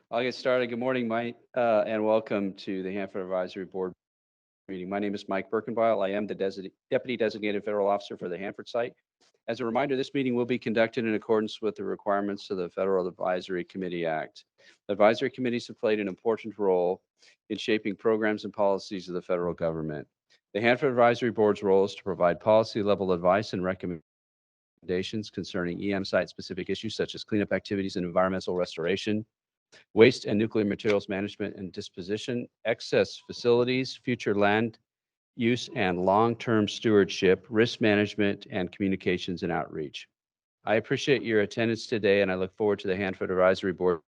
I'll get started. Good morning, Mike, and welcome to the Hanford Advisory Board meeting. My name is Mike Birkenbile. I am the Deputy Designated Federal Officer for the Hanford site. As a reminder, this meeting will be conducted in accordance with the requirements of the Federal Advisory Committee Act. Advisory committees have played an important role in shaping programs and policies of the federal government. The Hanford Advisory Board's role is to provide policy-level advice and recommendations concerning EM site-specific issues such as cleanup activities and environmental restoration, waste and nuclear materials management and disposition, excess facilities, future land use and long-term stewardship, risk management, and communications and outreach. I appreciate your attendance today, and I look forward to the Hanford Advisory Board's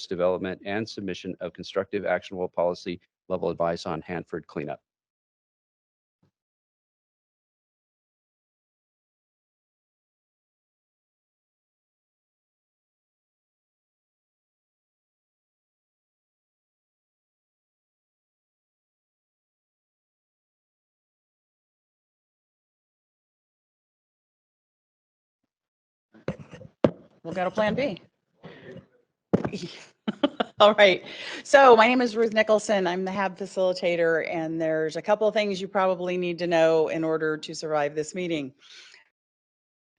development and submission of constructive, actionable policy level advice on Hanford cleanup. We'll go to Plan B. All right. So my name is Ruth Nicholson. I'm the HAB facilitator, and there's a couple of things you probably need to know in order to survive this meeting.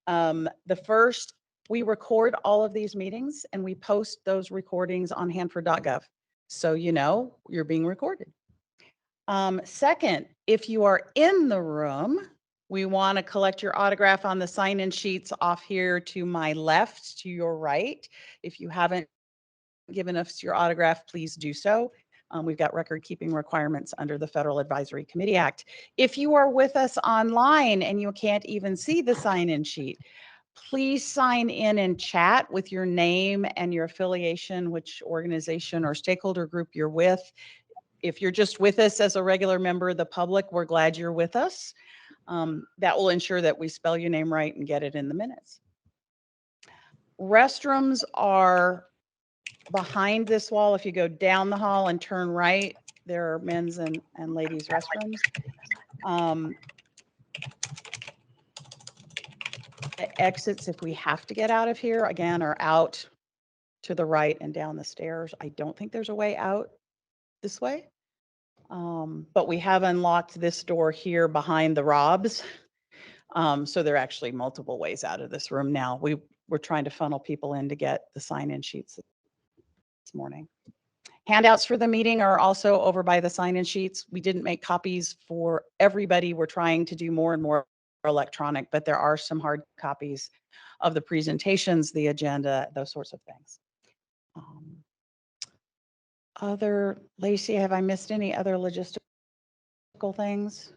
The first, we record all of these meetings and we post those recordings on hanford.gov. So you know you're being recorded. Second, if you are in the room, we want to collect your autograph on the sign-in sheets off here to my left, to your right. If you haven't given us your autograph, please do so. We've got record-keeping requirements under the Federal Advisory Committee Act. If you are with us online and you can't even see the sign-in sheet, please sign in and chat with your name and your affiliation, which organization or stakeholder group you're with. If you're just with us as a regular member of the public, we're glad you're with us. That will ensure that we spell your name right and get it in the minutes. Restrooms are behind this wall. If you go down the hall and turn right, there are men's and ladies' restrooms. The exits, if we have to get out of here, again, are out to the right and down the stairs. I don't think there's a way out this way. But we have unlocked this door here behind the Robs. So there are actually multiple ways out of this room now. We're trying to funnel people in to get the sign-in sheets this morning. Handouts for the meeting are also over by the sign-in sheets. We didn't make copies for everybody. We're trying to do more and more electronic, but there are some hard copies of the presentations, the agenda, those sorts of things. Lacey, have I missed any other logistical things?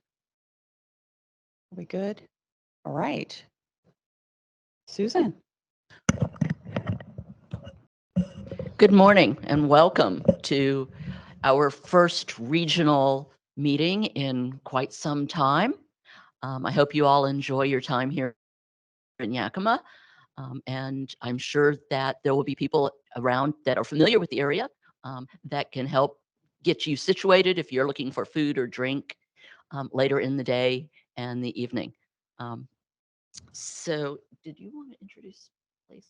Are we good? All right. Susan. Good morning and welcome to our first regional meeting in quite some time. I hope you all enjoy your time here in Yakima. And I'm sure that there will be people around that are familiar with the area that can help get you situated if you're looking for food or drink later in the day and the evening. So did you want to introduce place?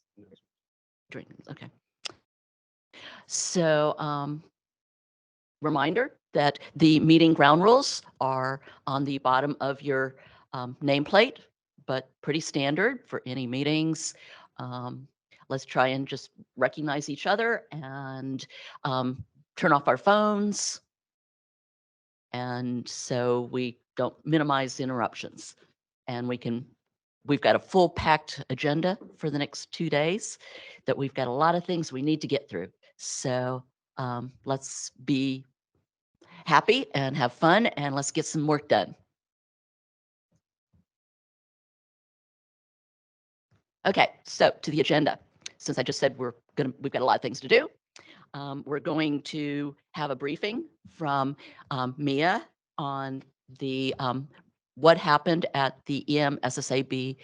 Drink, okay. So reminder that the meeting ground rules are on the bottom of your nameplate, but pretty standard for any meetings. Let's try and just recognize each other and turn off our phones. And so we don't minimize interruptions. And we've got a full packed agenda for the next 2 days that we've got a lot of things we need to get through. So let's be happy and have fun and let's get some work done. Okay, so to the agenda. Since I just said we've got a lot of things to do, we're going to have a briefing from Mia on the what happened at the EMSSAB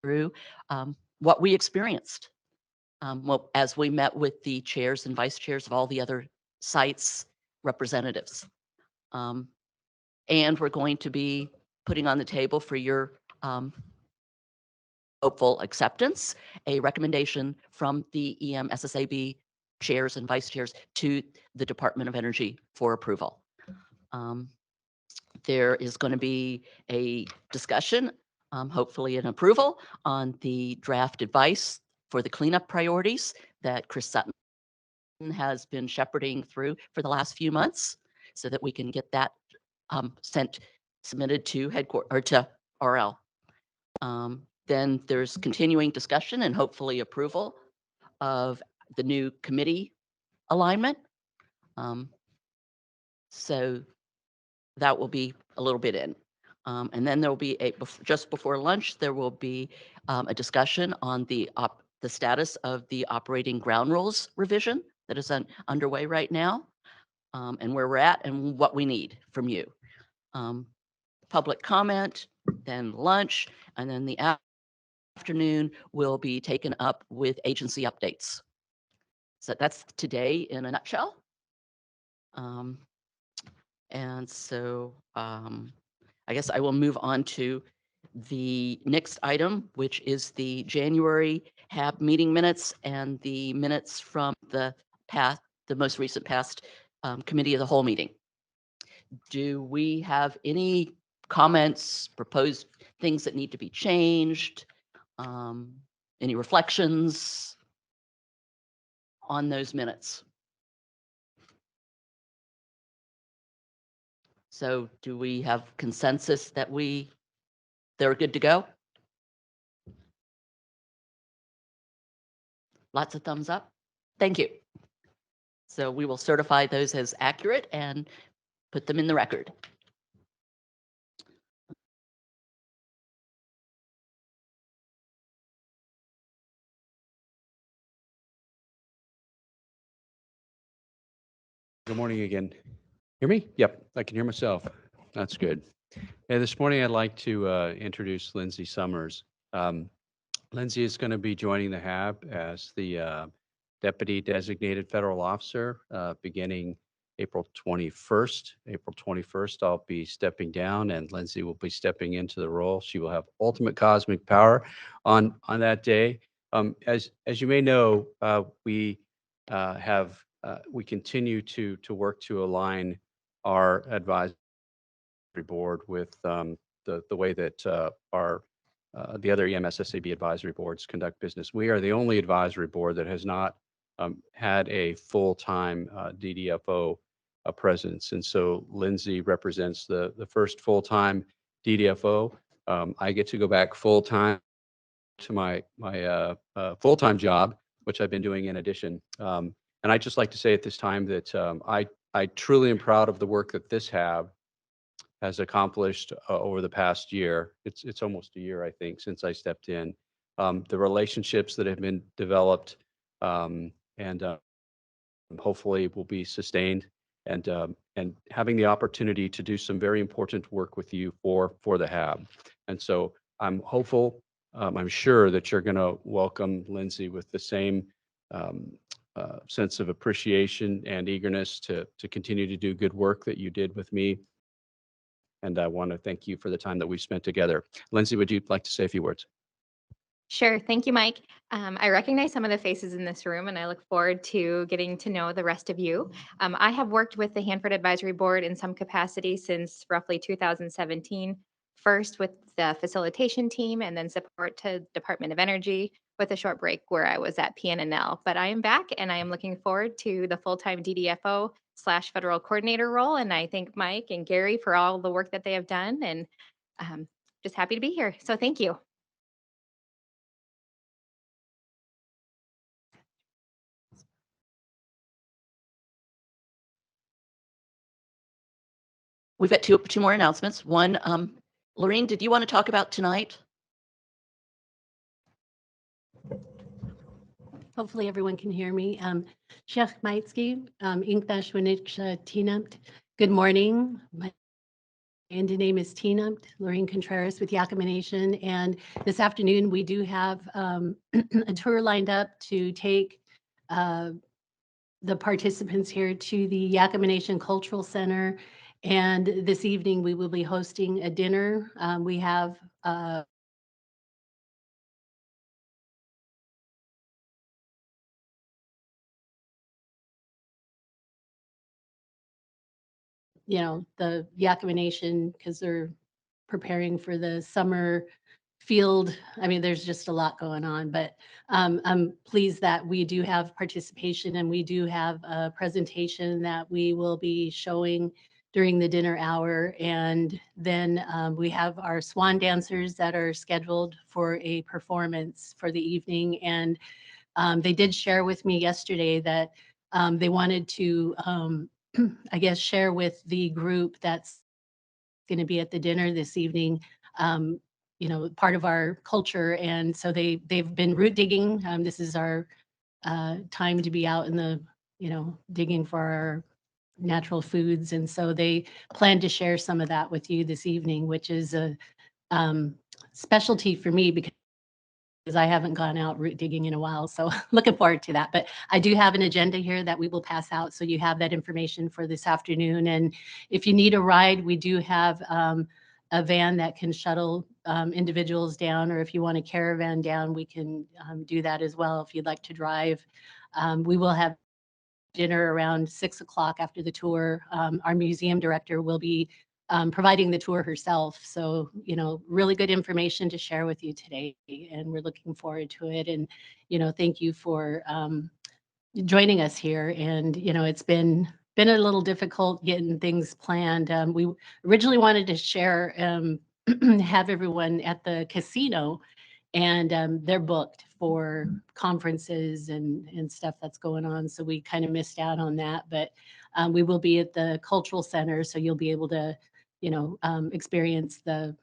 through what we experienced. Well, as we met with the chairs and vice chairs of all the other sites representatives. And we're going to be putting on the table for your hopeful acceptance, a recommendation from the EMSSAB chairs and vice chairs to the Department of Energy for approval. There is going to be a discussion, hopefully an approval on the draft advice for the cleanup priorities that Chris Sutton has been shepherding through for the last few months so that we can get that submitted to headquarters or to RL. Then there's continuing discussion and hopefully approval of the new committee alignment. So that will be a little bit in. And then there will be just before lunch, there will be a discussion on the status of the operating ground rules revision that is underway right now, and where we're at and what we need from you. Public comment, then lunch, and then the afternoon will be taken up with agency updates. So that's today in a nutshell. And so I guess I will move on to the next item, which is the January HAB meeting minutes and the minutes from the most recent past committee of the whole meeting. Do we have any comments, proposed things that need to be changed? Any reflections on those minutes? So do we have consensus that they're good to go? Lots of thumbs up. Thank you. So we will certify those as accurate and put them in the record. Good morning again. Hear me? Yep, I can hear myself. That's good. Yeah, this morning I'd like to introduce Lindsay Summers. Lindsay is going to be joining the HAB as the Deputy Designated Federal Officer beginning April 21st. April 21st, I'll be stepping down and Lindsay will be stepping into the role. She will have ultimate cosmic power on that day. As you may know, we continue to work to align our advisory board with the way that the other EMSSAB advisory boards conduct business. We are the only advisory board that has not had a full-time DDFO presence. And so Lindsay represents the first full-time DDFO. I get to go back full-time to my full-time job, which I've been doing in addition. And I'd just like to say at this time that I truly am proud of the work that this HAB has accomplished over the past year. It's almost a year, I think, since I stepped in. The relationships that have been developed and hopefully will be sustained, and having the opportunity to do some very important work with you for the HAB. And so I'm hopeful, I'm sure that you're going to welcome Lindsay with the same sense of appreciation and eagerness to continue to do good work that you did with me. And I want to thank you for the time that we spent together. Lindsay, would you like to say a few words? Sure. Thank you, Mike. I recognize some of the faces in this room, and I look forward to getting to know the rest of you. I have worked with the Hanford Advisory Board in some capacity since roughly 2017, first with the facilitation team and then support to Department of Energy with a short break where I was at PNNL. But I am back, and I am looking forward to the full-time DDFO/federal coordinator role. And I thank Mike and Gary for all the work that they have done, and just happy to be here. So thank you. We've got two more announcements. One, Lorene, did you want to talk about tonight? Hopefully everyone can hear me. Sheikh Maitsky, Inkdash Winik Tinamt. Good morning. My name is Tinamt, Lorene Contreras with Yakima Nation. And this afternoon we do have a tour lined up to take the participants here to the Yakima Nation Cultural Center And this evening, we will be hosting a dinner. We have the Yakima Nation, because they're preparing for the summer field. I mean, there's just a lot going on, but I'm pleased that we do have participation and we do have a presentation that we will be showing during the dinner hour. And then we have our swan dancers that are scheduled for a performance for the evening. And they did share with me yesterday that they wanted to, I guess, share with the group that's going to be at the dinner this evening, part of our culture. And so they've been root digging. This is our time to be out in the, digging for our natural foods. And so they plan to share some of that with you this evening, which is a specialty for me because I haven't gone out root digging in a while. So looking forward to that. But I do have an agenda here that we will pass out. So you have that information for this afternoon. And if you need a ride, we do have a van that can shuttle individuals down, or if you want a caravan down, we can do that as well if you'd like to drive. We will have dinner around 6 o'clock after the tour. Our museum director will be providing the tour herself. So, really good information to share with you today, and we're looking forward to it. And, thank you for joining us here. And, it's been a little difficult getting things planned. We originally wanted to share, have everyone at the casino, and they're booked for conferences and stuff that's going on. So we kind of missed out on that, but we will be at the cultural center. So you'll be able to, experience the,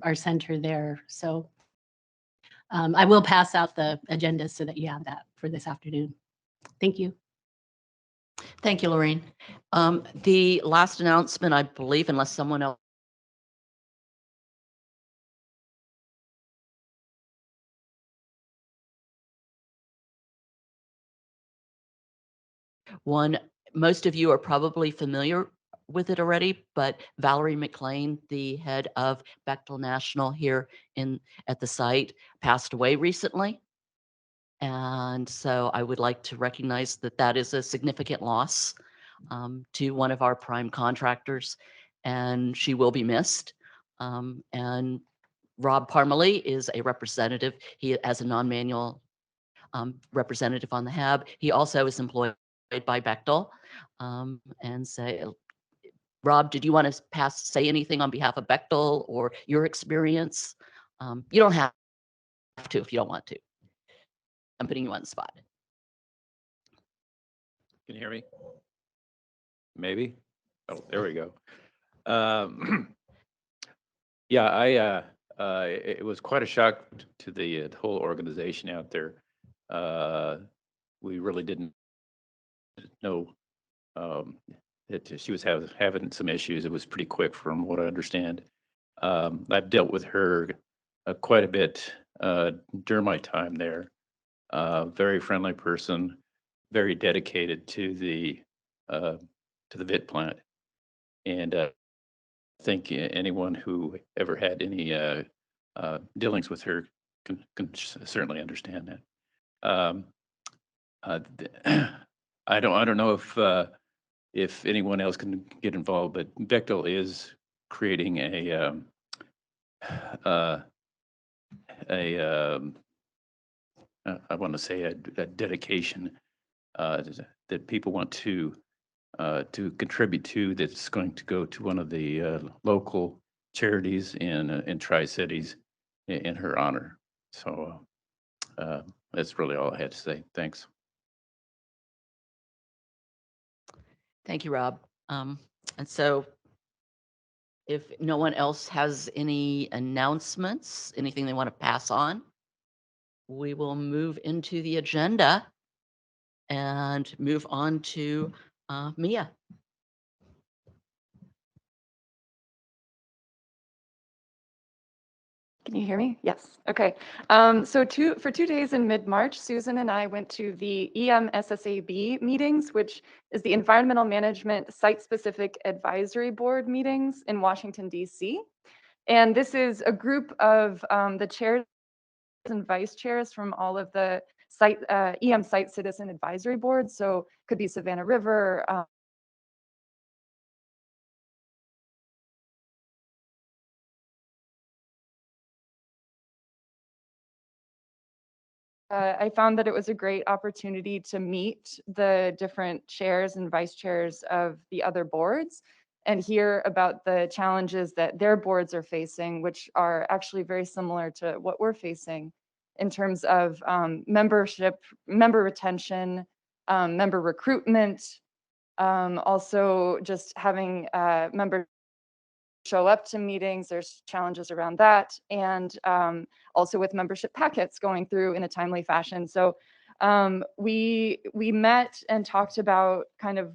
our center there. So I will pass out the agenda so that you have that for this afternoon. Thank you. Thank you, Lorraine. The last announcement, I believe, unless someone else. One, most of you are probably familiar with it already, but Valerie McLean, the head of Bechtel National here at the site, passed away recently. And so I would like to recognize that is a significant loss to one of our prime contractors, and she will be missed. And Rob Parmalee is a representative. He, as a non-manual representative on the HAB, he also is employed by Bechtel. And say, Rob, did you want to say anything on behalf of Bechtel or your experience? You don't have to if you don't want to. I'm putting you on the spot. Can you hear me? Maybe. Oh, there we go. Yeah, it was quite a shock to the whole organization out there. We really didn't know that she was having some issues. It was pretty quick from what I understand. I've dealt with her quite a bit during my time there. Very friendly person, very dedicated to the VIT plant, and I think anyone who ever had any dealings with her can certainly understand that. I don't know if anyone else can get involved, but Bechtel is creating I want to say a dedication that people want to contribute to, that's going to go to one of the local charities in Tri-Cities in her honor. So that's really all I had to say. Thanks. Thank you, Rob. And so if no one else has any announcements, anything they want to pass on, we will move into the agenda and move on to Mia. Can you hear me? Yes. Okay. For 2 days in mid-March, Susan and I went to the EMSSAB meetings, which is the Environmental Management Site-Specific Advisory Board meetings in Washington, D.C. And this is a group of the chairs and vice chairs from all of the EM Site Citizen Advisory Boards. So could be Savannah River, I found that it was a great opportunity to meet the different chairs and vice chairs of the other boards and hear about the challenges that their boards are facing, which are actually very similar to what we're facing in terms of membership, member retention, member recruitment, also just having members show up to meetings. There's challenges around that, and also with membership packets going through in a timely fashion. So we met and talked about kind of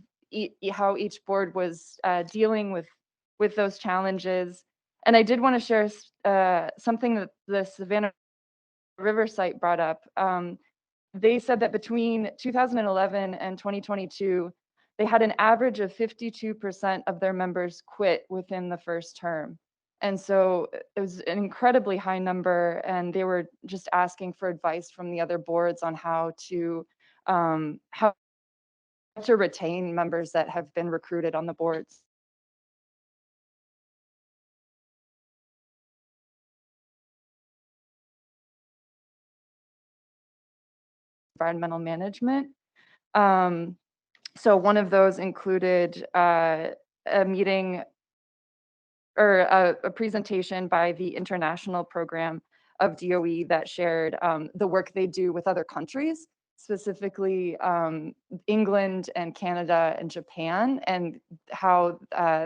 how each board was dealing with those challenges. And I did want to share something that the Savannah River site brought up. They said that between 2011 and 2022, they had an average of 52% of their members quit within the first term. And so it was an incredibly high number, and they were just asking for advice from the other boards on how to retain members that have been recruited on the boards. Environmental management. So one of those included a meeting or a presentation by the international program of DOE that shared the work they do with other countries, specifically England and Canada and Japan, and how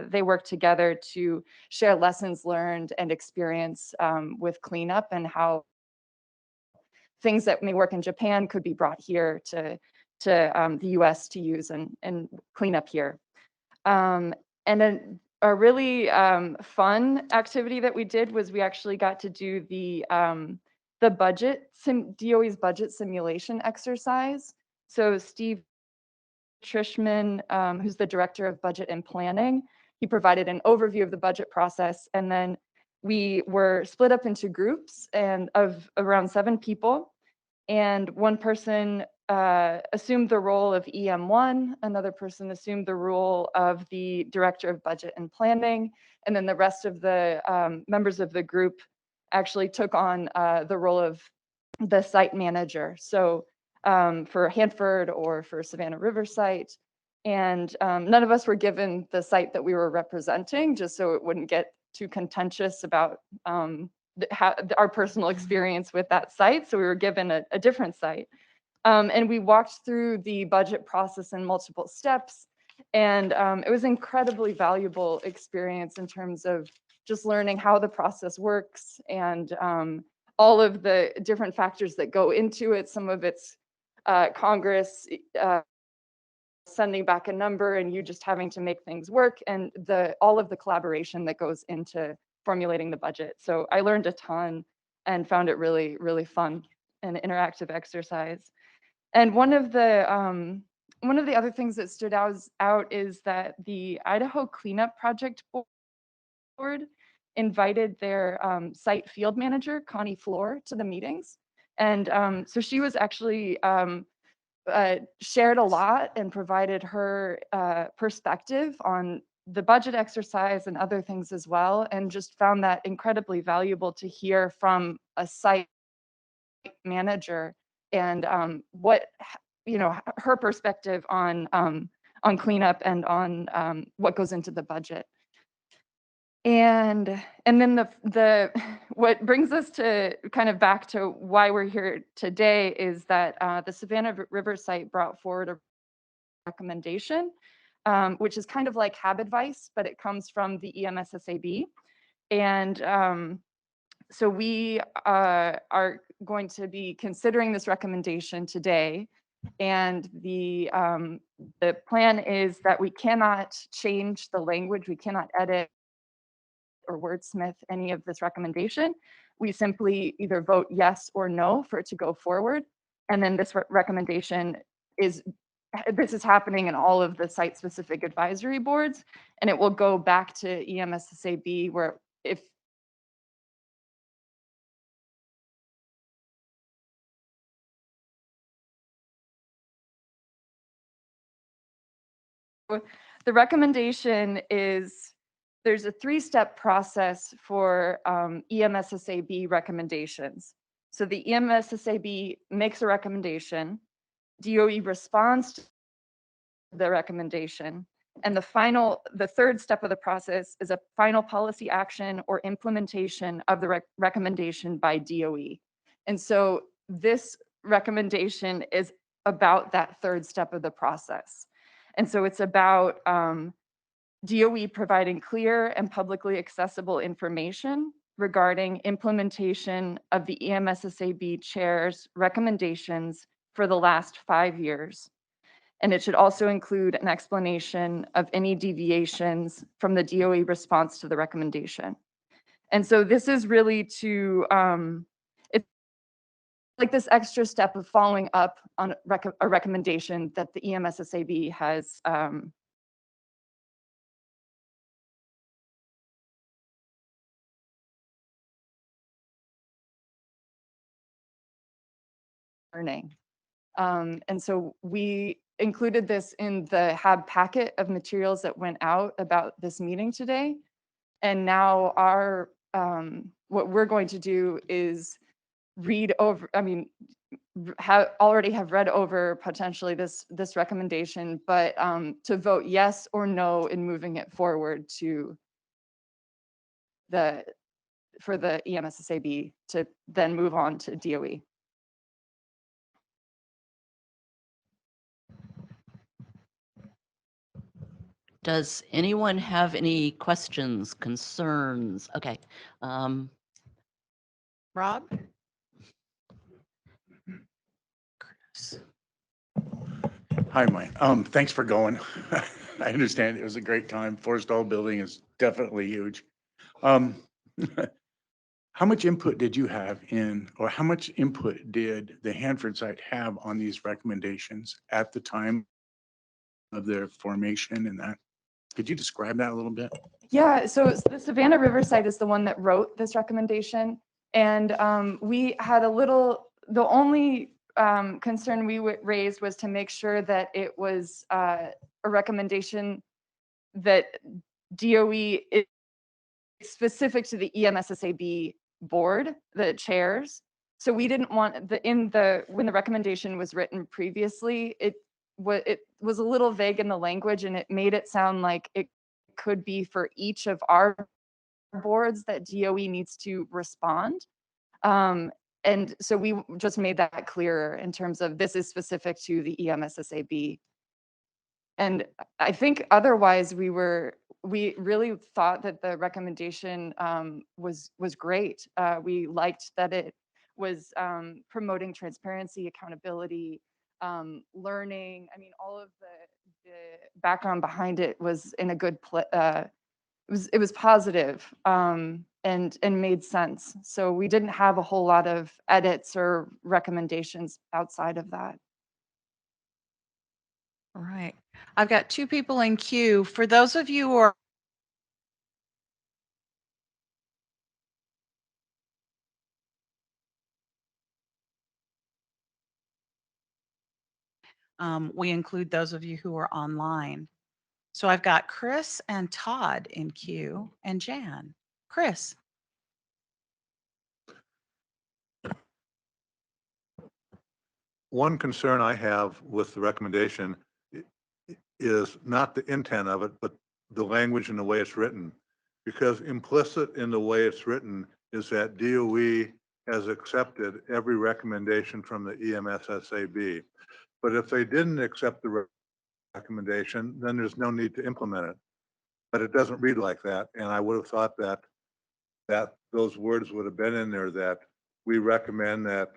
they work together to share lessons learned and experience with cleanup, and how things that may work in Japan could be brought here to the US to use and clean up here. And then a really fun activity that we did was we actually got to do the DOE's budget simulation exercise. So Steve Trishman, who's the director of budget and planning, he provided an overview of the budget process, and then we were split up into groups and of around 7 people, and one person assumed the role of EM1, another person assumed the role of the director of budget and planning, and then the rest of the members of the group actually took on the role of the site manager. So for Hanford or for Savannah River site, and none of us were given the site that we were representing, just so it wouldn't get too contentious about our personal experience with that site. So we were given a different site. And we walked through the budget process in multiple steps. And it was incredibly valuable experience in terms of just learning how the process works and all of the different factors that go into it. Some of it's Congress sending back a number and you just having to make things work, and all of the collaboration that goes into formulating the budget. So I learned a ton and found it really, really fun and interactive exercise. And one of the other things that stood out is that the Idaho Cleanup Project Board invited their site field manager, Connie Floor, to the meetings. And so she was actually shared a lot and provided her perspective on the budget exercise and other things as well, and just found that incredibly valuable to hear from a site manager and what, her perspective on cleanup and on what goes into the budget. And then the what brings us to kind of back to why we're here today is that the Savannah River site brought forward a recommendation, which is kind of like HAB advice, but it comes from the EMSSAB. And so we are going to be considering this recommendation today. And the plan is that we cannot change the language, we cannot edit or wordsmith any of this recommendation. we simply either vote yes or no for it to go forward. And then this recommendation is, this is happening in all of the site-specific advisory boards, and it will go back to EMSSAB where if the recommendation is, there's a 3-step process for EMSSAB recommendations. So the EMSSAB makes a recommendation, DOE responds to the recommendation, and the 3rd step of the process is a final policy action or implementation of the recommendation by DOE. And so this recommendation is about that 3rd step of the process. And so it's about DOE providing clear and publicly accessible information regarding implementation of the EMSSAB chair's recommendations for the last 5 years. And it should also include an explanation of any deviations from the DOE response to the recommendation. And so this is really to, it's like this extra step of following up on a recommendation that the EMSSAB has learning. And so we included this in the HAB packet of materials that went out about this meeting today. And now our, what we're going to do is read over, I mean, already have read over potentially this recommendation, but to vote yes or no in moving it forward to for the EMSSAB to then move on to DOE. Does anyone have any questions, concerns? Okay. Rob? Hi, Mike. Thanks for going. I understand it was a great time. Forstall building is definitely huge. How much input did you have in, or how much input did the Hanford site have on these recommendations at the time of their formation and that? Could you describe that a little bit? Yeah, so the Savannah River site is the one that wrote this recommendation. And we had the only concern we raised was to make sure that it was a recommendation that DOE is specific to the EMSSAB board, the chairs. So we didn't want when the recommendation was written previously, it was a little vague in the language, and it made it sound like it could be for each of our boards that DOE needs to respond. And so we just made that clearer in terms of this is specific to the EMSSAB. And I think otherwise we really thought that the recommendation was great. We liked that it was promoting transparency, accountability, learning. I mean, all of the background behind it was in a good place. It was positive and made sense. So we didn't have a whole lot of edits or recommendations outside of that. All right. I've got 2 people in queue. For those of you who are we include those of you who are online. So I've got Chris and Todd in queue and Jan. Chris. One concern I have with the recommendation is not the intent of it, but the language and the way it's written. Because implicit in the way it's written is that DOE has accepted every recommendation from the EMSSAB. But if they didn't accept the recommendation, then there's no need to implement it. But it doesn't read like that. And I would have thought that those words would have been in there, that we recommend that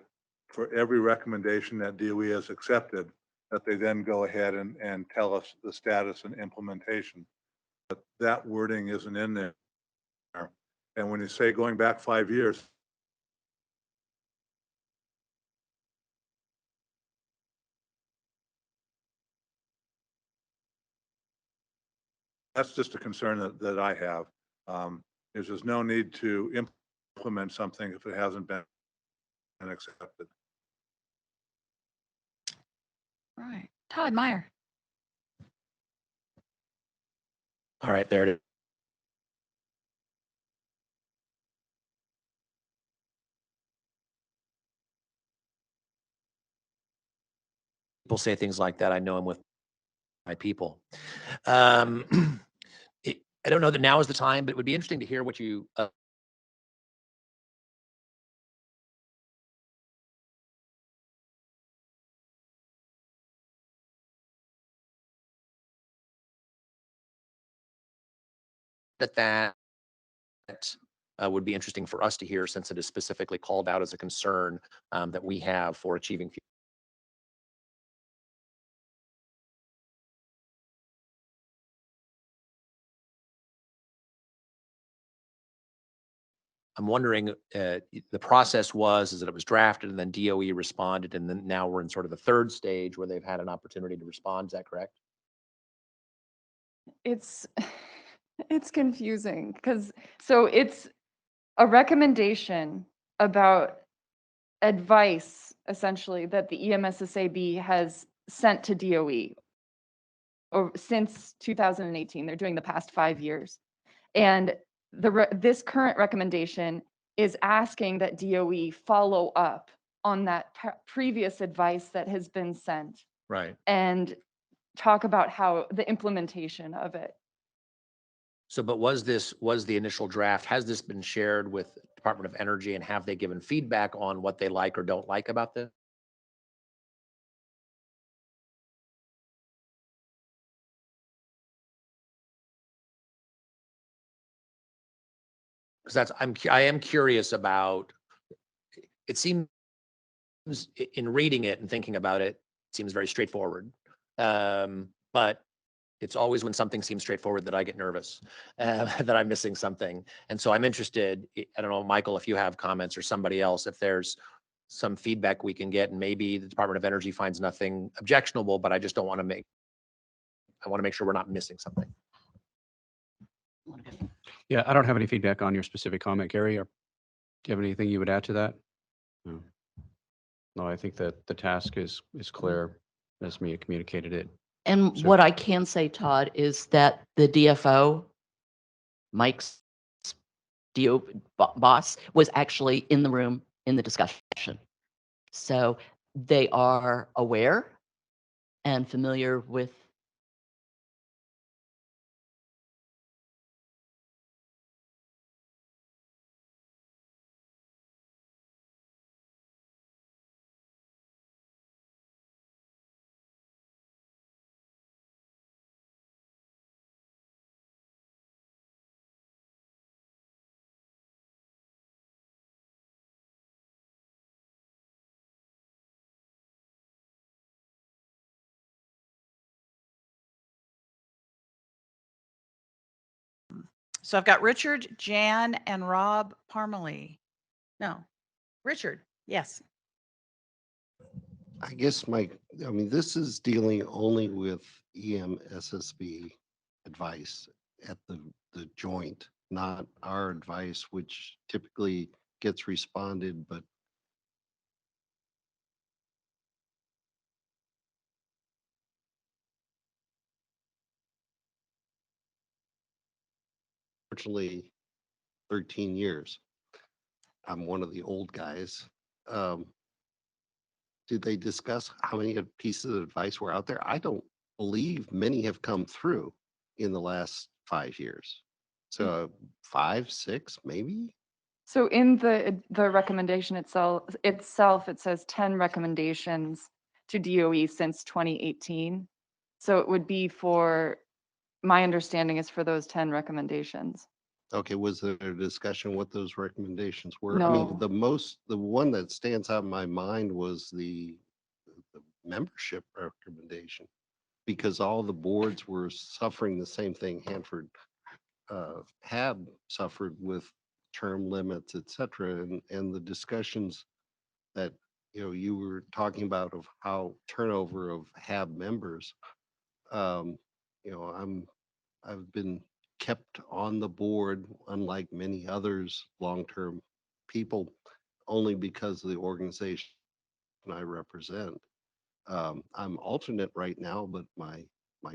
for every recommendation that DOE has accepted, that they then go ahead and tell us the status and implementation. But that wording isn't in there. And when you say going back 5 years, that's just a concern that I have. Is there's no need to implement something if it hasn't been accepted. Right. Todd Meyer. All right, there it is. People say things like that. I know I'm with my people. I don't know that now is the time, but it would be interesting to hear what you that would be interesting for us to hear, since it is specifically called out as a concern that we have for achieving. I'm wondering, the process is that it was drafted and then DOE responded, and then now we're in sort of the third stage where they've had an opportunity to respond. Is that correct? It's it's confusing because so it's a recommendation about advice essentially that the EMSSAB has sent to DOE since 2018. They're doing the past 5 years. And this current recommendation is asking that DOE follow up on that previous advice that has been sent Right. and talk about how the implementation of it. So, but was the initial draft, has this been shared with Department of Energy, and have they given feedback on what they like or don't like about this? Because I am curious about, it seems in reading it and thinking about it, it seems very straightforward. But it's always when something seems straightforward that I get nervous, that I'm missing something. And so I'm interested, I don't know, Michael, if you have comments, or somebody else, if there's some feedback we can get, and maybe the Department of Energy finds nothing objectionable, but I just don't want to I want to make sure we're not missing something. Yeah, I don't have any feedback on your specific comment, Gary. Or do you have anything you would add to that? No. No, I think that the task is clear as Mia communicated it. And So- what I can say, Todd, is that the DFO, Mike's boss, was actually in the room in the discussion. So they are aware and familiar with So I've got Richard, Jan, and Rob Parmalee. No, Richard, yes. I guess I mean, this is dealing only with EMSSB advice at the joint, not our advice, which typically gets responded, but fortunately 13 years. I'm one of the old guys. Did they discuss how many pieces of advice were out there? I don't believe many have come through in the last 5 years. So 5, 6, maybe? So in the recommendation itself, it says 10 recommendations to DOE since 2018. So it would be my understanding is for those 10 recommendations. Okay, was there a discussion what those recommendations were? I No. mean, the one that stands out in my mind was the membership recommendation, because all the boards were suffering the same thing Hanford HAB suffered with term limits, et cetera, and the discussions that, you were talking about of how turnover of HAB members, I'm I've been kept on the board, unlike many others, long-term people, only because of the organization I represent. I'm alternate right now, but my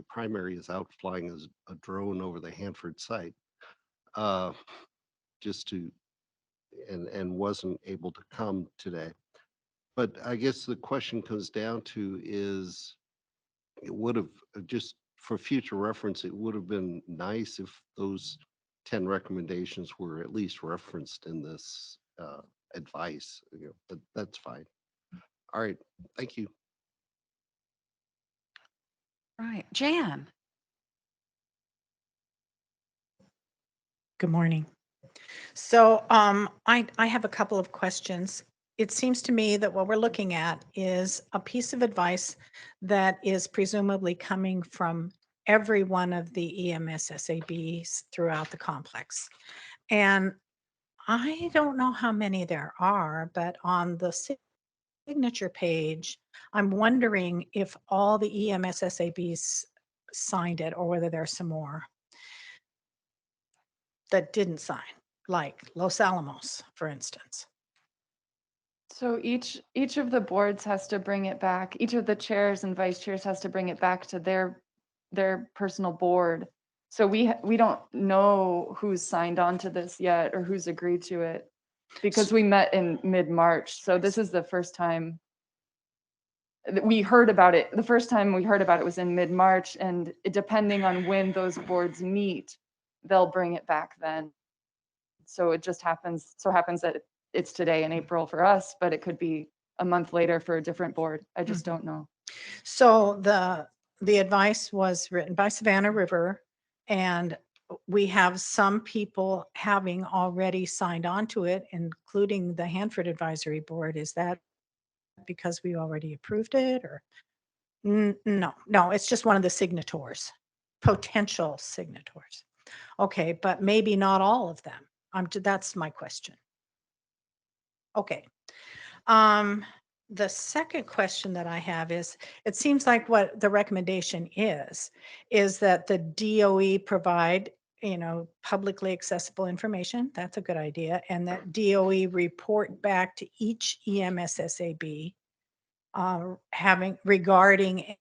primary is out flying as a drone over the Hanford site. Just to, and wasn't able to come today. But I guess the question comes down to is, it would have, just for future reference, it would have been nice if those 10 recommendations were at least referenced in this advice, but that's fine. All right, thank you. Right. Jan? Good morning. So I have a couple of questions. It seems to me that what we're looking at is a piece of advice that is presumably coming from every one of the EMS SABs throughout the complex. And I don't know how many there are, but on the signature page, I'm wondering if all the EMS SABs signed it or whether there's some more that didn't sign, like Los Alamos, for instance. So each of the boards has to bring it back. Each of the chairs and vice chairs has to bring it back to their personal board. So we don't know who's signed on to this yet or who's agreed to it because we met in mid-March. So this is the first time that we heard about it. The first time we heard about it was in mid-March, and depending on when those boards meet, they'll bring it back then. So it just happens that it's today in April for us, but it could be a month later for a different board. I just don't know. So the advice was written by Savannah River, and we have some people having already signed on to it, including the Hanford Advisory Board. Is that because we already approved it, or? No, it's just one of the signatories, potential signatories. Okay, but maybe not all of them. That's my question. Okay. The second question that I have is, it seems like what the recommendation is that the DOE provide, publicly accessible information. That's a good idea. And that DOE report back to each EMSSAB regarding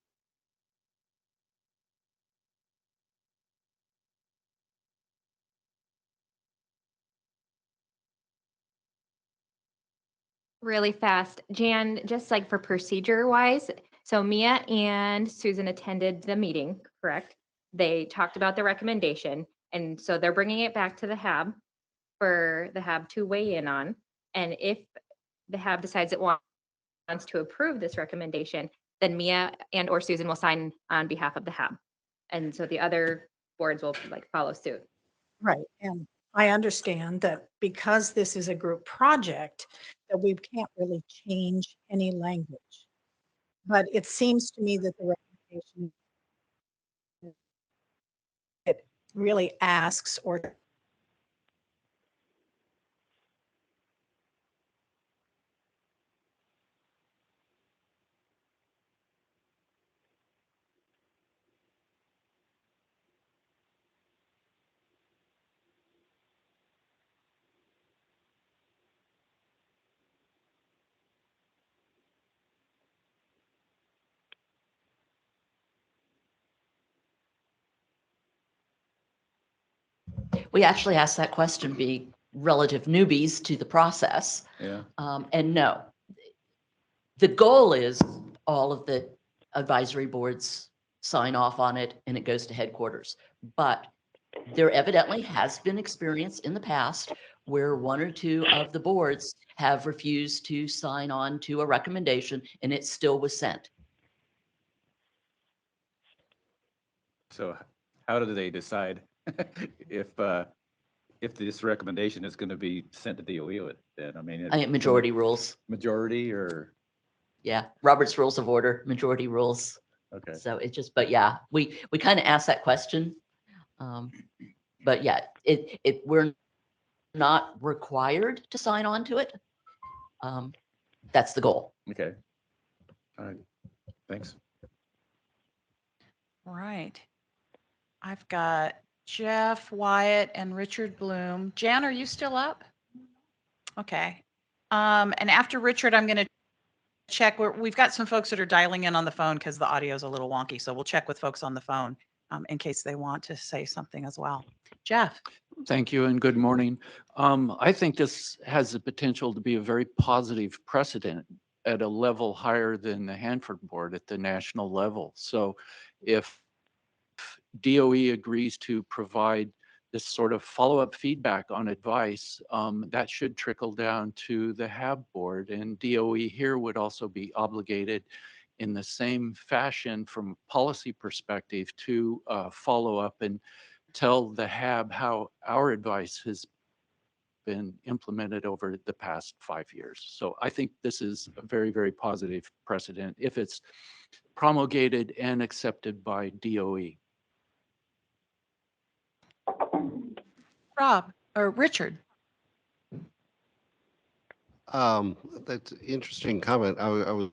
Really fast. Jan, just like for procedure wise, so Mia and Susan attended the meeting, correct? They talked about the recommendation, and so they're bringing it back to the HAB for the HAB to weigh in on. And if the HAB decides it wants to approve this recommendation, then Mia and or Susan will sign on behalf of the HAB. And so the other boards will follow suit. Right. And I understand that because this is a group project, that we can't really change any language. But it seems to me that the recommendation, it really asks or We actually asked that question, being relative newbies to the process. Yeah. And no, the goal is all of the advisory boards sign off on it and it goes to headquarters. But there evidently has been experience in the past where one or two of the boards have refused to sign on to a recommendation and it still was sent. So how do they decide if this recommendation is going to be sent to DOE with then? I mean, I think majority rules. majority or, Yeah, Robert's Rules of Order, majority rules. okay. So it just, but yeah, we kind of asked that question. But yeah, we're not required to sign on to it. That's the goal. Okay. All right. Thanks. Right. I've got Jeff Wyatt and Richard Bloom. Jan, are you still up? Okay. And after Richard, I'm going to check. We've got some folks that are dialing in on the phone because the audio is a little wonky. So we'll check with folks on the phone in case they want to say something as well. Jeff. Thank you and good morning. I think this has the potential to be a very positive precedent at a level higher than the Hanford board at the national level. So if DOE agrees to provide this sort of follow-up feedback on advice, that should trickle down to the HAB board, and DOE here would also be obligated in the same fashion from a policy perspective to follow up and tell the HAB how our advice has been implemented over the past 5 years. So I think this is a very, very positive precedent if it's promulgated and accepted by DOE. Rob or Richard. That's an interesting comment. I was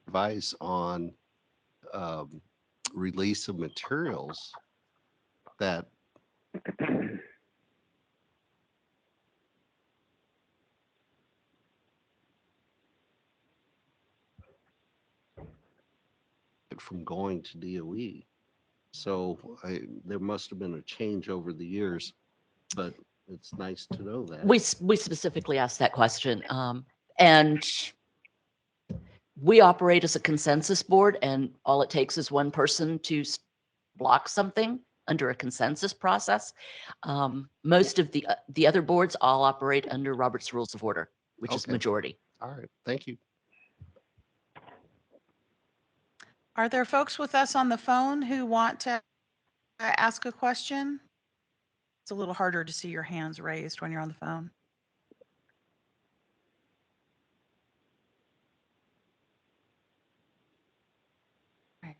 advice on release of materials that from going to DOE. So there must have been a change over the years, but it's nice to know that. We specifically asked that question. And we operate as a consensus board, and all it takes is one person to block something under a consensus process. Most of the other boards all operate under Robert's Rules of Order, which is Okay. majority. All right, thank you. Are there folks with us on the phone who want to ask a question? It's a little harder to see your hands raised when you're on the phone. Right.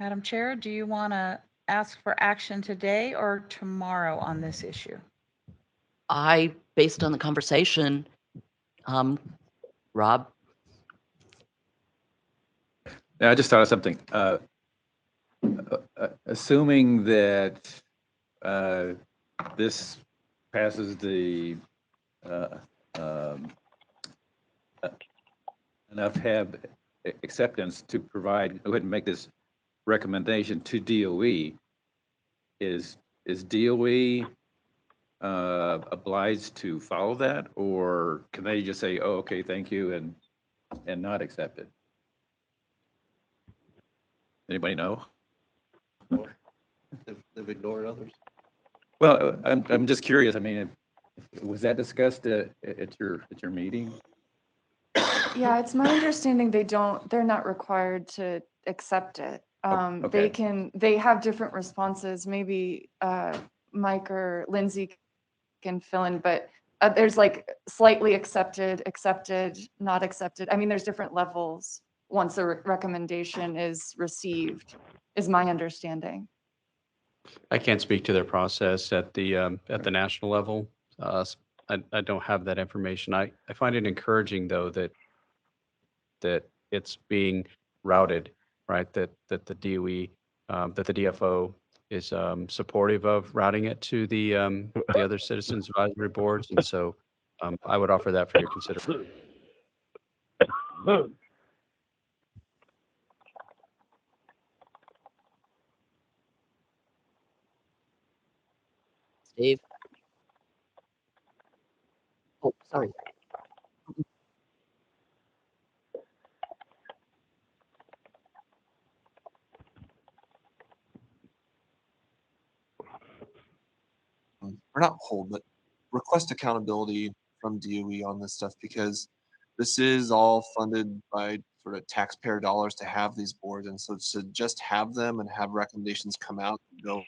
Madam Chair, do you want to ask for action today or tomorrow on this issue? Based on the conversation, Rob? Yeah, I just thought of something. Assuming that this passes the enough HAB acceptance to provide, go ahead and make this recommendation to DOE, is DOE obliged to follow that, or can they just say, oh, okay, thank you, and not accept it? Anybody know? They've ignored others. Well, I'm just curious. I mean, was that discussed at your meeting? Yeah, it's my understanding they're not required to accept it. Okay. They have different responses. Maybe Mike or Lindsay can fill in, but there's like slightly accepted, not accepted. I mean, there's different levels once a recommendation is received, is my understanding. I can't speak to their process at the national level. I don't have that information. I find it encouraging though that it's being routed, right? That the DOE, that the DFO is supportive of routing it to the other citizens advisory boards, and so I would offer that for your consideration. Steve? Oh, sorry. Or not hold, but request accountability from DOE on this stuff, because this is all funded by sort of taxpayer dollars to have these boards. And so to just have them and have recommendations come out and go,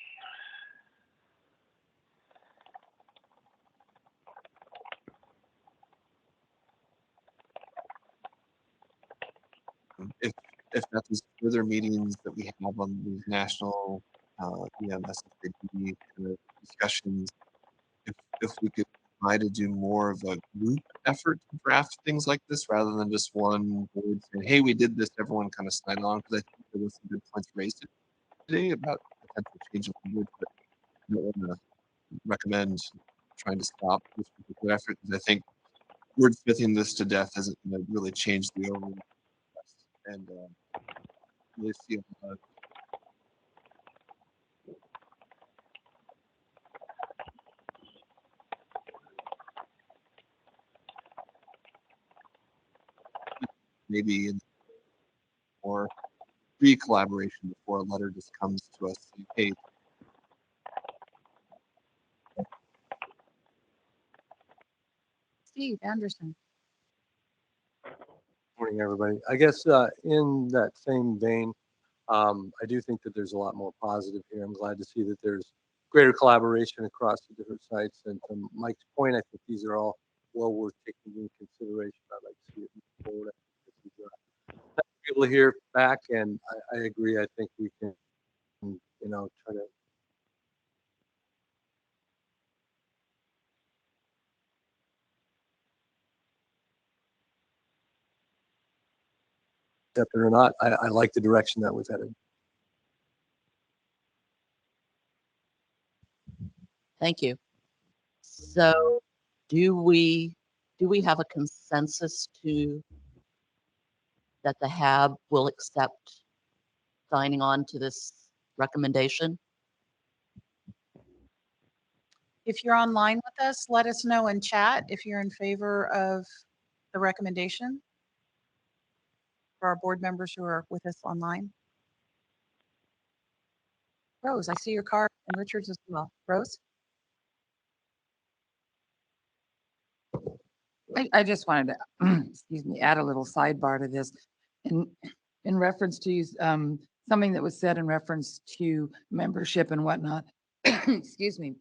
if that's these further meetings that we have on these national EMS kind of discussions, if we could try to do more of a group effort to draft things like this rather than just one board saying, hey, we did this, everyone kind of signed on, because I think there was some good points raised today about potential change of language, but I don't want to recommend trying to stop this particular effort, because I think wordsmithing this to death isn't going to really change the overall process. And really feel maybe in more pre-collaboration before a letter just comes to us saying, hey, Steve Anderson. Morning, everybody. I guess in that same vein, I do think that there's a lot more positive here. I'm glad to see that there's greater collaboration across the different sites. And to Mike's point, I think these are all well worth taking into consideration. I'd like to see it move forward. I think this is, people to hear back, and I agree. I think we can, try to accept it or not. I like the direction that we've headed. Thank you. So do we have a consensus that the HAB will accept signing on to this recommendation? If you're online with us, let us know in chat if you're in favor of the recommendation for our board members who are with us online. Rose, I see your card, and Richard's as well. Rose? I just wanted to, excuse me, add a little sidebar to this. In reference to something that was said in reference to membership and whatnot, excuse me.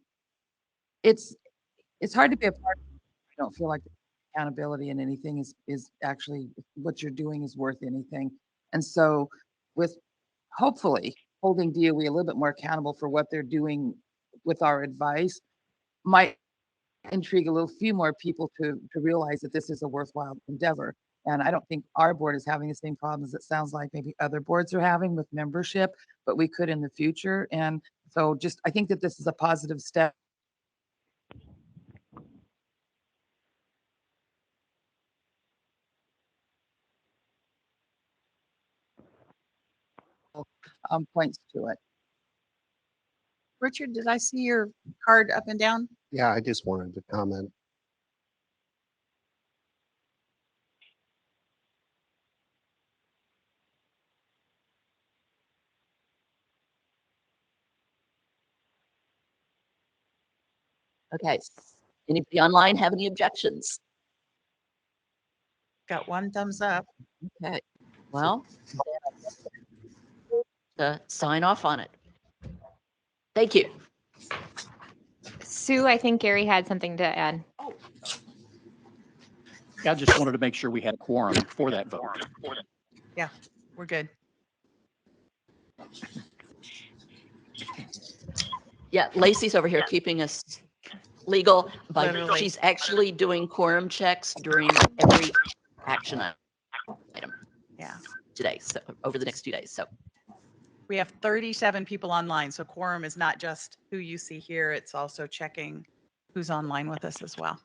It's hard to be a part of it. I don't feel like accountability in anything is actually what you're doing is worth anything. And so with hopefully holding DOE a little bit more accountable for what they're doing with our advice might intrigue a little few more people to realize that this is a worthwhile endeavor. And I don't think our board is having the same problems it sounds like maybe other boards are having with membership, but we could in the future. And so I think that this is a positive step. Points to it. Richard, did I see your card up and down? Yeah, I just wanted to comment. Okay. Anybody online have any objections? Got one thumbs up. Okay. Well, sign off on it. Thank you. Sue, I think Gary had something to add. I just wanted to make sure we had a quorum for that vote. Yeah, we're good. Yeah, Lacey's over here keeping us legal, but Literally. she's actually doing quorum checks during every action item. Yeah. Today, so over the next 2 days. So We have 37 people online, so quorum is not just who you see here, it's also checking who's online with us as well.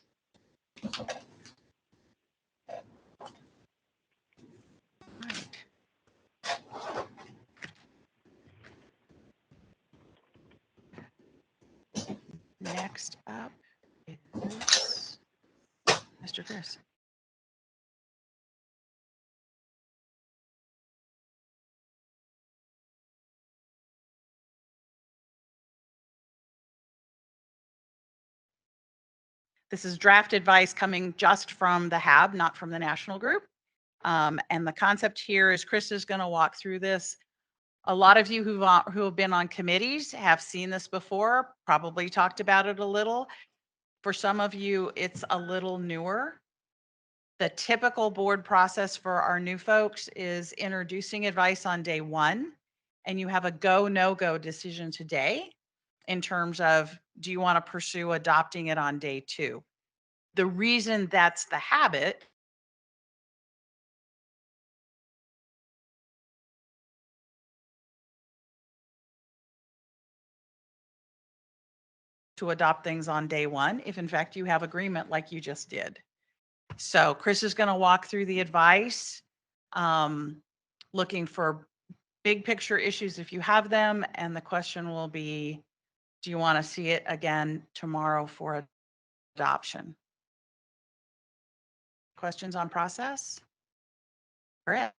Next up is Mr. Chris. This is draft advice coming just from the HAB, not from the national group. And the concept here is Chris is going to walk through this. A lot of you who have been on committees have seen this before, probably talked about it a little. For some of you, it's a little newer. The typical board process for our new folks is introducing advice on day one, and you have a go, no-go decision today in terms of, do you want to pursue adopting it on day two? the reason that's the habit to adopt things on day one, if in fact you have agreement like you just did. So Chris is going to walk through the advice, looking for big picture issues if you have them. And the question will be, do you want to see it again tomorrow for adoption? Questions on process? Brett?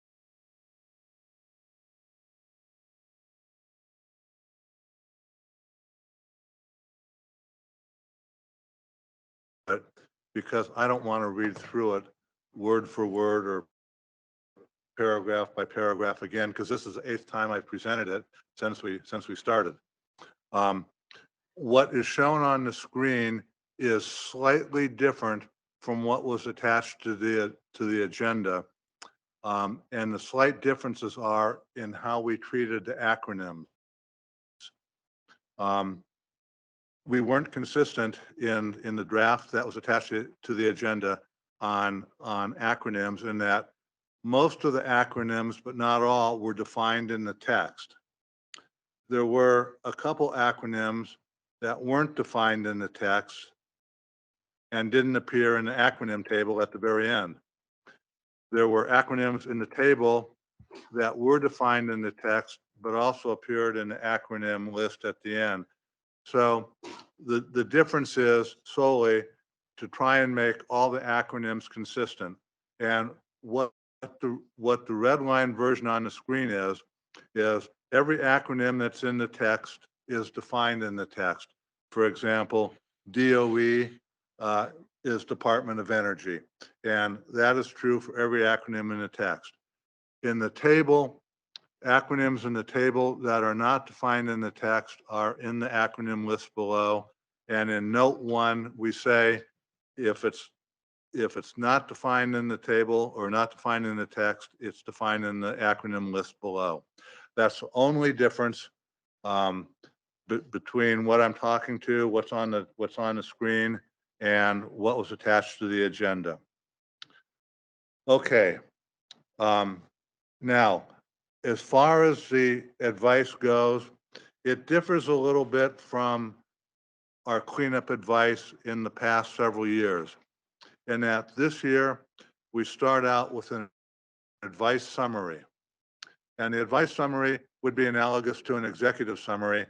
But because I don't want to read through it word for word or paragraph by paragraph again, because this is the 8th time I've presented it since we started. What is shown on the screen is slightly different from what was attached to the agenda. And the slight differences are in how we treated the acronyms. We weren't consistent in the draft that was attached to the agenda on acronyms, in that most of the acronyms, but not all, were defined in the text. There were a couple acronyms that weren't defined in the text and didn't appear in the acronym table at the very end. There were acronyms in the table that were defined in the text, but also appeared in the acronym list at the end. So the difference is solely to try and make all the acronyms consistent. And what the red line version on the screen is every acronym that's in the text is defined in the text. For example, DOE is Department of Energy, and that is true for every acronym in the text. In the table, acronyms in the table that are not defined in the text are in the acronym list below. And in note 1, we say if it's not defined in the table or not defined in the text, it's defined in the acronym list below. That's the only difference between what I'm talking to, what's on the screen, and what was attached to the agenda. Okay. Now, as far as the advice goes, it differs a little bit from our cleanup advice in the past several years, in that this year we start out with an advice summary. And the advice summary would be analogous to an executive summary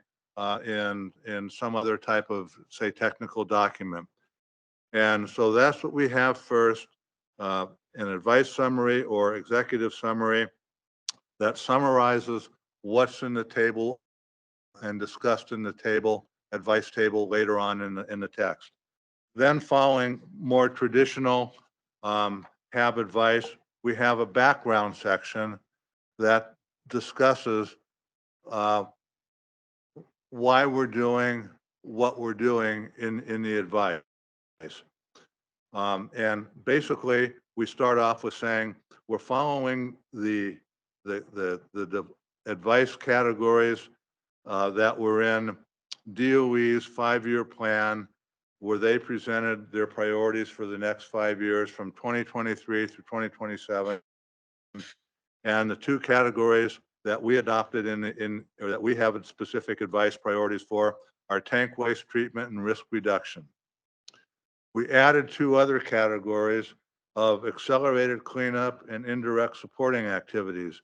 in some other type of, say, technical document. And so that's what we have first, an advice summary or executive summary that summarizes what's in the table and discussed in the table, advice table later on in the text. Then following more traditional HAB advice, we have a background section that discusses why we're doing what we're doing in the advice. And basically, we start off with saying we're following the advice categories that were in DOE's 5-year plan, where they presented their priorities for the next 5 years from 2023 through 2027. And the 2 categories that we adopted or that we have specific advice priorities for are tank waste treatment and risk reduction. We added 2 other categories of accelerated cleanup and indirect supporting activities.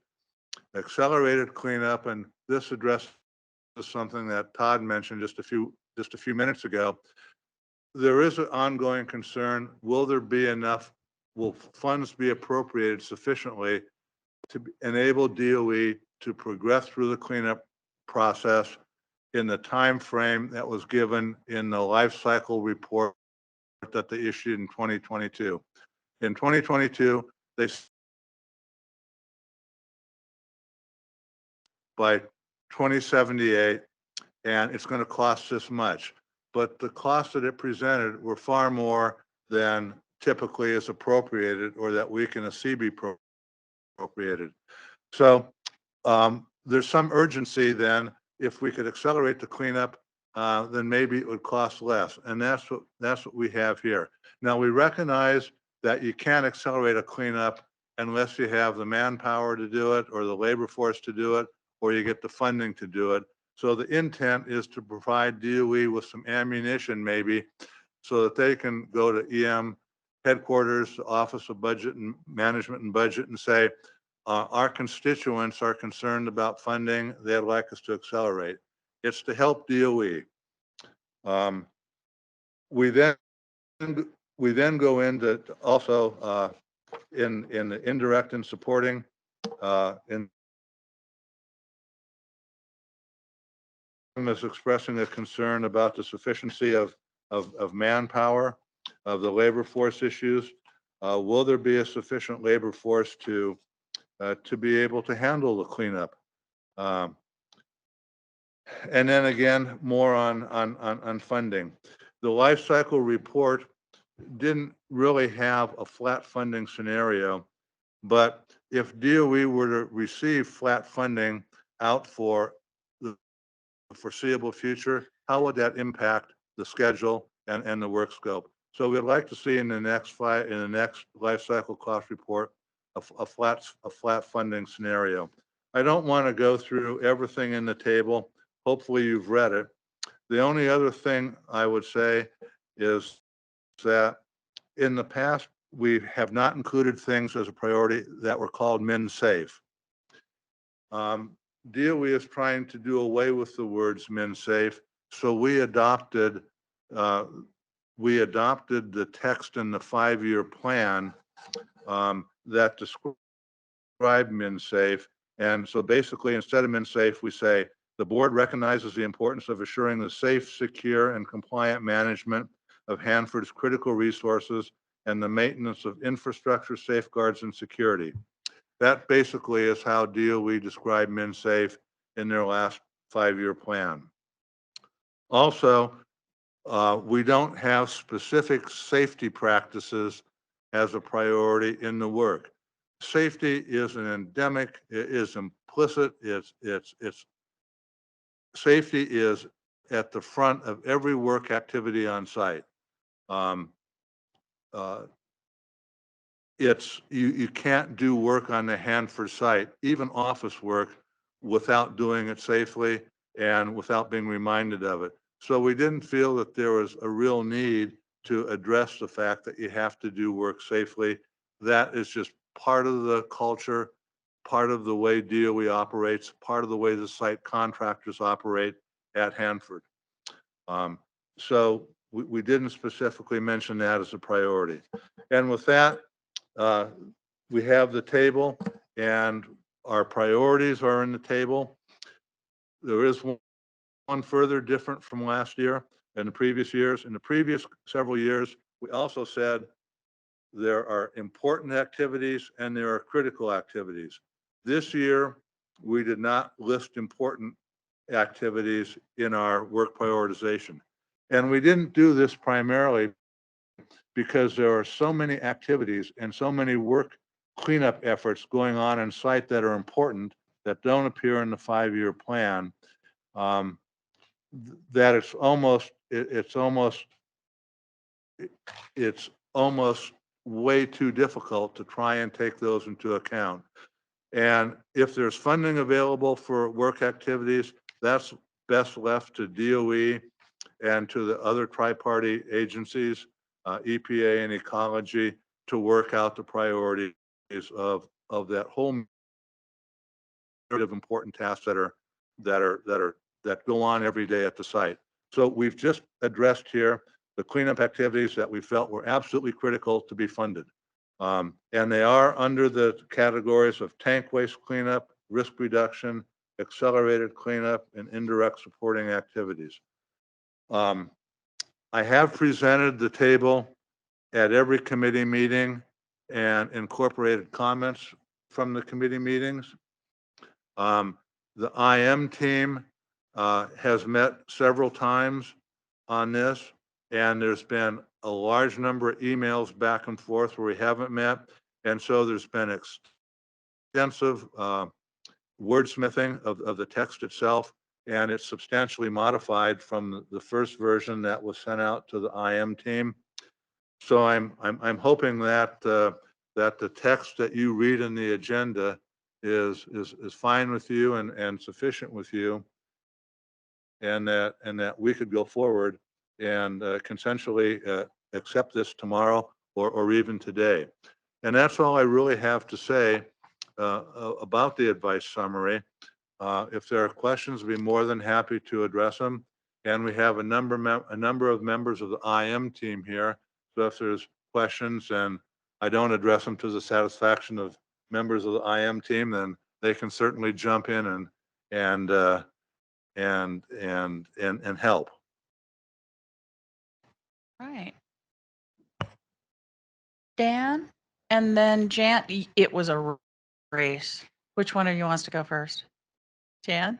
Accelerated cleanup, and this addresses something that Todd mentioned just a few minutes ago. There is an ongoing concern: will there be enough? Will funds be appropriated sufficiently to enable DOE to progress through the cleanup process in the time frame that was given in the life cycle report that they issued in 2022. In 2022, they by 2078, and it's going to cost this much. But the costs that it presented were far more than typically is appropriated or that we can see be appropriated. So there's some urgency then. If we could accelerate the cleanup then maybe it would cost less. And that's what we have here. Now, we recognize that you can't accelerate a cleanup unless you have the manpower to do it or the labor force to do it, or you get the funding to do it. So the intent is to provide DOE with some ammunition maybe so that they can go to EM headquarters, Office of Budget and Management and Budget, and say, our constituents are concerned about funding. They'd like us to accelerate. It's to help DOE. We then go into also in the indirect and supporting in is expressing a concern about the sufficiency of manpower, of the labor force issues. Will there be a sufficient labor force to be able to handle the cleanup? And then again, more on funding. The life cycle report didn't really have a flat funding scenario, but if DOE were to receive flat funding out for the foreseeable future, how would that impact the schedule and the work scope? So we'd like to see in the next life cycle cost report a flat funding scenario. I don't want to go through everything in the table. Hopefully you've read it. The only other thing I would say is that in the past, we have not included things as a priority that were called MinSafe. DOE is trying to do away with the words MinSafe, so we adopted the text in the 5-year plan that described MinSafe. And so basically, instead of MinSafe, we say the board recognizes the importance of assuring the safe, secure, and compliant management of Hanford's critical resources and the maintenance of infrastructure, safeguards, and security. That basically is how DOE described MinSafe in their last 5-year plan. Also, we don't have specific safety practices as a priority in the work. Safety is an endemic, it is implicit, safety is at the front of every work activity on site. You can't do work on the Hanford site, even office work, without doing it safely and without being reminded of it. So we didn't feel that there was a real need to address the fact that you have to do work safely. That is just part of the culture, part of the way DOE operates, part of the way the site contractors operate at Hanford. So we didn't specifically mention that as a priority. And with that, we have the table and our priorities are in the table. There is one further different from last year and the previous years. In the previous several years, we also said there are important activities and there are critical activities. This year, we did not list important activities in our work prioritization. And we didn't do this primarily because there are so many activities and so many work cleanup efforts going on site that are important that don't appear in the 5-year plan, that it's almost way too difficult to try and take those into account. And if there's funding available for work activities, that's best left to DOE and to the other tri-party agencies, EPA and ecology, to work out the priorities of that whole myriad of important tasks that go on every day at the site. So we've just addressed here the cleanup activities that we felt were absolutely critical to be funded. And they are under the categories of tank waste cleanup, risk reduction, accelerated cleanup, and indirect supporting activities. I have presented the table at every committee meeting and incorporated comments from the committee meetings. The IM team has met several times on this, and there's been a large number of emails back and forth where we haven't met. And so there's been extensive wordsmithing of the text itself. and it's substantially modified from the first version that was sent out to the IM team. So I'm hoping that that the text that you read in the agenda is fine with you and sufficient with you, and that we could go forward and consensually accept this tomorrow or even today. And that's all I really have to say about the advice summary. If there are questions, I'd be more than happy to address them. And we have a number of members of the IM team here. So if there's questions and I don't address them to the satisfaction of members of the IM team, then they can certainly jump in and help. Right. Dan, and then Jan, it was a race. Which one of you wants to go first? Jan?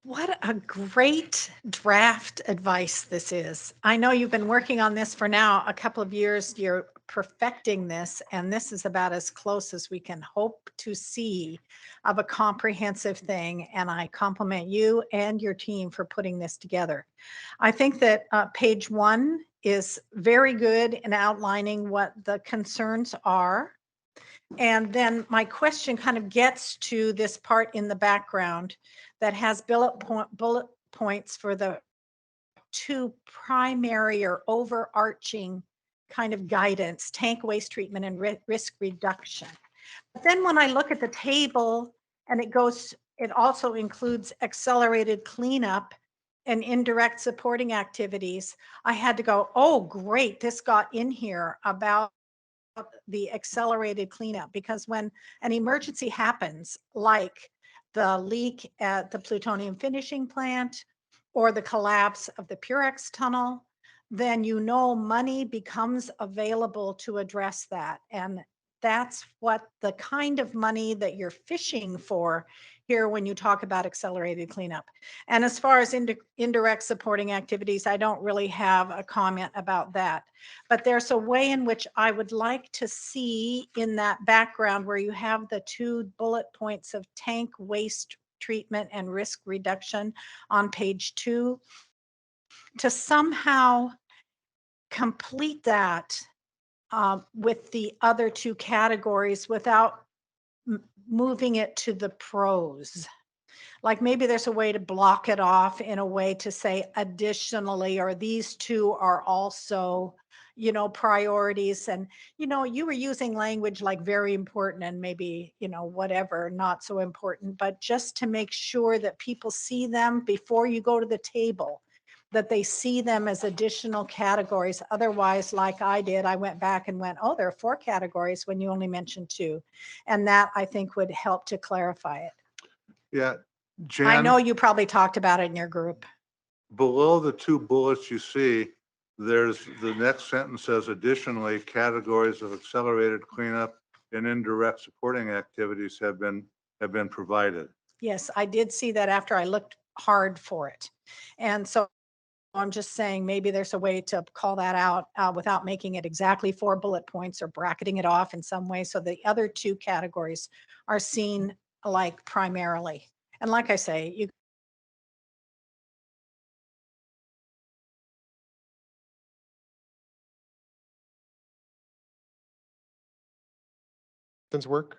What a great draft advice this is. I know you've been working on this for now a couple of years. You're perfecting this, and this is about as close as we can hope to see of a comprehensive thing. And I compliment you and your team for putting this together. I think that page 1 is very good in outlining what the concerns are. And then my question kind of gets to this part in the background that has bullet points for the 2 primary or overarching kind of guidance: tank waste treatment and risk reduction. But then when I look at the table, and it also includes accelerated cleanup and indirect supporting activities, I had to go, oh, great, this got in here about the accelerated cleanup, because when an emergency happens, like the leak at the plutonium finishing plant or the collapse of the Purex tunnel, then money becomes available to address that. And that's what the kind of money that you're fishing for here when you talk about accelerated cleanup. And as far as indirect supporting activities, I don't really have a comment about that. But there's a way in which I would like to see in that background where you have the 2 bullet points of tank waste treatment and risk reduction on page 2, to somehow complete that with the other 2 categories without moving it to the pros. Like maybe there's a way to block it off in a way to say additionally, or these 2 are also, priorities. And, you were using language like very important and maybe, whatever, not so important, but just to make sure that people see them before you go to the table, that they see them as additional categories. Otherwise, like I did, I went back and went, oh, there are 4 categories when you only mentioned 2. And that I think would help to clarify it. Yeah, Jan, I know you probably talked about it in your group. below the 2 bullets you see, there's the next sentence says, additionally, categories of accelerated cleanup and indirect supporting activities have been provided. Yes, I did see that after I looked hard for it. And so I'm just saying maybe there's a way to call that out without making it exactly 4 bullet points or bracketing it off in some way, so the other 2 categories are seen like primarily. And like I say, you work.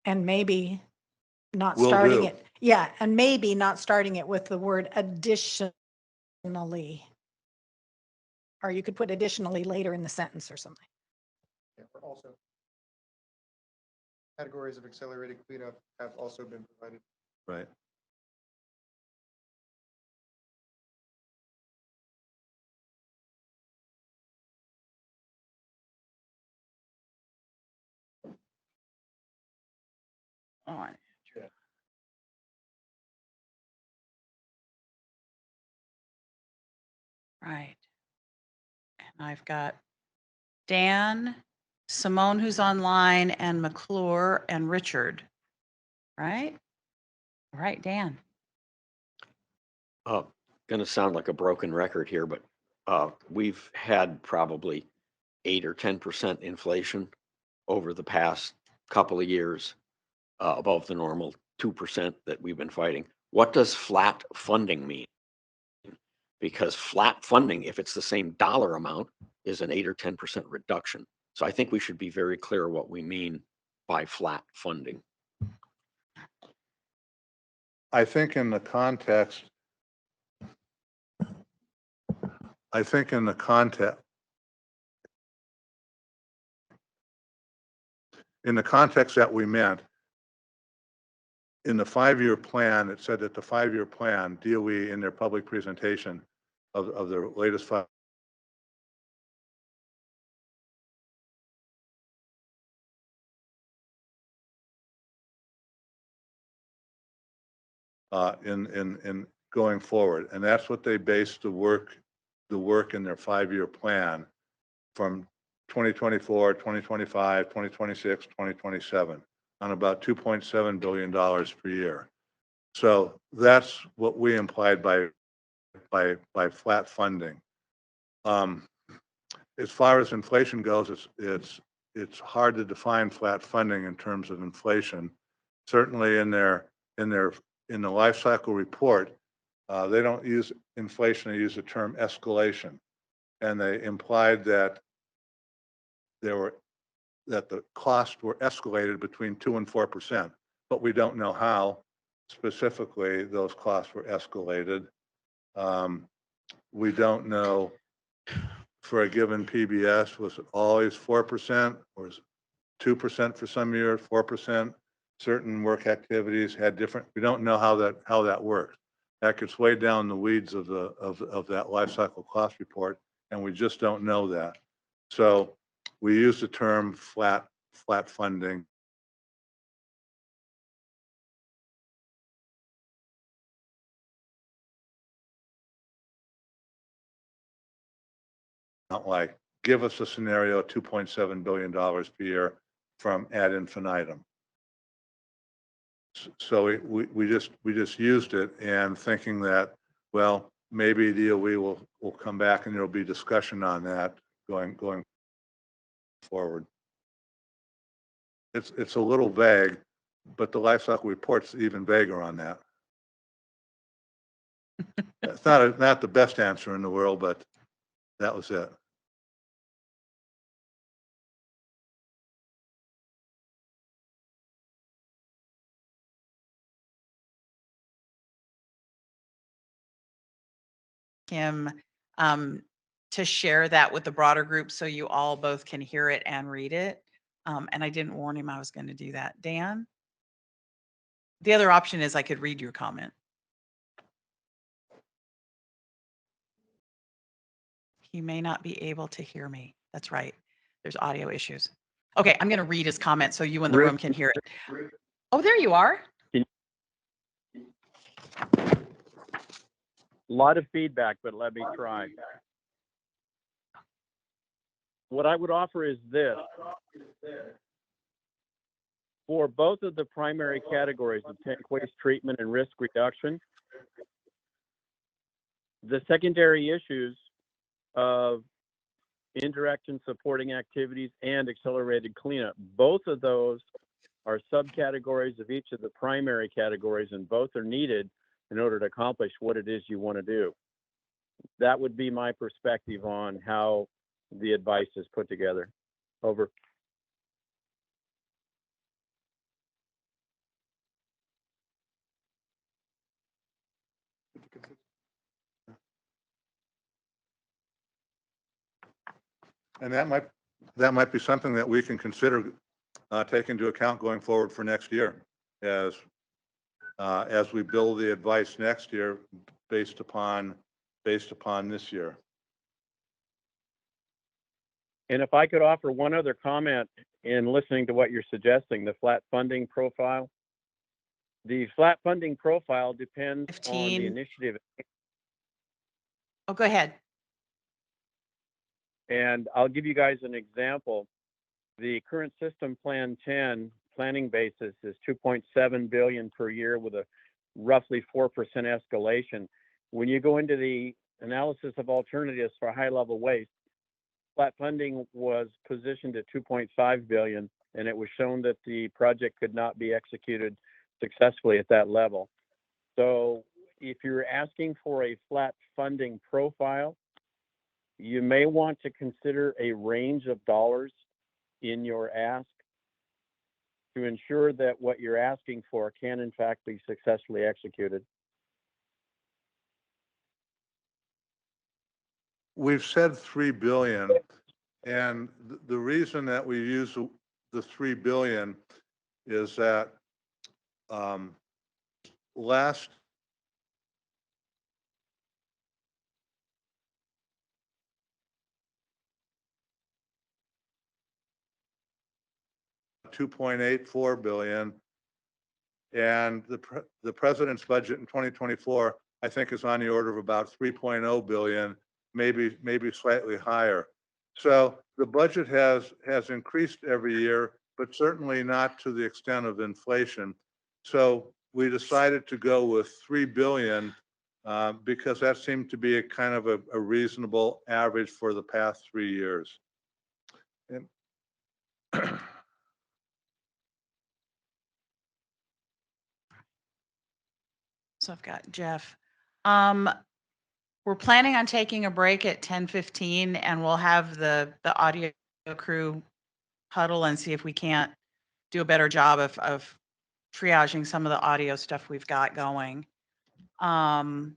and maybe not Will starting do. it. Yeah, and maybe not starting it with the word additionally. Or you could put additionally later in the sentence or something. Yeah, also, categories of accelerated cleanup have also been provided. Right. On. Right. And I've got Dan, Simone, who's online, and McClure and Richard. Right? All right, Dan. Going to sound like a broken record here, but we've had probably 8 or 10% inflation over the past couple of years, above the normal 2% that we've been fighting. What does flat funding mean? Because flat funding, if it's the same dollar amount, is an 8 or 10% reduction. So I think we should be very clear what we mean by flat funding. I think in the context, that we meant, in the 5-year plan, it said that the 5-year plan, DOE in their public presentation of their latest 5 in going forward. And that's what they based the work in their 5-year plan from 2024, 2025, 2026, 2027 on about $2.7 billion per year. So that's what we implied by flat funding. As far as inflation goes, it's hard to define flat funding in terms of inflation. Certainly in the life cycle report, they don't use inflation, they use the term escalation. And they implied that the costs were escalated between 2 and 4%, but we don't know how specifically those costs were escalated. We don't know for a given PBS, was it always 4% or was 2% for some years, 4%? Certain work activities had different, we don't know how that works. That gets way down the weeds of that life cycle cost report, and we just don't know that. So we use the term flat funding. Not like, give us a scenario, $2.7 billion per year from ad infinitum. So we just used it and thinking that, well, maybe DOE will come back and there'll be discussion on that going forward. It's a little vague, but the life cycle report's even vaguer on that. It's not the best answer in the world, but that was it. Kim, to share that with the broader group so you all both can hear it and read it. And I didn't warn him I was going to do that. Dan? The other option is I could read your comment. He may not be able to hear me. That's right. There's audio issues. Okay, I'm going to read his comment so you in the room can hear it. Oh, there you are. A lot of feedback, but let me try. What I would offer is this. For both of the primary categories of tank waste treatment and risk reduction, the secondary issues of indirect and supporting activities and accelerated cleanup, both of those are subcategories of each of the primary categories, and both are needed in order to accomplish what it is you want to do. That would be my perspective on how the advice is put together. Over. And that might be something that we can consider take into account going forward for next year as we build the advice next year based upon this year. And if I could offer one other comment in listening to what you're suggesting, the flat funding profile. The flat funding profile depends 15. on the initiative. Oh, go ahead. And I'll give you guys an example. The current system plan 10 planning basis is $2.7 billion per year with a roughly 4% escalation. when you go into the analysis of alternatives for high-level waste, flat funding was positioned at 2.5 billion, and it was shown that the project could not be executed successfully at that level. So if you're asking for a flat funding profile, you may want to consider a range of dollars in your ask to ensure that what you're asking for can in fact be successfully executed. We've said 3 billion, and the reason that we use the 3 billion is that last $2.84 billion, and the president's budget in 2024, I think, is on the order of about 3.0 billion, maybe slightly higher. So the budget has increased every year, but certainly not to the extent of inflation. So we decided to go with 3 billion because that seemed to be a kind of a reasonable average for the past 3 years. And So I've got Jeff. We're planning on taking a break at 10:15, and we'll have the audio crew huddle and see if we can't do a better job of triaging some of the audio stuff we've got going. I've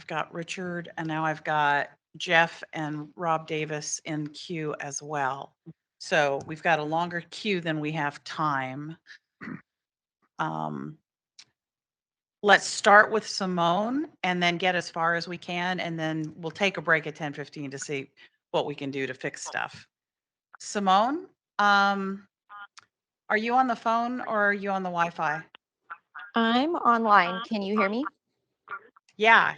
got Richard, and now I've got Jeff and Rob Davis in queue as well. So we've got a longer queue than we have time. Let's start with Simone and then get as far as we can, and then we'll take a break at 10:15 to see what we can do to fix stuff. Simone, are you on the phone or are you on the Wi-Fi? I'm online. Can you hear me? Yeah.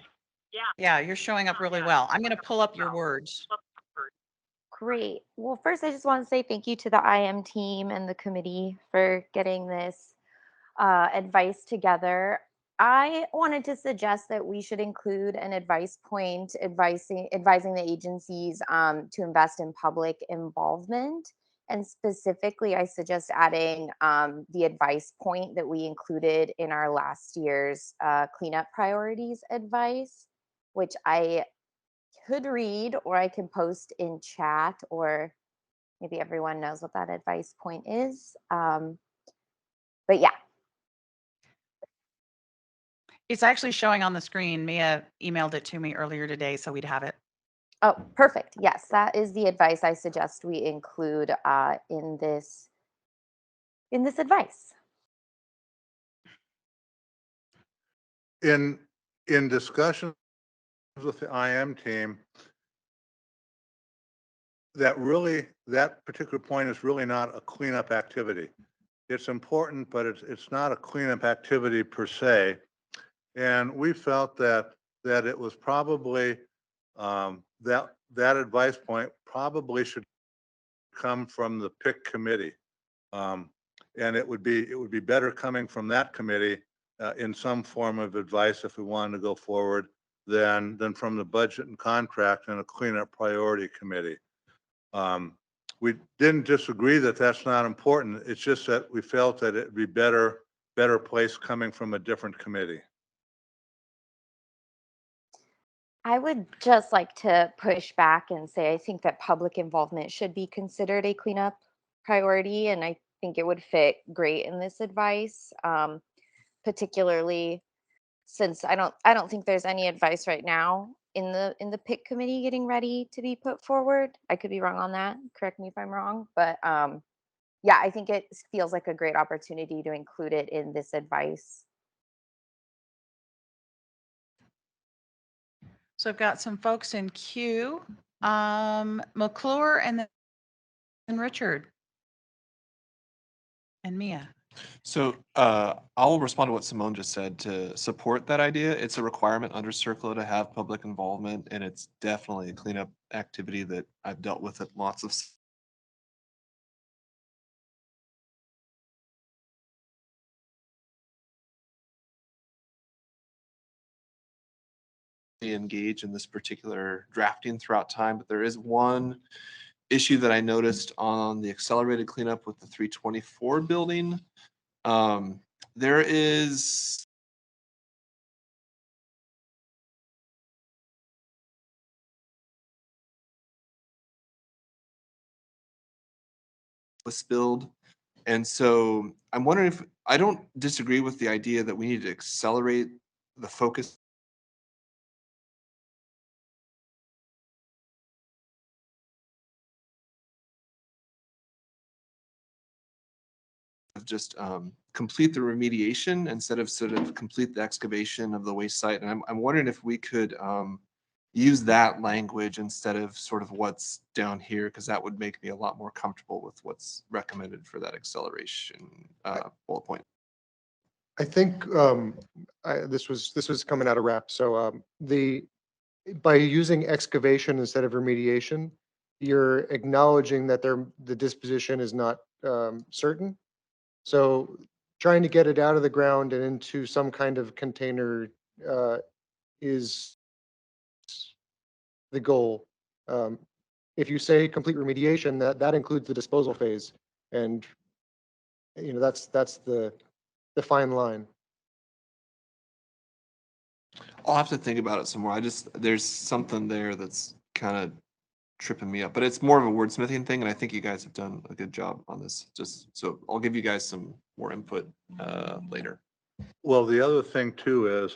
Yeah, you're showing up really well. I'm going to pull up your words. Great. Well, first, I just want to say thank you to the IM team and the committee for getting this advice together. I wanted to suggest that we should include an advice point advising the agencies to invest in public involvement. And specifically, I suggest adding the advice point that we included in our last year's cleanup priorities advice, which I could read or I can post in chat, or maybe everyone knows what that advice point is. But yeah. It's actually showing on the screen. Mia emailed it to me earlier today, so we'd have it. Oh, perfect. Yes, that is the advice I suggest we include in this advice. in discussions with the IM team, that particular point is really not a cleanup activity. It's important, but it's not a cleanup activity per se. And we felt that it was probably that advice point probably should come from the PIC committee, and it would be better coming from that committee in some form of advice if we wanted to go forward than from the budget and contract and a cleanup priority committee. We didn't disagree that that's not important. It's just that we felt that it'd be better place coming from a different committee. I would just like to push back and say I think that public involvement should be considered a cleanup priority, and I think it would fit great in this advice, particularly since I don't think there's any advice right now in the PIC committee getting ready to be put forward. I could be wrong on that. Correct me if I'm wrong, but yeah, I think it feels like a great opportunity to include it in this advice. So I've got some folks in queue. McClure and then Richard and Mia. So I'll respond to what Simone just said to support that idea. It's a requirement under CERCLA to have public involvement, and it's definitely a cleanup activity that I've dealt with at lots of actively engage in this particular drafting throughout time, but there is one issue that I noticed on the accelerated cleanup with the 324 building. There is was spilled. And so I'm wondering if, I don't disagree with the idea that we need to accelerate the focus of just complete the remediation instead of sort of complete the excavation of the waste site. And I'm wondering if we could use that language instead of sort of what's down here, because that would make me a lot more comfortable with what's recommended for that acceleration bullet point. I think this was coming out of RAP. So by using excavation instead of remediation, you're acknowledging that the disposition is not certain. So trying to get it out of the ground and into some kind of container is the goal. If you say complete remediation, that includes the disposal phase, and that's the fine line. I'll have to think about it some more. There's something there that's kind of tripping me up, but it's more of a wordsmithing thing, and I think you guys have done a good job on this. Just so I'll give you guys some more input later. Well, the other thing too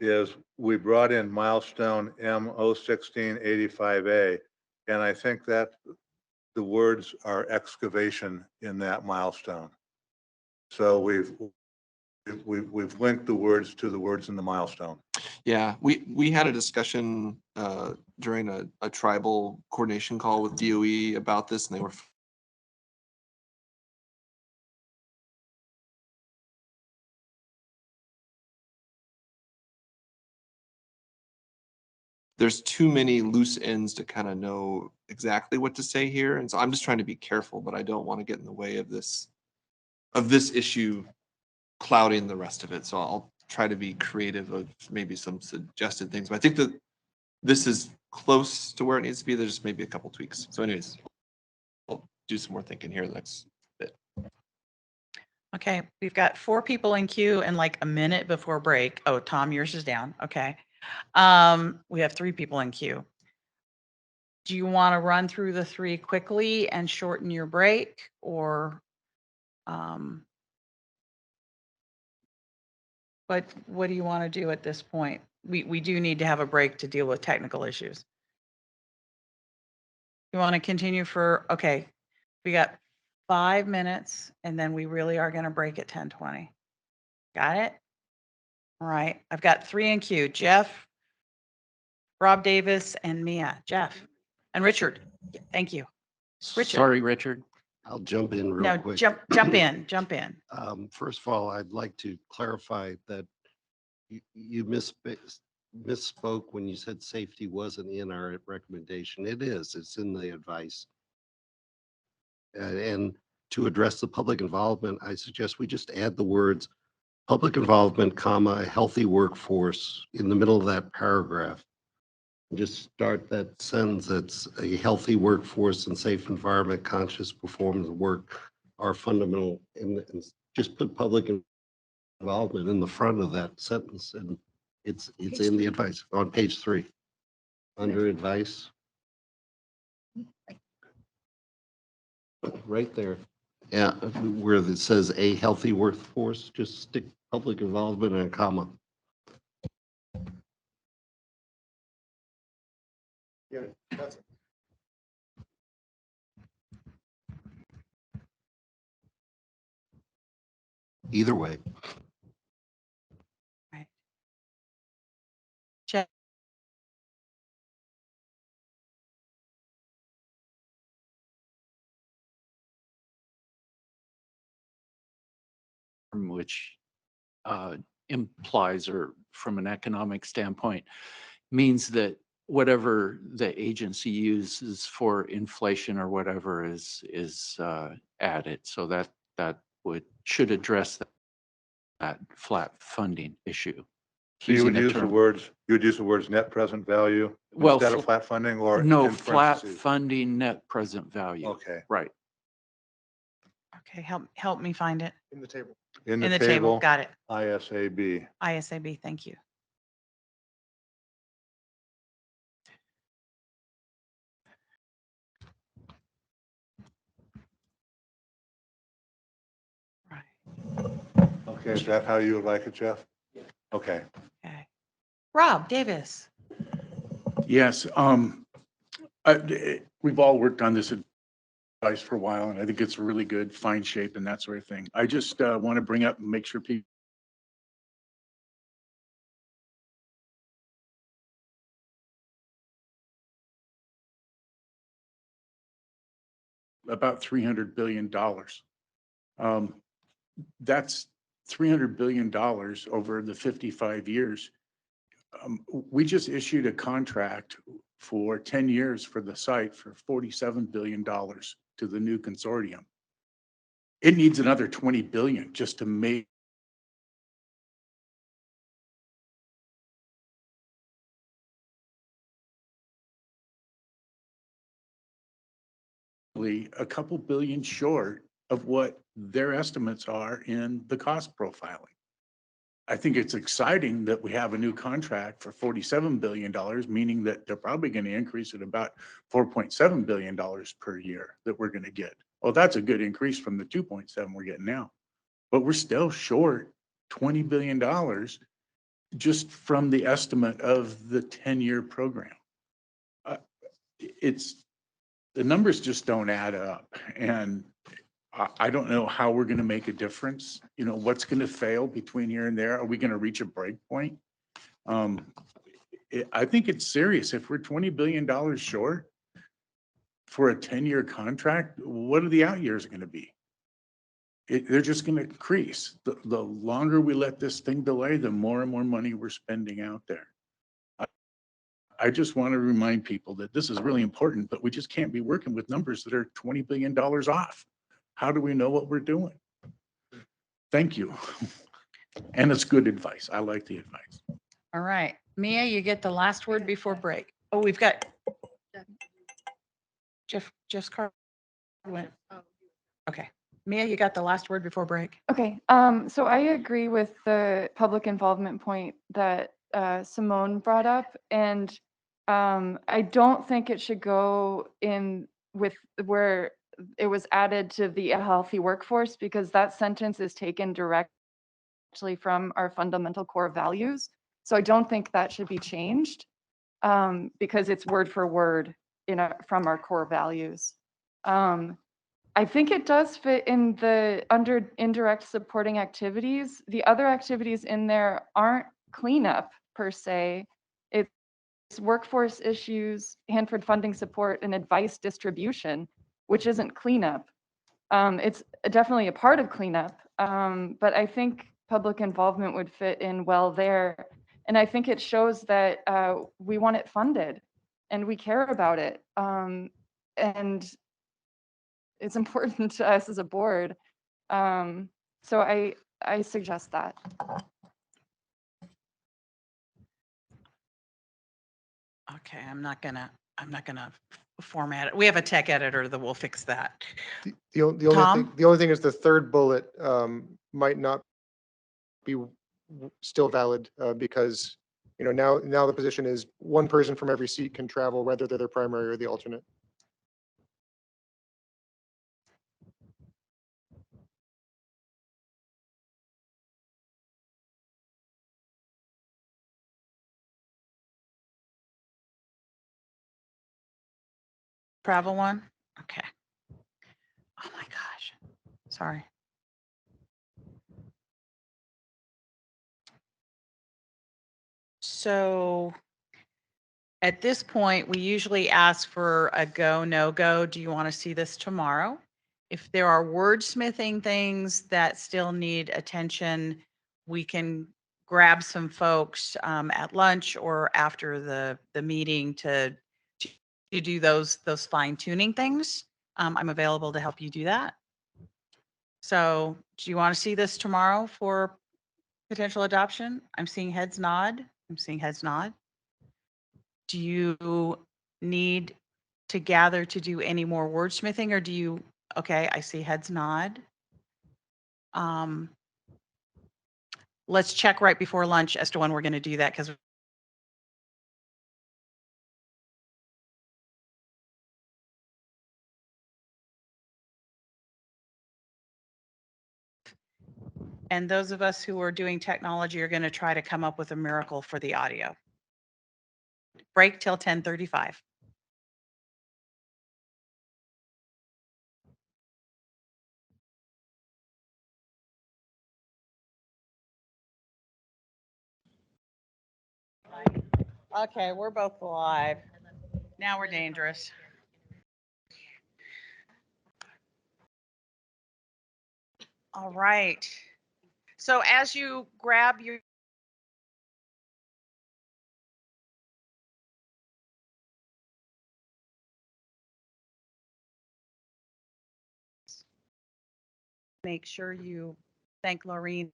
is we brought in milestone M01685A, and I think that the words are excavation in that milestone. So we've linked the words to the words in the milestone. Yeah, we had a discussion during a tribal coordination call with DOE about this, and they were there's too many loose ends to kind of know exactly what to say here. And so I'm just trying to be careful, but I don't want to get in the way of this issue clouding the rest of it. So I'll try to be creative of maybe some suggested things. But I think that this is close to where it needs to be. There's just maybe a couple tweaks. So anyways, I'll do some more thinking here the next bit. Okay, we've got 4 people in queue and like a minute before break. Oh, Tom, yours is down. Okay. We have 3 people in queue. Do you want to run through the 3 quickly and shorten your break, or what do you want to do at this point? We do need to have a break to deal with technical issues. You want to continue okay, we got 5 minutes and then we really are going to break at 10:20. Got it? All right. I've got 3 in queue. Jeff, Rob Davis, and Mia. Jeff and Richard. Thank you. Richard. Sorry, Richard. I'll jump in real No, quick. jump in. First of all, I'd like to clarify that you misspoke when you said safety wasn't in our recommendation. It is. It's in the advice. And to address the public involvement, I suggest we just add the words public involvement, comma, a healthy workforce in the middle of that paragraph. And just start that sentence. That's a healthy workforce and safe environment, conscious performance of work are fundamental. And just put public involvement in the front of that sentence, and it's in the advice on page 3 under advice. Right there. Yeah, where it says a healthy workforce, just stick public involvement and a comma. Yeah, that's it. Either way. Right. Jeff. Which implies, or from an economic standpoint, means that whatever the agency uses for inflation or whatever is added. So that should address that flat funding issue. So you would using a use the term. words, you would use the words net present value Well, instead of flat funding or No, in flat parentheses? funding net present value. Okay. Right. Okay, help me find it. In the table. In In the the table, table, got it. ISAB. ISAB, thank you. Okay, is that how you would like it, Jeff? Okay. Okay. Rob Davis. Yes, we've all worked on this advice for a while, and I think it's really good, fine shape and that sort of thing. I just want to bring up and make sure people about $300 billion. That's $300 billion over the 55 years. We just issued a contract for 10 years for the site for $47 billion to the new consortium. It needs another 20 billion just to make a couple billion short of what their estimates are in the cost profiling. I think it's exciting that we have a new contract for $47 billion, meaning that they're probably going to increase it about $4.7 billion per year that we're going to get. Well, that's a good increase from the 2.7 we're getting now, but we're still short $20 billion just from the estimate of the 10-year program. The numbers just don't add up. And I don't know how we're going to make a difference. You know, what's going to fail between here and there? Are we going to reach a break point? I think it's serious. If we're $20 billion short for a 10-year contract, what are the out years going to be? They're just going to increase. The longer we let this thing delay, the more and more money we're spending out there. I just want to remind people that this is really important, but we just can't be working with numbers that are $20 billion off. How do we know what we're doing? Thank you. And it's good advice. I like the advice. All right. Mia, you get the last word before break. Oh, we've got Jeff's card went. Okay. Mia, you got the last word before break. Okay, so I agree with the public involvement point that Simone brought up, and I don't think it should go in with where it was added to the healthy workforce, because that sentence is taken directly from our fundamental core values. So I don't think that should be changed because it's word for word from our core values. I think it does fit in the under indirect supporting activities. The other activities in there aren't cleanup per se. It's workforce issues, Hanford funding support, and advice distribution, which isn't cleanup. It's definitely a part of cleanup, but I think public involvement would fit in well there. And I think it shows that we want it funded and we care about it. And it's important to us as a board. So I suggest that. Okay, I'm not gonna format it. We have a tech editor that will fix that. The only thing is the third bullet might not be still valid because, you know, now the position is one person from every seat can travel, whether they're the primary or the alternate. Travel one? Okay. Oh my gosh. Sorry. So at this point, we usually ask for a go, no go. Do you want to see this tomorrow? If there are wordsmithing things that still need attention, we can grab some folks at lunch or after the meeting to do those fine tuning things. I'm available to help you do that. So do you want to see this tomorrow for Potential adoption? I'm seeing heads nod. I'm seeing heads nod. Do you need to gather to do any more wordsmithing, or do you, okay, I see heads nod. Let's check right before lunch as to when we're going to do that, because and those of us who are doing technology are going to try to come up with a miracle for the audio. Break till 10:35. Okay, we're both alive. Now we're dangerous. All right. So as you grab your make sure you thank Laureen.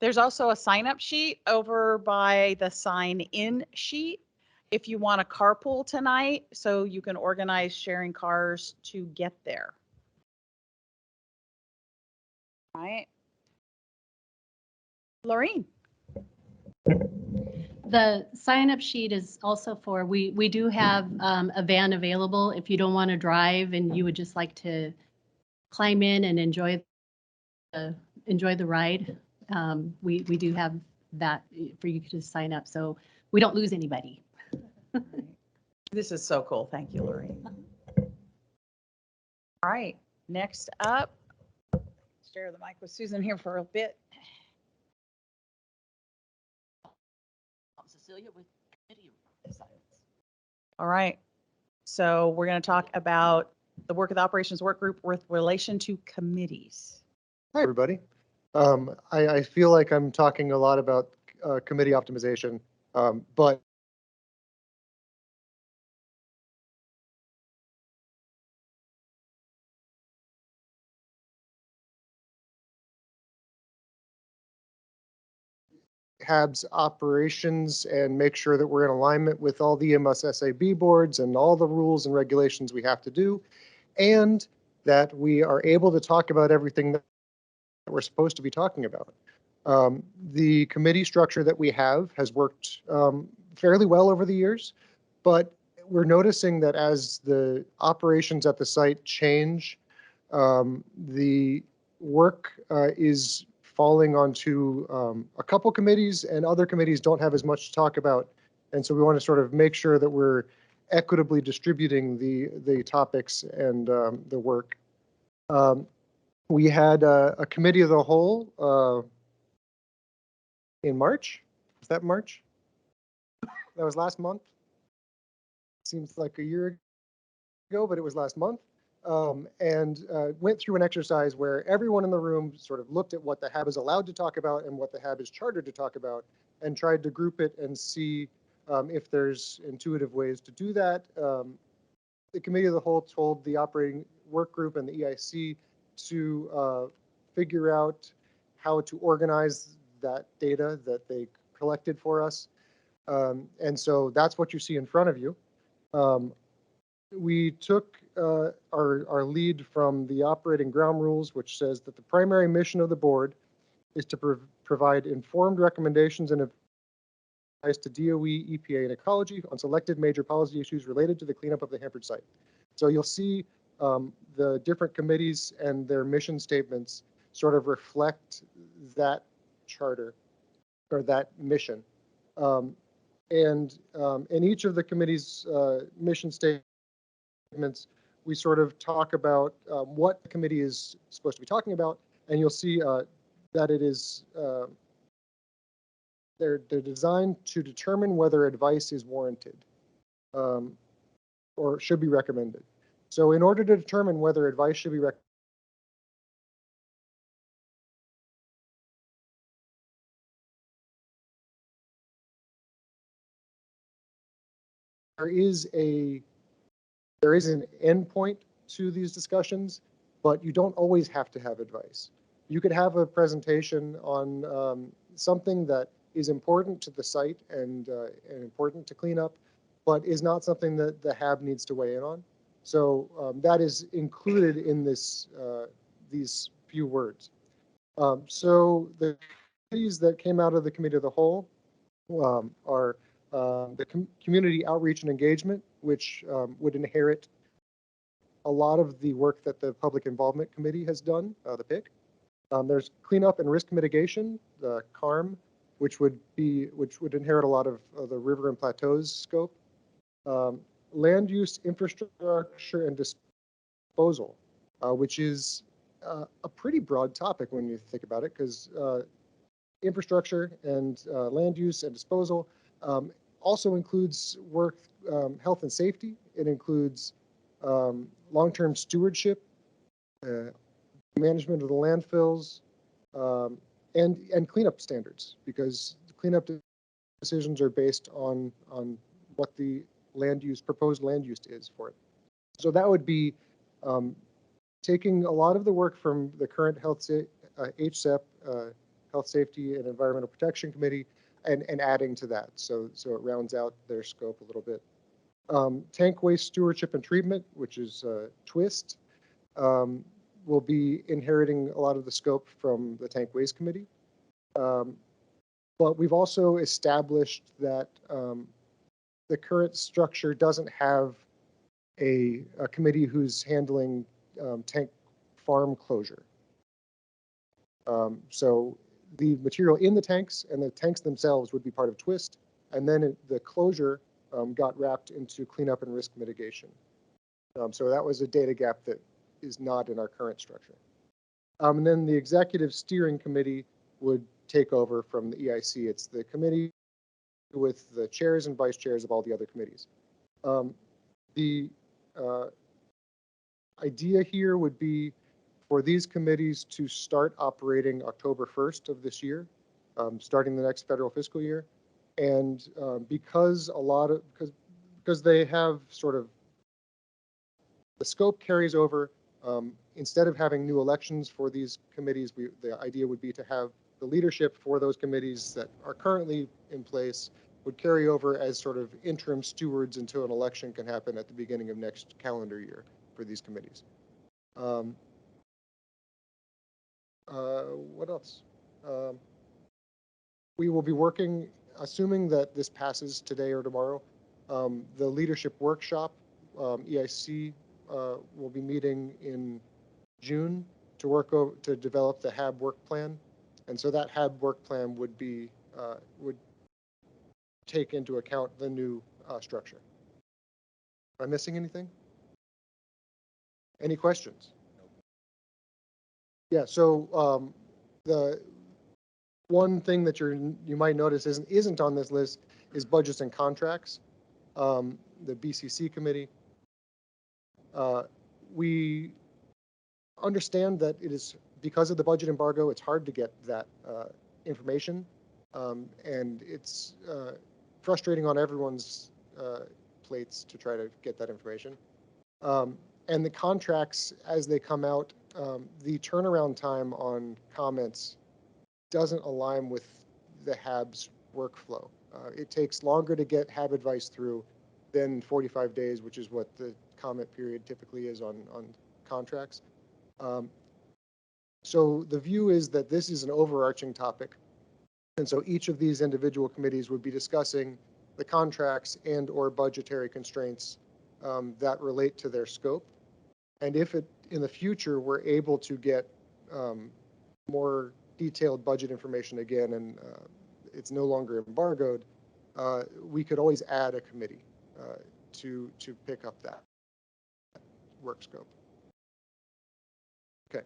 There's also a sign up sheet over by the sign in sheet if you want to carpool tonight, so you can organize sharing cars to get there. All right. Laureen. The sign-up sheet is also for, we do have a van available if you don't want to drive and you would just like to climb in and enjoy the ride. We do have that for you to sign up, so we don't lose anybody. This is so cool. Thank you, Laureen. All right, next up, share the mic with Susan here for a bit. Cecilia with committee assignments. All right, so we're going to talk about the work of the operations work group with relation to committees. Hi, everybody. I feel like I'm talking a lot about committee optimization, but HAB's operations and make sure that we're in alignment with all the MSSAB boards and all the rules and regulations we have to do, and that we are able to talk about everything that we're supposed to be talking about. The committee structure that we have has worked fairly well over the years, but we're noticing that as the operations at the site change, the work is falling onto a couple committees, and other committees don't have as much to talk about. And so we want to sort of make sure that we're equitably distributing the topics and the work. We had a committee of the whole in March. Is that March? That was last month. Seems like a year ago, but it was last month. And went through an exercise where everyone in the room sort of looked at what the HAB is allowed to talk about and what the HAB is chartered to talk about, and tried to group it and see if there's intuitive ways to do that. The committee of the whole told the operating work group and the EIC to figure out how to organize that data that they collected for us. And so that's what you see in front of you. We took our lead from the operating ground rules, which says that the primary mission of the board is to provide informed recommendations and advice to DOE, EPA, and ecology on selected major policy issues related to the cleanup of the Hanford site. So you'll see the different committees and their mission statements sort of reflect that charter or that mission. And in each of the committee's mission statements, we sort of talk about what the committee is supposed to be talking about, and you'll see that it is they're designed to determine whether advice is warranted or should be recommended. So in order to determine whether advice should be recommended, is there is an endpoint to these discussions, but you don't always have to have advice. You could have a presentation on something that is important to the site and important to clean up, but is not something that the HAB needs to weigh in on. So that is included in this these few words. So the committees that came out of the Committee of the Whole are the Community Outreach and Engagement, which would inherit a lot of the work that the Public Involvement Committee has done, the PIC. There's Cleanup and Risk Mitigation, the CARM, which would inherit a lot of the river and plateaus scope. Land use, infrastructure, and disposal, which is a pretty broad topic when you think about it, because infrastructure and land use and disposal also includes work, health and safety. It includes long-term stewardship, management of the landfills, and cleanup standards, because the cleanup decisions are based on what the proposed land use is for it. So that would be taking a lot of the work from the current HSEP, Health Safety and Environmental Protection Committee, and adding to that, so it rounds out their scope a little bit. Tank waste stewardship and treatment, which is TWIST, will be inheriting a lot of the scope from the Tank Waste Committee. But we've also established that the current structure doesn't have a committee who's handling tank farm closure. So the material in the tanks and the tanks themselves would be part of TWIST, and then the closure got wrapped into cleanup and risk mitigation. So that was a data gap that is not in our current structure. And then the executive steering committee would take over from the EIC. It's the committee with the chairs and vice chairs of all the other committees. The idea here would be for these committees to start operating October 1st of this year, starting the next federal fiscal year. And because they have sort of, the scope carries over, instead of having new elections for these committees, the idea would be to have the leadership for those committees that are currently in place would carry over as sort of interim stewards until an election can happen at the beginning of next calendar year for these committees. What else? We will be working, assuming that this passes today or tomorrow, the leadership workshop, EIC, will be meeting in June to develop the HAB work plan. And so that HAB work plan would take into account the new structure. Am I missing anything? Any questions? Yeah, so the one thing that you might notice isn't on this list is budgets and contracts. The BCC committee. We understand that it is, because of the budget embargo, it's hard to get that information, and it's frustrating on everyone's plates to try to get that information. And the contracts, as they come out, the turnaround time on comments doesn't align with the HAB's workflow. It takes longer to get HAB advice through than 45 days, which is what the comment period typically is on contracts. So the view is that this is an overarching topic. And so each of these individual committees would be discussing the contracts and or budgetary constraints that relate to their scope. And if in the future we're able to get more detailed budget information again, and it's no longer embargoed, we could always add a committee to pick up that work scope. Okay.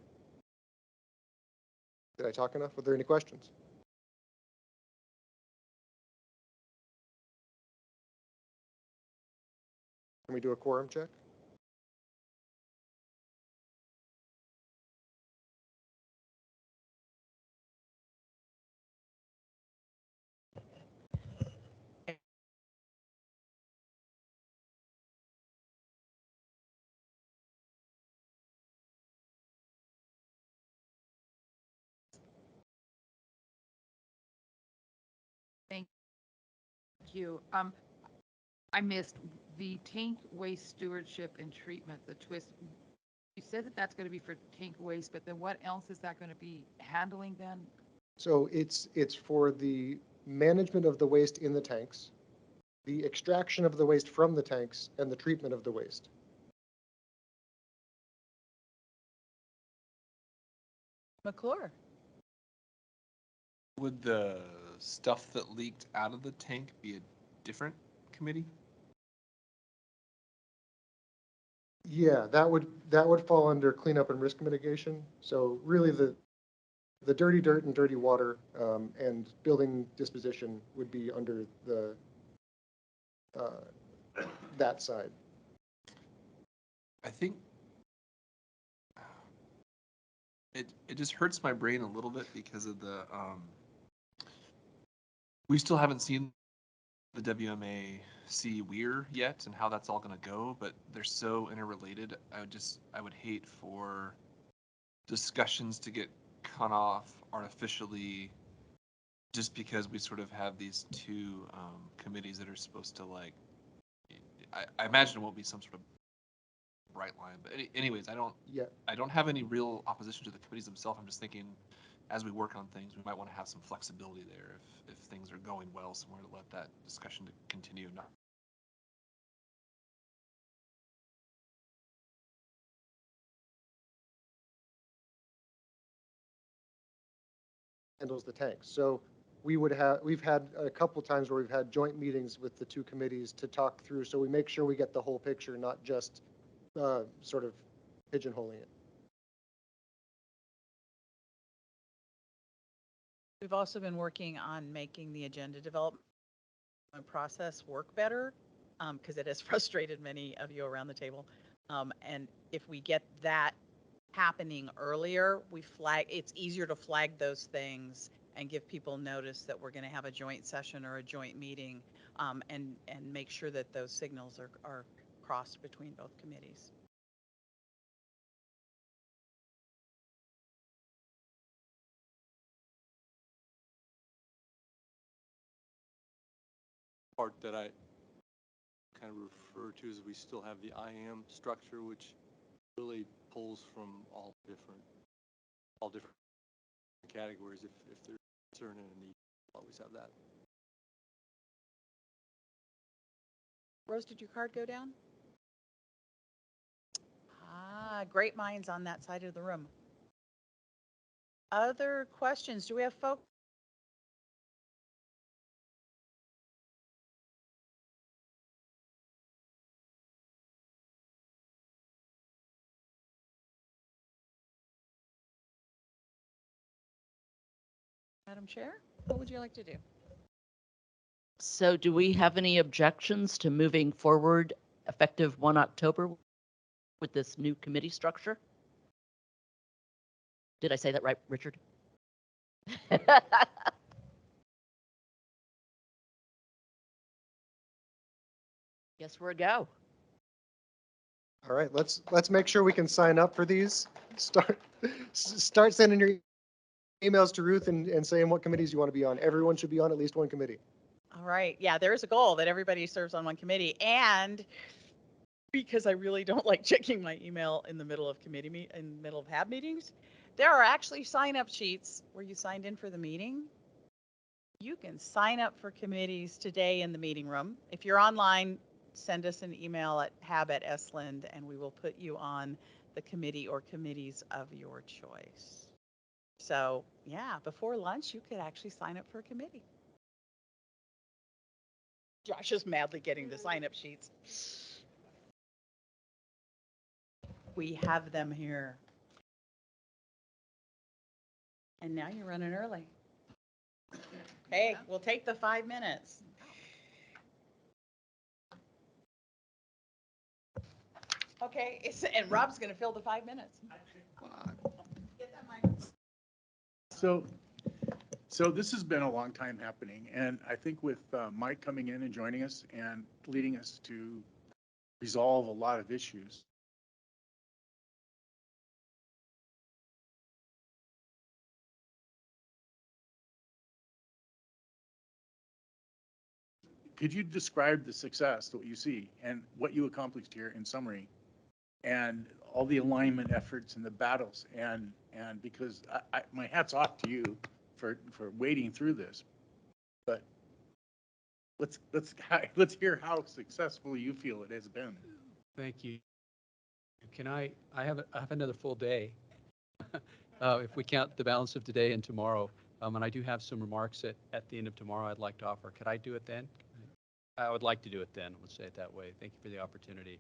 Did I talk enough? Were there any questions? Can we do a quorum check? Thank you. I missed the tank waste stewardship and treatment, the twist. You said that that's going to be for tank waste, but then what else is that going to be handling then? So it's for the management of the waste in the tanks, the extraction of the waste from the tanks, and the treatment of the waste. McClure. Would the stuff that leaked out of the tank be a different committee? Yeah, that would fall under cleanup and risk mitigation. So really the dirty dirt and dirty water and building disposition would be under the that side. I think it just hurts my brain a little bit because of the we still haven't seen the WMAC Weir yet and how that's all going to go, but they're so interrelated. I would hate for discussions to get cut off artificially just because we sort of have these two committees that are supposed to like, I imagine it won't be some sort of bright line, but anyways, I don't have any real opposition to the committees themselves. I'm just thinking as we work on things, we might want to have some flexibility there if things are going well somewhere to let that discussion to continue. Not handles the tanks. So we've had a couple times where we've had joint meetings with the two committees to talk through. So we make sure we get the whole picture, not just sort of pigeonholing it. We've also been working on making the agenda development process work better because it has frustrated many of you around the table. And if we get that happening earlier, it's easier to flag those things and give people notice that we're going to have a joint session or a joint meeting and make sure that those signals are crossed between both committees. Part that I kind of refer to is we still have the IAM structure, which really pulls from all different categories. If there's concern and a need, we'll always have that. Rose, did your card go down? Great minds on that side of the room. Other questions? Do we have folks? Madam Chair, what would you like to do? So do we have any objections to moving forward effective 1 October with this new committee structure? Did I say that right, Richard? Guess we're a go. All right, let's make sure we can sign up for these. Start sending your emails to Ruth and saying what committees you want to be on. Everyone should be on at least one committee. All right. Yeah, there is a goal that everybody serves on one committee. And because I really don't like checking my email in the middle of in the middle of HAB meetings, there are actually sign-up sheets where you signed in for the meeting. You can sign up for committees today in the meeting room. If you're online, send us an email at hab@esland and we will put you on the committee or committees of your choice. So yeah, before lunch, you could actually sign up for a committee. Josh is madly getting the sign-up sheets. We have them here. And now you're running early. Hey, we'll take the 5 minutes. Okay, and Rob's going to fill the 5 minutes. Get that mic. So this has been a long time happening, and I think with Mike coming in and joining us and leading us to resolve a lot of issues, could you describe the success, what you see, and what you accomplished here in summary? And all the alignment efforts and the battles, and because my hat's off to you for wading through this. But let's hear how successful you feel it has been. Thank you. Can I have another full day, if we count the balance of today and tomorrow. And I do have some remarks at the end of tomorrow I'd like to offer. Could I do it then? I would like to do it then. Let's say it that way. Thank you for the opportunity.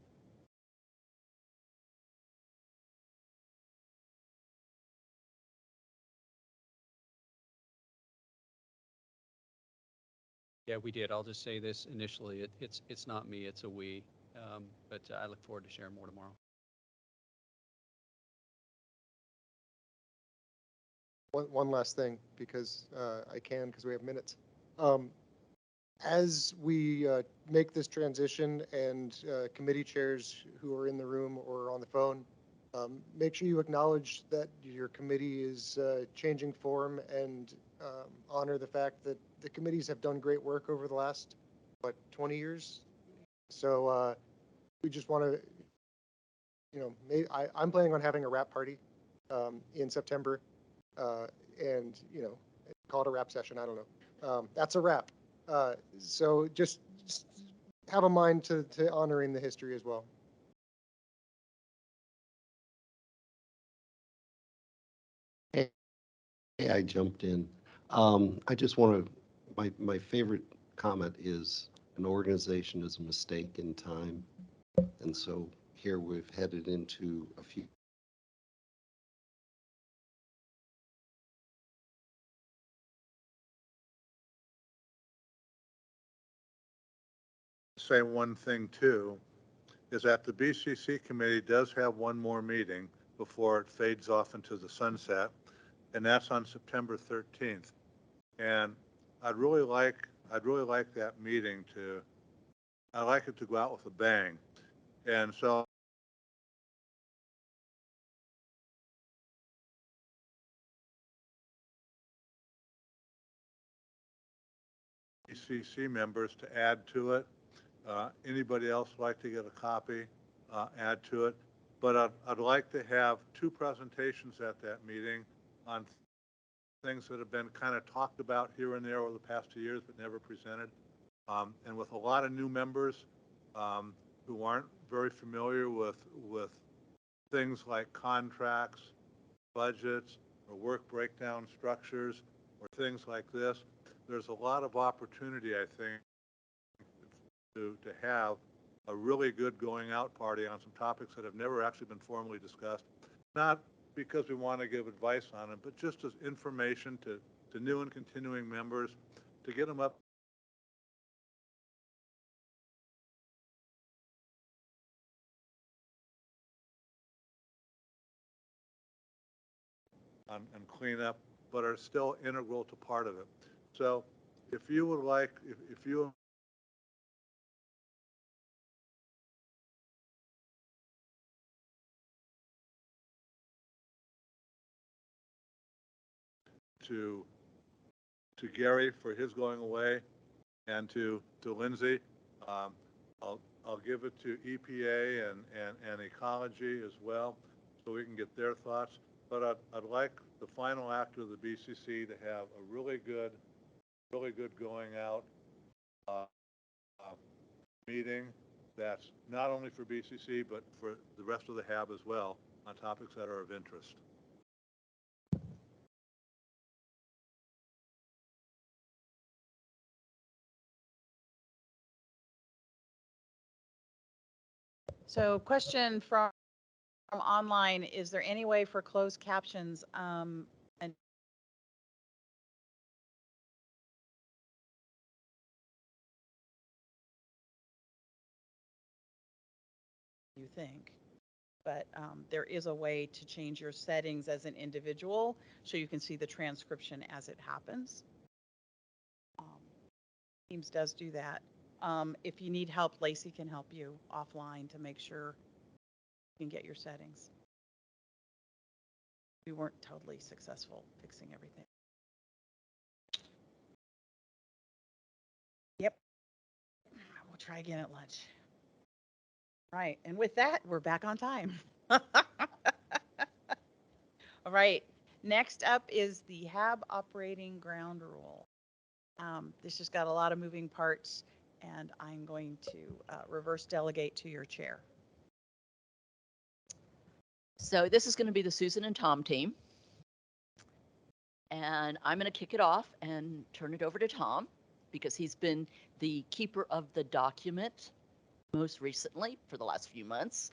Yeah, we did. I'll just say this initially. It's not me, it's a we. But I look forward to sharing more tomorrow. One last thing, because because we have minutes. As we make this transition, and committee chairs who are in the room or on the phone, make sure you acknowledge that your committee is changing form, and honor the fact that the committees have done great work over the last, 20 years. So we just want to, I'm planning on having a wrap party in September. And call it a wrap session. I don't know. That's a wrap. So just have a mind to honoring the history as well. Hey, I jumped in. I just want to, my favorite comment is an organization is a mistake in time. And so here we've headed into a few Say one thing too, is that the BCC committee does have one more meeting before it fades off into the sunset, and that's on September 13th. And I'd really like that meeting I'd like it to go out with a bang. And so BCC members to add to it. Anybody else like to get a copy, add to it. But I'd like to have 2 presentations at that meeting on things that have been kind of talked about here and there over the past 2 years but never presented. And with a lot of new members who aren't very familiar with things like contracts, budgets, or work breakdown structures, or things like this, there's a lot of opportunity, I think, to have a really good going out party on some topics that have never actually been formally discussed. Not because we want to give advice on them, but just as information to new and continuing members, to get them up and clean up, but are still integral to part of it. So if you would like, if you to Gary for his going away, and to Lindsay, I'll give it to EPA and ecology as well, so we can get their thoughts. But I'd like the final act of the BCC to have a really good going out meeting that's not only for BCC but for the rest of the HAB as well, on topics that are of interest. So question from online, is there any way for closed captions and you think? But there is a way to change your settings as an individual so you can see the transcription as it happens. Teams does do that. If you need help, Lacey can help you offline to make sure you can get your settings. We weren't totally successful fixing everything. Yep. We'll try again at lunch. Right, and with that, we're back on time. All right, next up is the HAB operating ground rule. This has got a lot of moving parts, and I'm going to reverse delegate to your chair. So this is going to be the Susan and Tom team. And I'm going to kick it off and turn it over to Tom because he's been the keeper of the document most recently for the last few months.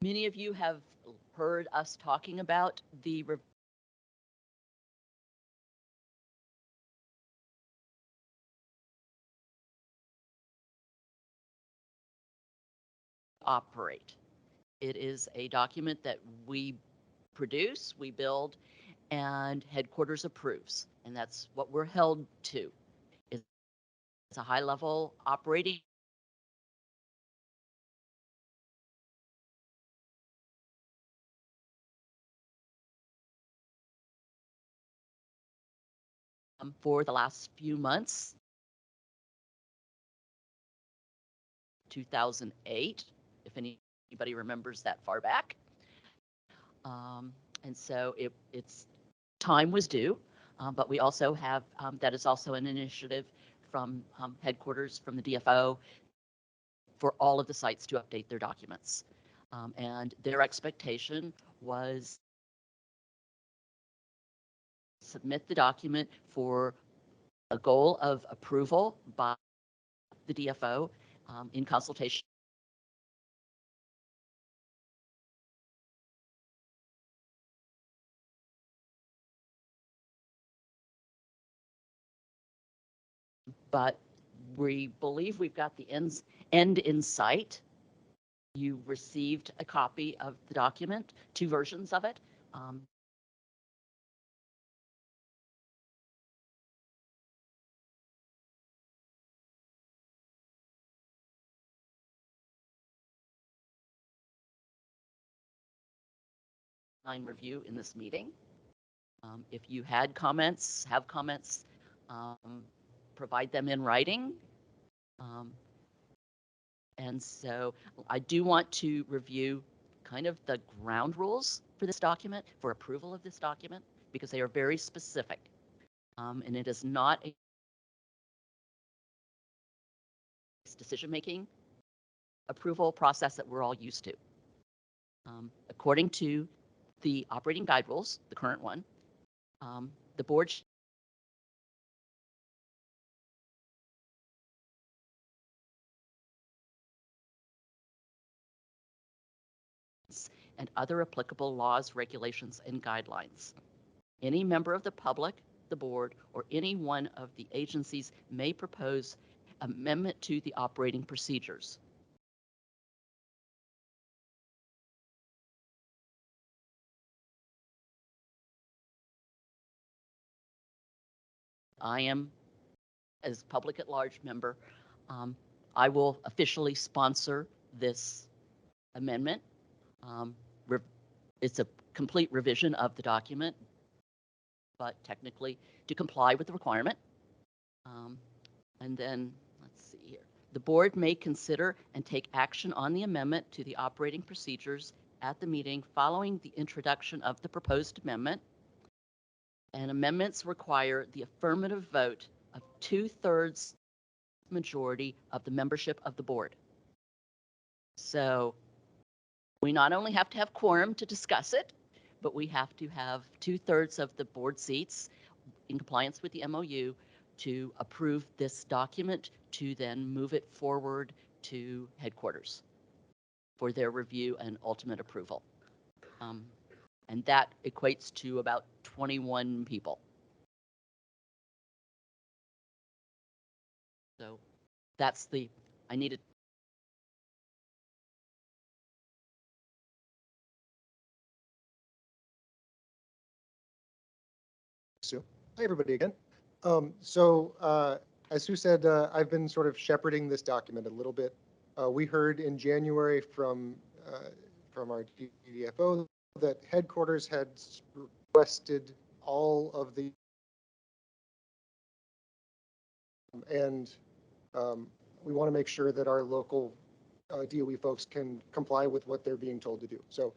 Many of you have heard us talking about the operate. It is a document that we produce, we build, and headquarters approves. And that's what we're held to. It's a high-level operating for the last few months. 2008, if anybody remembers that far back. And so it's time was due, but we also have, that is also an initiative from headquarters, from the DFO, for all of the sites to update their documents. And their expectation was submit the document for a goal of approval by the DFO in consultation but we believe we've got the end in sight. You received a copy of the document, 2 versions of it. Review in this meeting. If you had comments, have comments, provide them in writing. And so I do want to review kind of the ground rules for this document, for approval of this document, because they are very specific. And it is not a decision-making approval process that we're all used to. According to the operating guide rules, the current one, the board and other applicable laws, regulations, and guidelines. Any member of the public, the board, or any one of the agencies may propose amendment to the operating procedures. I am, as public at large member, I will officially sponsor this amendment. It's a complete revision of the document, but technically to comply with the requirement. And then, let's see here. The board may consider and take action on the amendment to the operating procedures at the meeting following the introduction of the proposed amendment. And amendments require the affirmative vote of 2/3 majority of the membership of the board. So we not only have to have quorum to discuss it, but we have to have 2/3 of the board seats in compliance with the MOU to approve this document, to then move it forward to headquarters for their review and ultimate approval. And that equates to about 21 people. So that's I needed. Sue. Hi, everybody again. As Sue said, I've been sort of shepherding this document a little bit. We heard in January from our DFO that headquarters had requested all of the, and We want to make sure that our local DOE folks can comply with what they're being told to do. So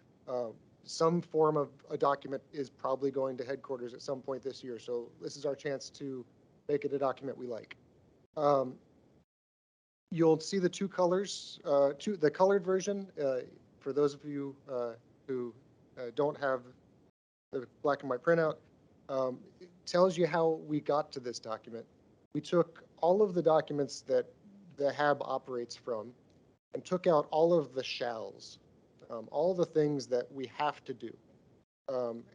some form of a document is probably going to headquarters at some point this year. So this is our chance to make it a document we like. You'll see the two colors, the colored version. For those of you who don't have the black and white printout, it tells you how we got to this document. We took all of the documents that the HAB operates from and took out all of the shalls, all the things that we have to do,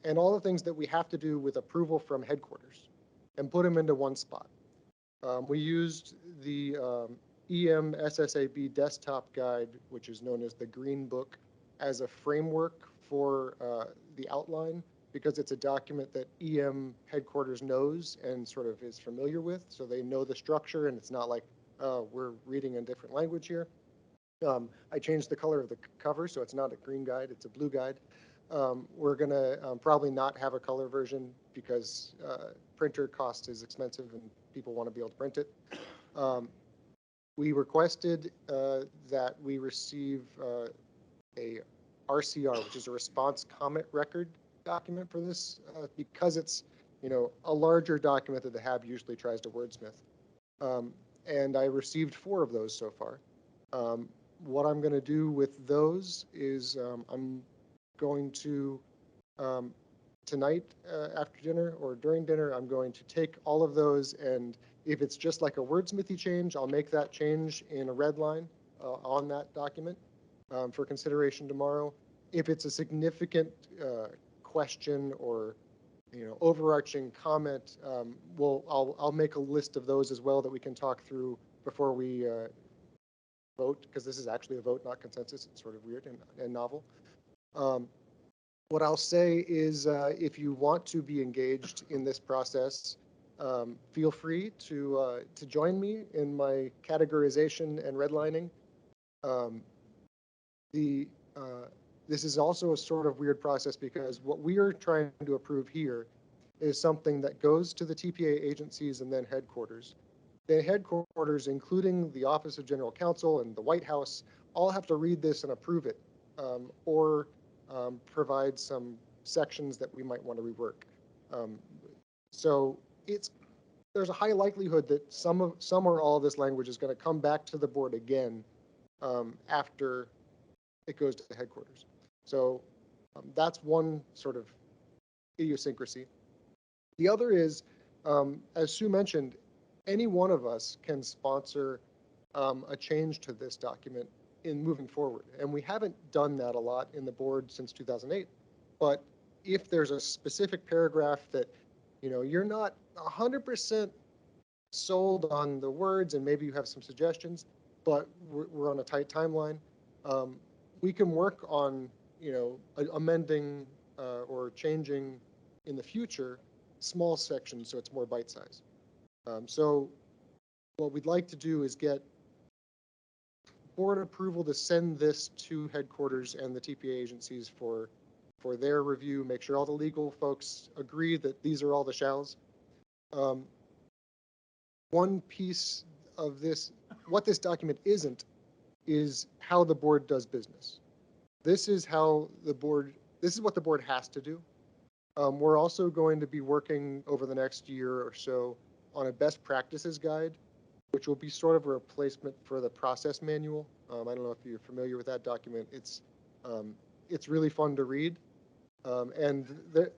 and all the things that we have to do with approval from headquarters, and put them into one spot. We used the EM SSAB desktop guide, which is known as the Green Book, as a framework for the outline, because it's a document that EM headquarters knows and sort of is familiar with, so they know the structure, and it's not like, we're reading a different language here. I changed the color of the cover, so it's not a green guide, it's a blue guide. We're going to probably not have a color version because printer cost is expensive and people want to be able to print it. We requested that we receive a RCR, which is a response comment record document for this, because it's, you know, a larger document that the HAB usually tries to wordsmith. And I received 4 of those so far. What I'm going to do with those is I'm going to, tonight after dinner or during dinner, I'm going to take all of those, and if it's just like a wordsmithy change, I'll make that change in a red line on that document for consideration tomorrow. If it's a significant question or, you know, overarching comment, I'll make a list of those as well that we can talk through before we vote, because this is actually a vote, not consensus. It's sort of weird and novel. What I'll say is if you want to be engaged in this process, feel free to join me in my categorization and redlining. This is also a sort of weird process because what we are trying to approve here is something that goes to the TPA agencies and then headquarters. The headquarters, including the Office of General Counsel and the White House, all have to read this and approve it, or provide some sections that we might want to rework. So there's a high likelihood that some or all of this language is going to come back to the board again after it goes to the headquarters. So that's one sort of idiosyncrasy. The other is, as Sue mentioned, any one of us can sponsor a change to this document in moving forward. And we haven't done that a lot in the board since 2008. But if there's a specific paragraph that, you know, you're not 100% sold on the words and maybe you have some suggestions, but we're on a tight timeline, we can work on, you know, amending or changing in the future small sections so it's more bite-sized. So what we'd like to do is get board approval to send this to headquarters and the TPA agencies for their review, make sure all the legal folks agree that these are all the shalls. One piece of this, what this document isn't, is how the board does business. This is how the board, this is what the board has to do. We're also going to be working over the next year or so on a best practices guide, which will be sort of a replacement for the process manual. I don't know if you're familiar with that document. It's really fun to read. And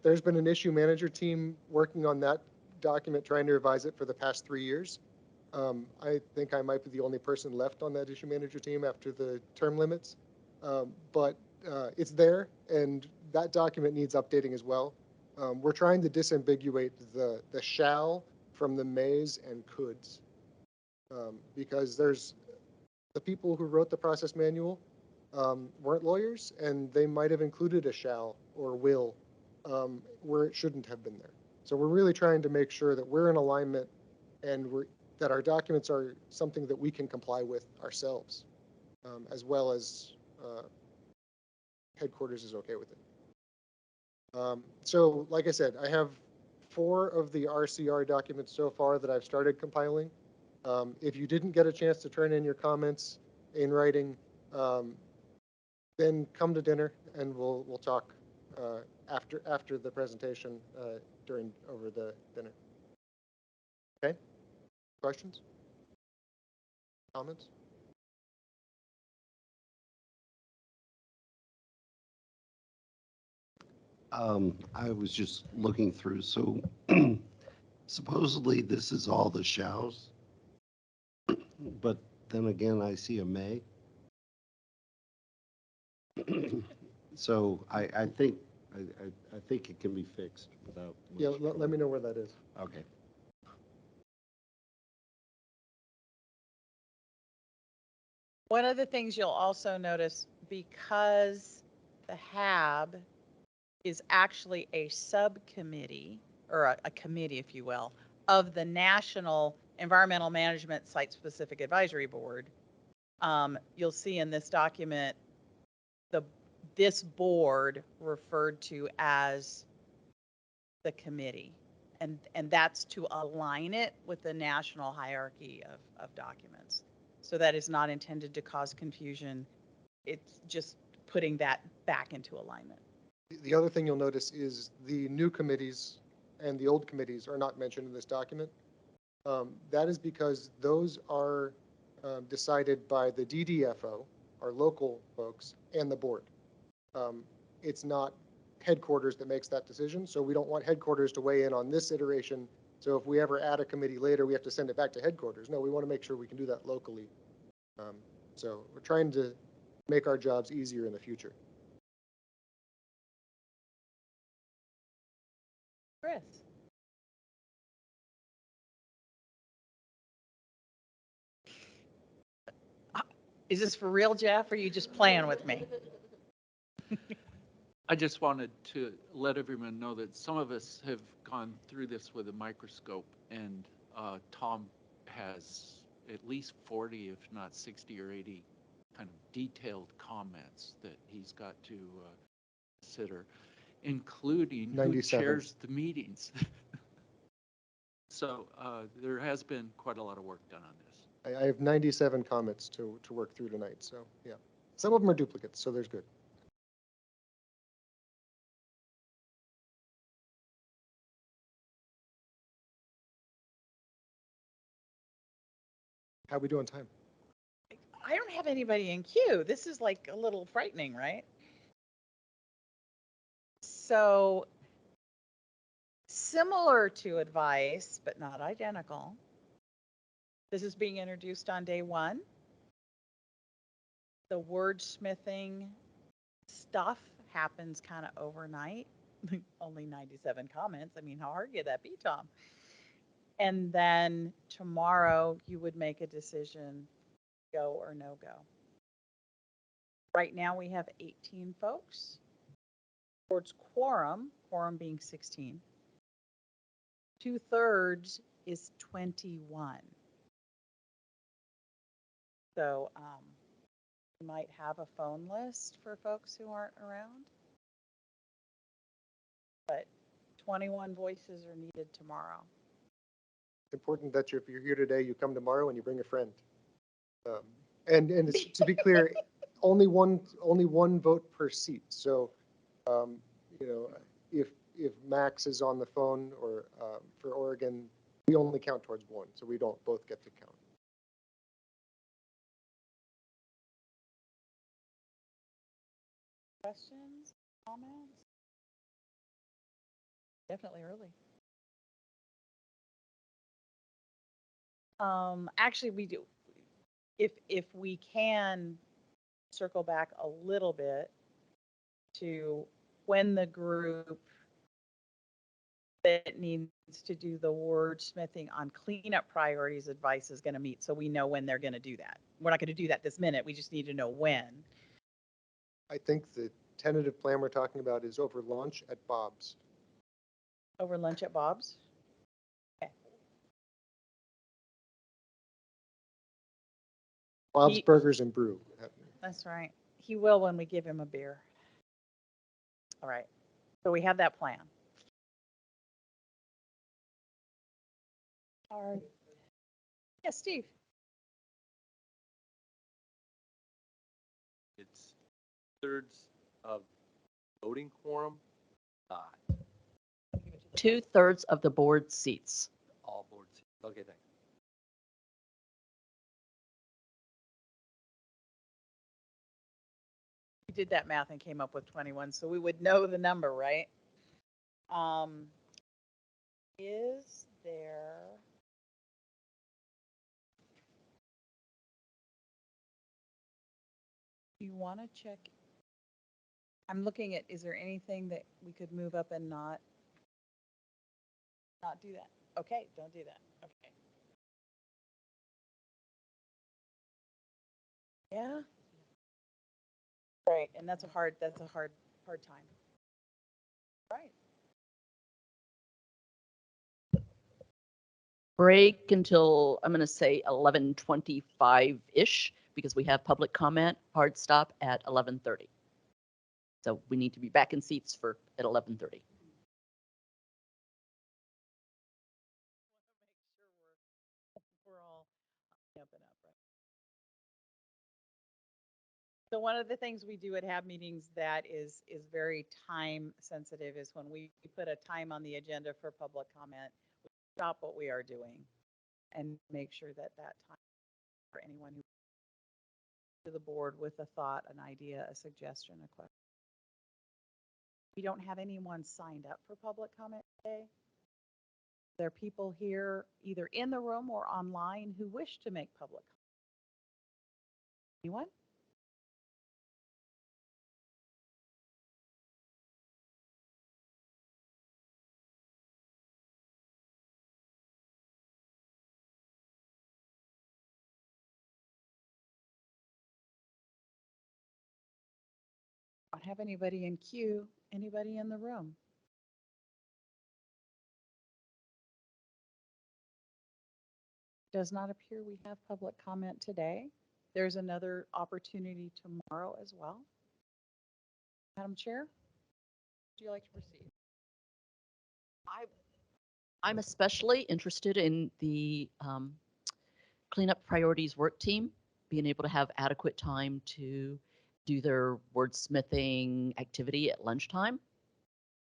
there's been an issue manager team working on that document, trying to revise it for the past 3 years. I think I might be the only person left on that issue manager team after the term limits. But it's there, and that document needs updating as well. We're trying to disambiguate the shall from the mays and coulds. Because there's the people who wrote the process manual weren't lawyers, and they might have included a shall or will where it shouldn't have been there. So we're really trying to make sure that we're in alignment and that our documents are something that we can comply with ourselves, as well as headquarters is okay with it. So like I said, I have 4 of the RCR documents so far that I've started compiling. If you didn't get a chance to turn in your comments in writing, then come to dinner and we'll talk after the presentation over the dinner. Okay? Questions? Comments? I was just looking through, so supposedly this is all the shalls, but then again, I see a may. So I think, I think it can be fixed without. Yeah, let me know where that is. Okay. One of the things you'll also notice, because the HAB is actually a subcommittee, or a committee, if you will, of the National Environmental Management Site-Specific Advisory Board, you'll see in this document, this board referred to as the committee. And that's to align it with the national hierarchy of documents. So that is not intended to cause confusion. It's just putting that back into alignment. The other thing you'll notice is the new committees and the old committees are not mentioned in this document. That is because those are decided by the DDFO, our local folks, and the board. It's not headquarters that makes that decision, so we don't want headquarters to weigh in on this iteration. So if we ever add a committee later, we have to send it back to headquarters. No, we want to make sure we can do that locally. So we're trying to make our jobs easier in the future. Chris. Is this for real, Jeff, or are you just playing with me? I just wanted to let everyone know that some of us have gone through this with a microscope, and Tom has at least 40, if not 60 or 80 kind of detailed comments that he's got to consider, including who 97. chairs the meetings. So there has been quite a lot of work done on this. I have 97 comments to work through tonight, so yeah. Some of them are duplicates, so there's good. How we do on time? I don't have anybody in queue. This is like a little frightening, right? So similar to advice, but not identical. This is being introduced on day one. The wordsmithing stuff happens kind of overnight. Only 97 comments. I mean, how hard could that be, Tom? And then tomorrow you would make a decision, go or no go. Right now we have 18 folks. Towards quorum being 16. 2/3 is 21. So we might have a phone list for folks who aren't around. But 21 voices are needed tomorrow. It's important that if you're here today, you come tomorrow and you bring a friend. And it's, to be clear, only one vote per seat. So, you know, if Max is on the phone or for Oregon, we only count towards one, so we don't both get to count. Questions, comments? Definitely early. Actually, we do. If we can circle back a little bit to when the group that needs to do the wordsmithing on cleanup priorities advice is going to meet, so we know when they're going to do that. We're not going to do that this minute. We just need to know when. I think the tentative plan we're talking about is over lunch at Bob's. Over lunch at Bob's? Okay. Bob's Burgers and Brew. That's right. He will when we give him a beer. All right. So we have that plan. Are Yes, Steve. It's thirds of voting quorum, not 2/3 of the board seats. all boards. Okay, thanks. We did that math and came up with 21, so we would know the number, right? Is there? Do you want to check? I'm looking at, is there anything that we could move up and not do that? Okay, don't do that. Okay. Yeah. Right, and that's a hard time. Right. Break until, I'm going to say 11:25-ish, because we have public comment, hard stop at 11:30. So we need to be back in seats at 11:30. We're all up and up, right? So one of the things we do at HAB meetings that is very time sensitive is when we put a time on the agenda for public comment, we stop what we are doing and make sure that that time for anyone who to the board with a thought, an idea, a suggestion, a question. We don't have anyone signed up for public comment today. There are people here either in the room or online who wish to make public comment. Anyone? Don't have anybody in queue. Anybody in the room? Does not appear we have public comment today. There's another opportunity tomorrow as well. Madam Chair, would you like to proceed? I'm especially interested in the cleanup priorities work team being able to have adequate time to do their wordsmithing activity at lunchtime.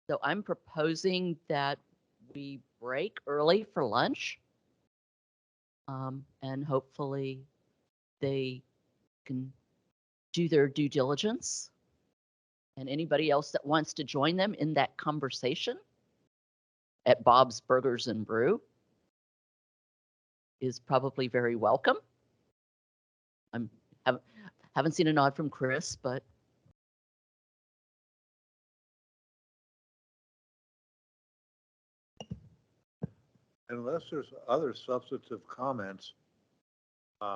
So I'm proposing that we break early for lunch. And hopefully they can do their due diligence. And anybody else that wants to join them in that conversation at Bob's Burgers and Brew is probably very welcome. Haven't seen a nod from Chris, but Unless there's other substantive comments, there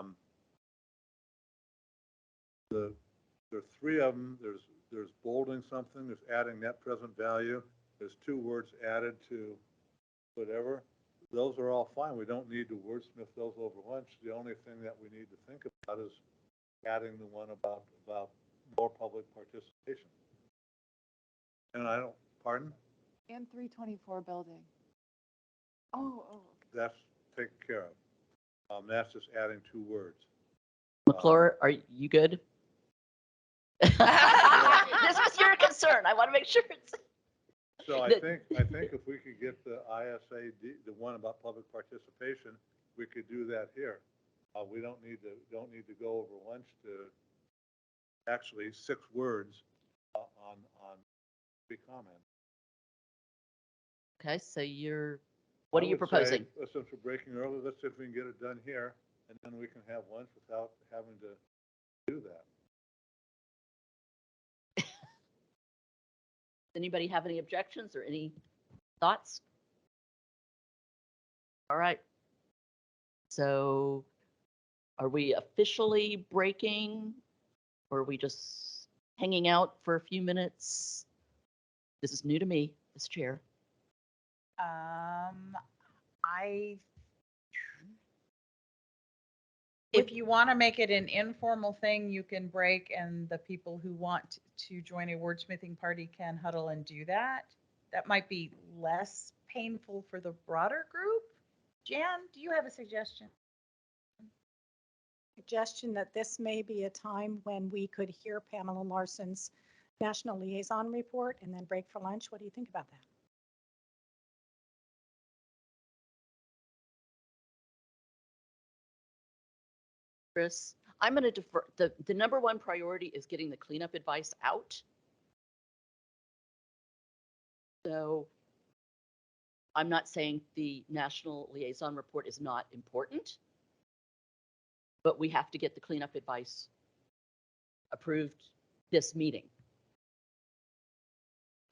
are three of them. There's bolding something, there's adding net present value, there's 2 words added to whatever. Those are all fine. We don't need to wordsmith those over lunch. The only thing that we need to think about is adding the one about more public participation. And I don't, pardon? And 324 building. Oh. That's taken care of. That's just adding 2 words. McClure, are you good? This was your concern. I want to make sure it's. So I think if we could get the ISA, the one about public participation, we could do that here. We don't need to go over lunch to actually 6 words on the comment. Okay, so what are you proposing? Since we're breaking early, let's see if we can get it done here, and then we can have lunch without having to do that. Anybody have any objections or any thoughts? All right. So are we officially breaking, or are we just hanging out for a few minutes? This is new to me, this chair. If you want to make it an informal thing, you can break and the people who want to join a wordsmithing party can huddle and do that. That might be less painful for the broader group. Jan, do you have a suggestion? suggestion that this may be a time when we could hear Pamela Larson's National Liaison report and then break for lunch. What do you think about that? Chris, I'm going to defer. The number one priority is getting the cleanup advice out. So I'm not saying the National Liaison report is not important, but we have to get the cleanup advice approved this meeting.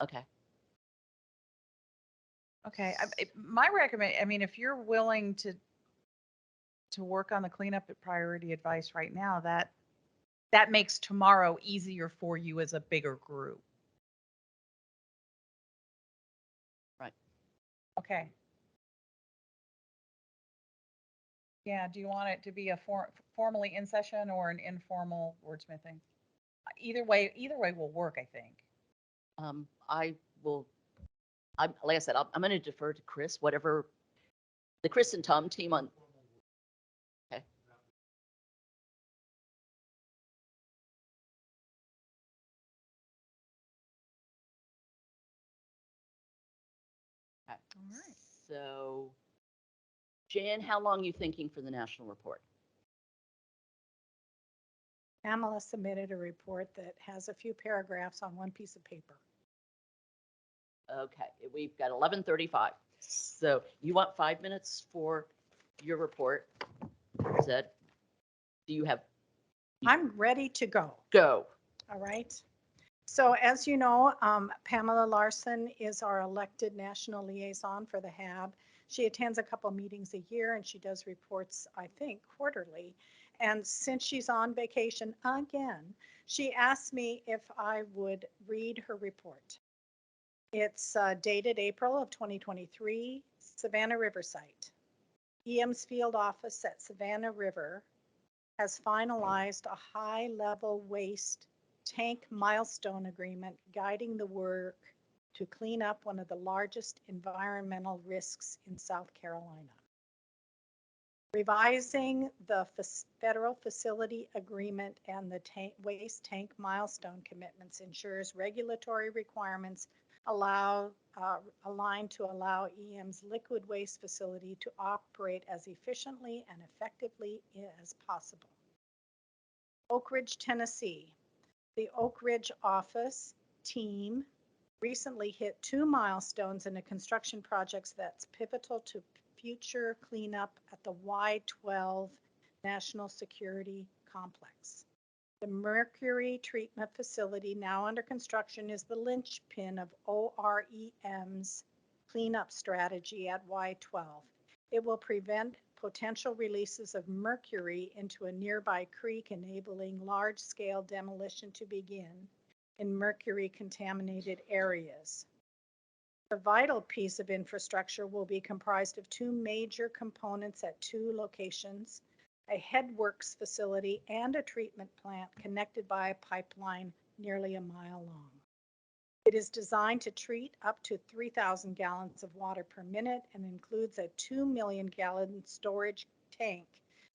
Okay. Okay, my I mean, if you're willing to work on the cleanup at priority advice right now, that makes tomorrow easier for you as a bigger group. Right. Okay. Yeah, do you want it to be a formally in session or an informal wordsmithing? Either way will work, I think. I will, like I said, I'm going to defer to Chris, whatever the Chris and Tom team on. Okay. Okay. All right. So, Jan, how long are you thinking for the national report? Pamela submitted a report that has a few paragraphs on one piece of paper. Okay, we've got 11:35. So you want 5 minutes for your report? Zed, do you have? I'm ready to go. Go. All right. So as you know, Pamela Larson is our elected national liaison for the HAB. She attends a couple meetings a year and she does reports, I think, quarterly. And since she's on vacation again, she asked me if I would read her report. It's dated April of 2023, Savannah River site. EM's field office at Savannah River has finalized a high-level waste tank milestone agreement guiding the work to clean up one of the largest environmental risks in South Carolina. Revising the federal facility agreement and the waste tank milestone commitments ensures regulatory requirements aligned to allow EM's liquid waste facility to operate as efficiently and effectively as possible. Oak Ridge, Tennessee. The Oak Ridge office team recently hit 2 milestones in a construction project that's pivotal to future cleanup at the Y-12 National Security Complex. The mercury treatment facility now under construction is the linchpin of OREM's cleanup strategy at Y-12. It will prevent potential releases of mercury into a nearby creek, enabling large-scale demolition to begin in mercury-contaminated areas. The vital piece of infrastructure will be comprised of 2 major components at 2 locations, a headworks facility and a treatment plant connected by a pipeline nearly a mile long. It is designed to treat up to 3,000 gallons of water per minute and includes a 2 million gallon storage tank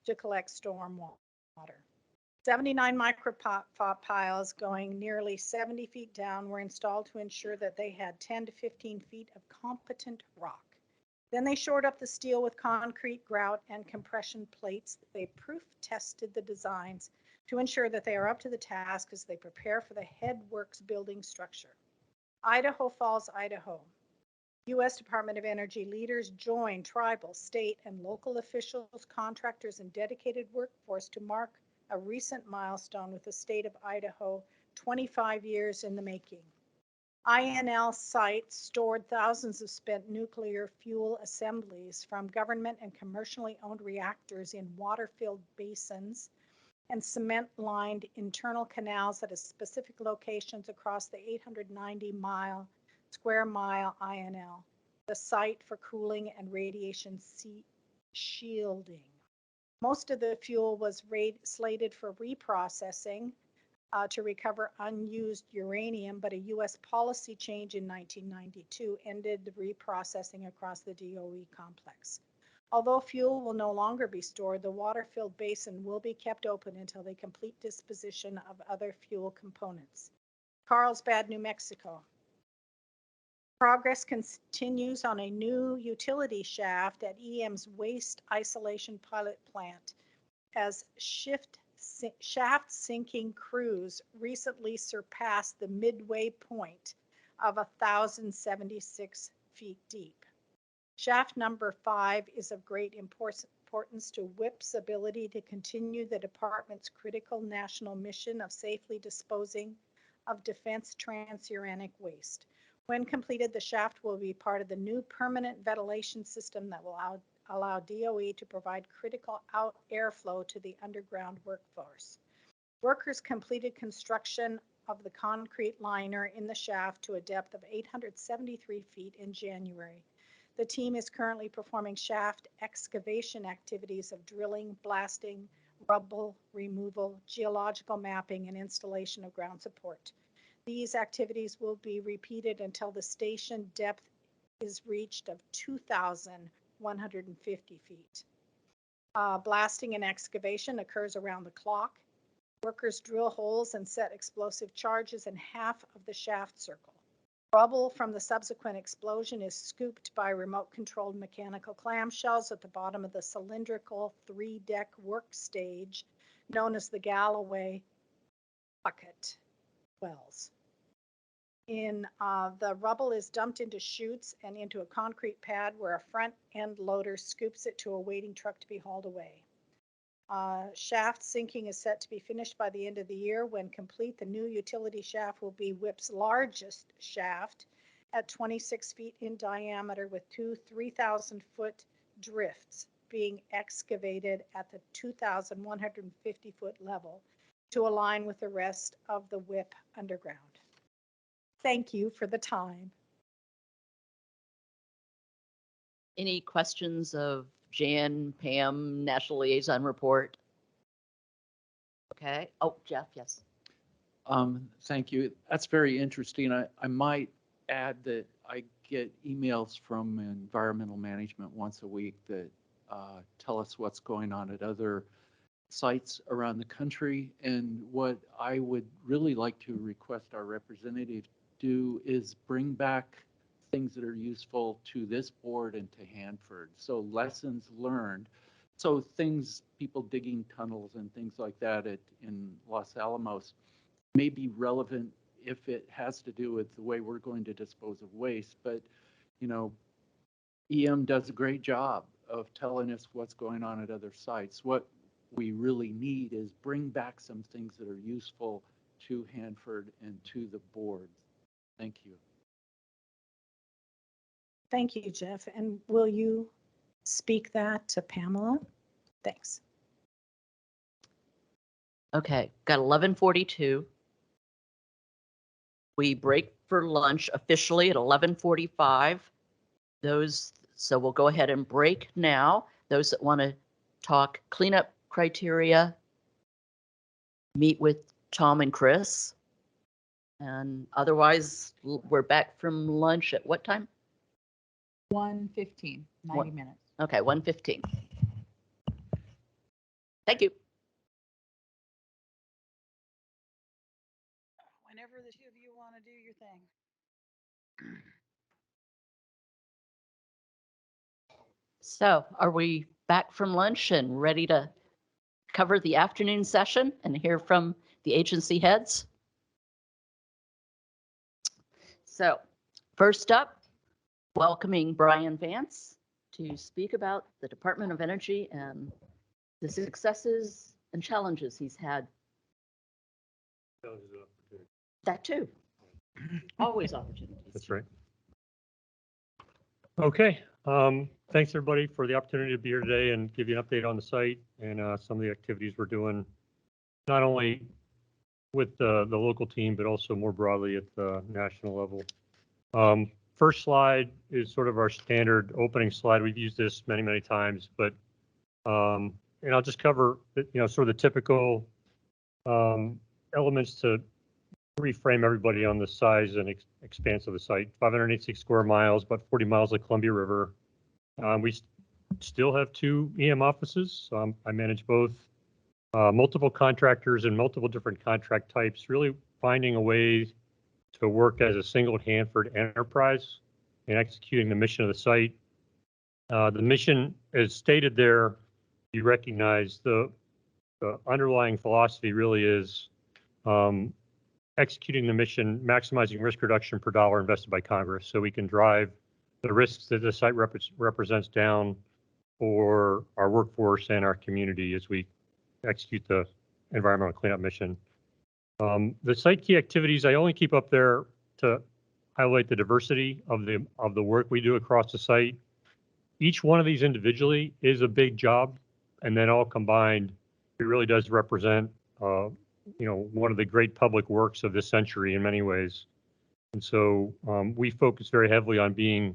to collect storm water. 79 micropot piles going nearly 70 feet down were installed to ensure that they had 10 to 15 feet of competent rock. Then they shored up the steel with concrete, grout, and compression plates. They proof tested the designs to ensure that they are up to the task as they prepare for the headworks building structure. Idaho Falls, Idaho. U.S. Department of Energy leaders joined tribal, state, and local officials, contractors, and dedicated workforce to mark a recent milestone with the state of Idaho, 25 years in the making. INL site stored thousands of spent nuclear fuel assemblies from government and commercially owned reactors in water-filled basins and cement-lined internal canals at specific locations across the 890 square mile INL, the site for cooling and radiation shielding. Most of the fuel was slated for reprocessing to recover unused uranium, but a U.S. policy change in 1992 ended the reprocessing across the DOE complex. Although fuel will no longer be stored, the water-filled basin will be kept open until they complete disposition of other fuel components. Carlsbad, New Mexico. Progress continues on a new utility shaft at EM's waste isolation pilot plant as shaft sinking crews recently surpassed the midway point of 1,076 feet deep. Shaft number 5 is of great importance to WIP's ability to continue the department's critical national mission of safely disposing of defense transuranic waste. When completed, the shaft will be part of the new permanent ventilation system that will allow DOE to provide critical airflow to the underground workforce. Workers completed construction of the concrete liner in the shaft to a depth of 873 feet in January. The team is currently performing shaft excavation activities of drilling, blasting, rubble removal, geological mapping, and installation of ground support. These activities will be repeated until the station depth is reached of 2,150 feet. Blasting and excavation occurs around the clock. Workers drill holes and set explosive charges in half of the shaft circle. Rubble from the subsequent explosion is scooped by remote-controlled mechanical clamshells at the bottom of the cylindrical 3-deck work stage known as the Galloway bucket wells. The rubble is dumped into chutes and into a concrete pad where a front-end loader scoops it to a waiting truck to be hauled away. Shaft sinking is set to be finished by the end of the year. When complete, the new utility shaft will be WIP's largest shaft at 26 feet in diameter with two 3,000-foot drifts being excavated at the 2,150-foot level to align with the rest of the WIP underground. Thank you for the time. Any questions of Jan, Pam, National Liaison Report? Okay. Oh, Jeff, yes. Thank you. That's very interesting. I might add that I get emails from environmental management once a week that tell us what's going on at other sites around the country. And what I would really like to request our representative do is bring back things that are useful to this board and to Hanford. So lessons learned. So things, people digging tunnels and things like that in Los Alamos may be relevant if it has to do with the way we're going to dispose of waste. But, you know, EM does a great job of telling us what's going on at other sites. What we really need is bring back some things that are useful to Hanford and to the board. Thank you. Thank you, Jeff. And will you speak that to Pamela? Thanks. Okay, got 11:42. We break for lunch officially at 11:45. So we'll go ahead and break now. Those that want to talk cleanup criteria, meet with Tom and Chris. And otherwise, we're back from lunch at what time? 1:15, 90 minutes. Okay, 1:15. Thank you. Whenever the two of you want to do your thing. So are we back from lunch and ready to cover the afternoon session and hear from the agency heads? So first up, welcoming Brian Vance to speak about the Department of Energy and the successes and challenges he's had. That too. Always opportunities. That's right. Okay. Thanks everybody for the opportunity to be here today and give you an update on the site and some of the activities we're doing, not only with the local team, but also more broadly at the national level. First slide is sort of our standard opening slide. We've used this many, many times, but and I'll just cover, sort of the typical elements to reframe everybody on the size and expanse of the site. 586 square miles, about 40 miles of Columbia River. We still have 2 EM offices. I manage both multiple contractors and multiple different contract types, really finding a way to work as a single Hanford enterprise and executing the mission of the site. The mission, as stated there, you recognize the underlying philosophy really is executing the mission, maximizing risk reduction per dollar invested by Congress, so we can drive the risks that the site represents down for our workforce and our community as we execute the environmental cleanup mission. The site key activities I only keep up there to highlight the diversity of the work we do across the site. Each one of these individually is a big job, and then all combined, it really does represent one of the great public works of this century in many ways. And so we focus very heavily on being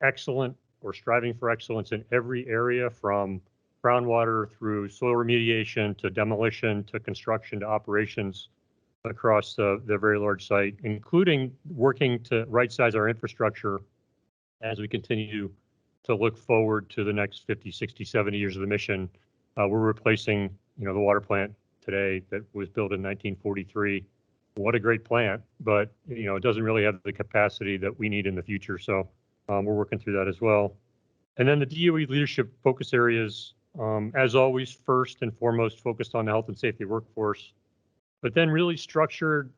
excellent or striving for excellence in every area, from groundwater through soil remediation to demolition to construction to operations across the very large site, including working to right-size our infrastructure as we continue to look forward to the next 50, 60, 70 years of the mission. We're replacing, the water plant today that was built in 1943. What a great plant, but it doesn't really have the capacity that we need in the future. So we're working through that as well. And then the DOE leadership focus areas, as always, first and foremost focused on the health and safety workforce, but then really structured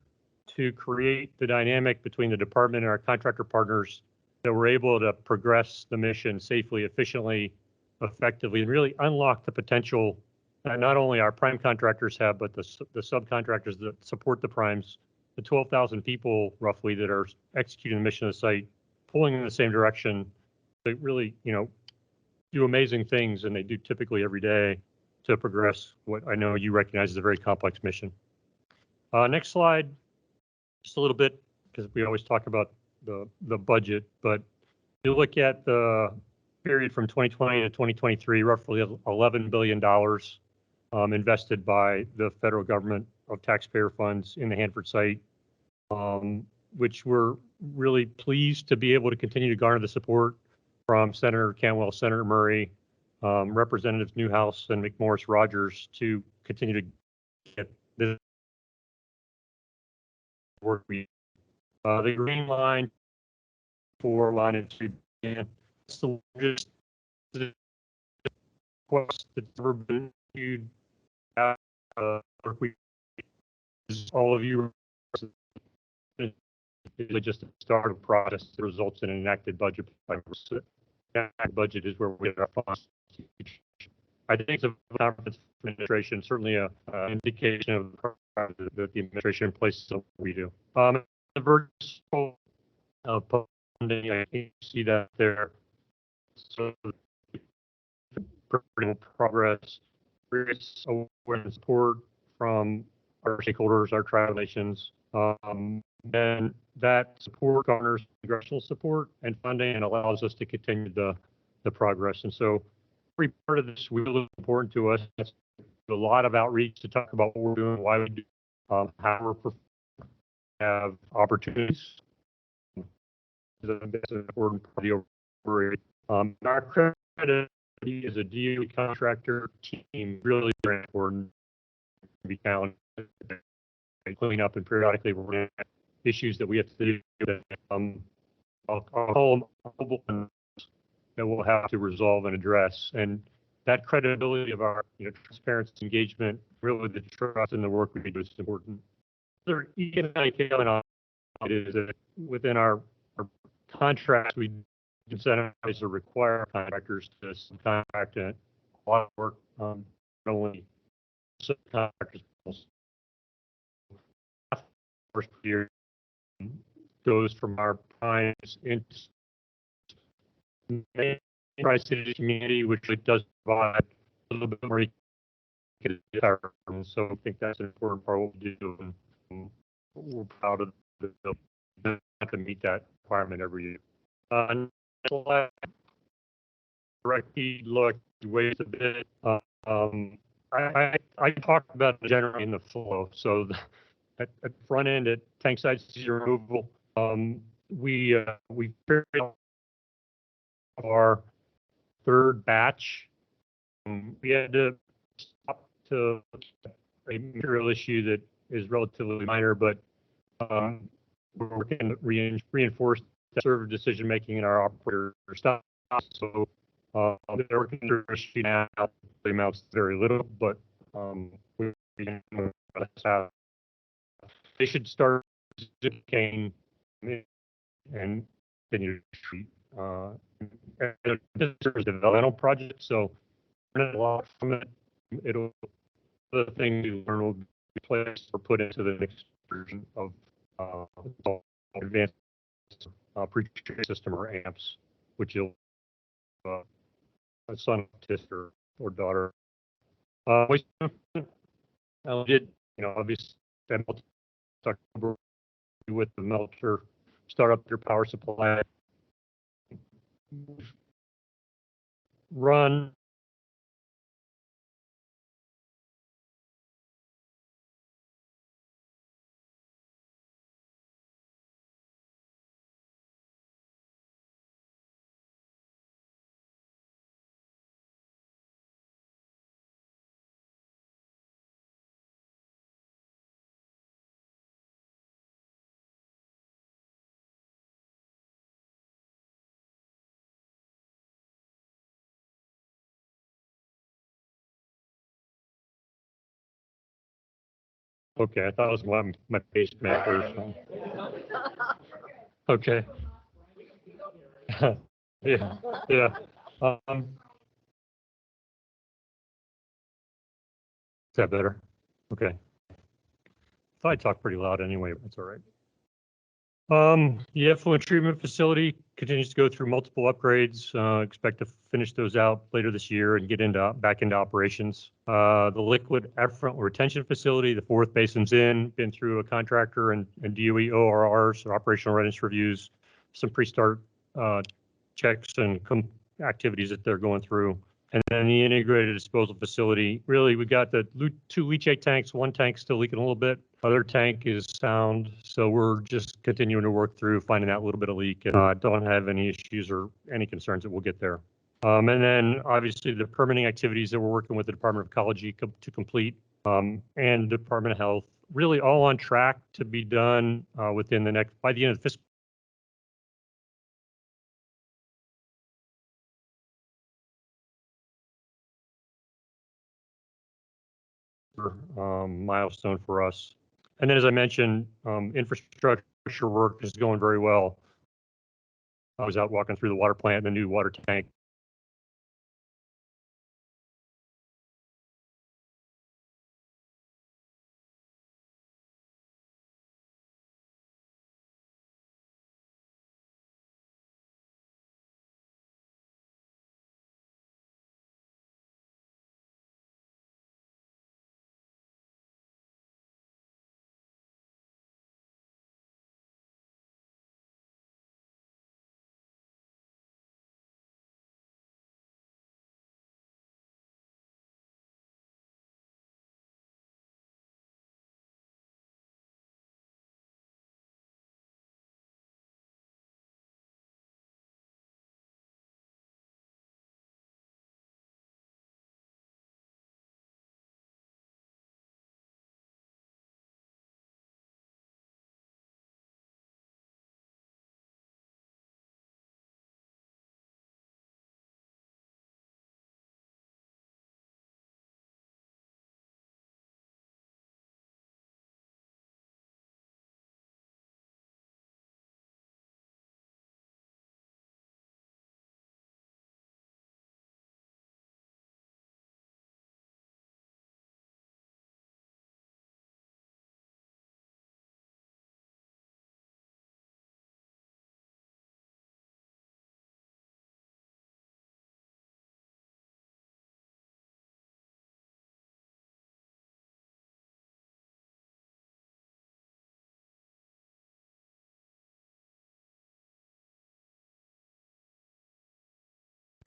to create the dynamic between the department and our contractor partners that we're able to progress the mission safely, efficiently, effectively, and really unlock the potential that not only our prime contractors have, but the subcontractors that support the primes, the 12,000 people roughly that are executing the mission of the site, pulling in the same direction. They really, do amazing things, and they do typically every day to progress what I know you recognize as a very complex mission. Next slide, just a little bit, because we always talk about the budget, but you look at the period from 2020 to 2023, roughly $11 billion invested by the federal government of taxpayer funds in the Hanford site, which we're really pleased to be able to continue to garner the support from Senator Cantwell, Senator Murray, Representatives Newhouse and McMorris Rogers to continue to get this work. The green line for line and two, and it's the largest request that's ever been issued. All of you, it's just a start of process that results in an enacted budget. Budget is where we get our funds. I think the conference administration certainly a indication of that the administration places what we do. The virtual funding, I think you see that there. So progress, awareness, support from our stakeholders, our tribal nations. And that support garners congressional support and funding and allows us to continue the progress. And so every part of this is really important to us. It's a lot of outreach to talk about what we're doing, why we do, how we're have opportunities. That's an important part of the our credibility as a DOE contractor team really very important to be found, clean up and periodically we're issues that we have to do. I'll call them that we'll have to resolve and address. And that credibility of our transparency, engagement, really the trust in the work we do is important. The economic element on it is that within our contracts, we incentivize or require contractors to subcontract a lot of work, not only subcontractors, first year goes from our primes into Tri-City community, which it does provide a little bit more. So I think that's an important part of what we do, and we're proud of to meet that requirement every year. Directly look ways a bit. I talked about it generally in the flow. So at the front end at tank site seizure removal, we our third batch. We had to stop to a material issue that is relatively minor, but we're working to reinforce that sort of decision making in our operator staff. So they're working through the issue now. The amounts very little, but we have, they should start cane and continue to treat. This is a developmental project, so learn a lot from it. It'll the thing we learn will be placed or put into the next version of advanced pre-treatment system or AMPS, which you'll a son, sister, or daughter. Waste management, did obviously with the melter, start up your power supply, run Okay, I thought it was my pacemaker or something. Okay. Yeah, yeah. Is that better? Okay. Thought I talked pretty loud anyway, but it's all right. The effluent treatment facility continues to go through multiple upgrades. Expect to finish those out later this year and get back into operations. The liquid effluent retention facility, the fourth basin's been through a contractor and DOE ORRs, or operational readiness reviews, some pre-start checks and activities that they're going through. And then the integrated disposal facility, really, we got the 2 leachate tanks, 1 tank still leaking a little bit. Other tank is sound. So we're just continuing to work through finding that little bit of leak, and don't have any issues or any concerns that we'll get there. And then obviously the permitting activities that we're working with the Department of Ecology to complete, and Department of Health, really all on track to be done within by the end of the fiscal. Milestone for us. And then, as I mentioned, infrastructure work is going very well. I was out walking through the water plant, the new water tank.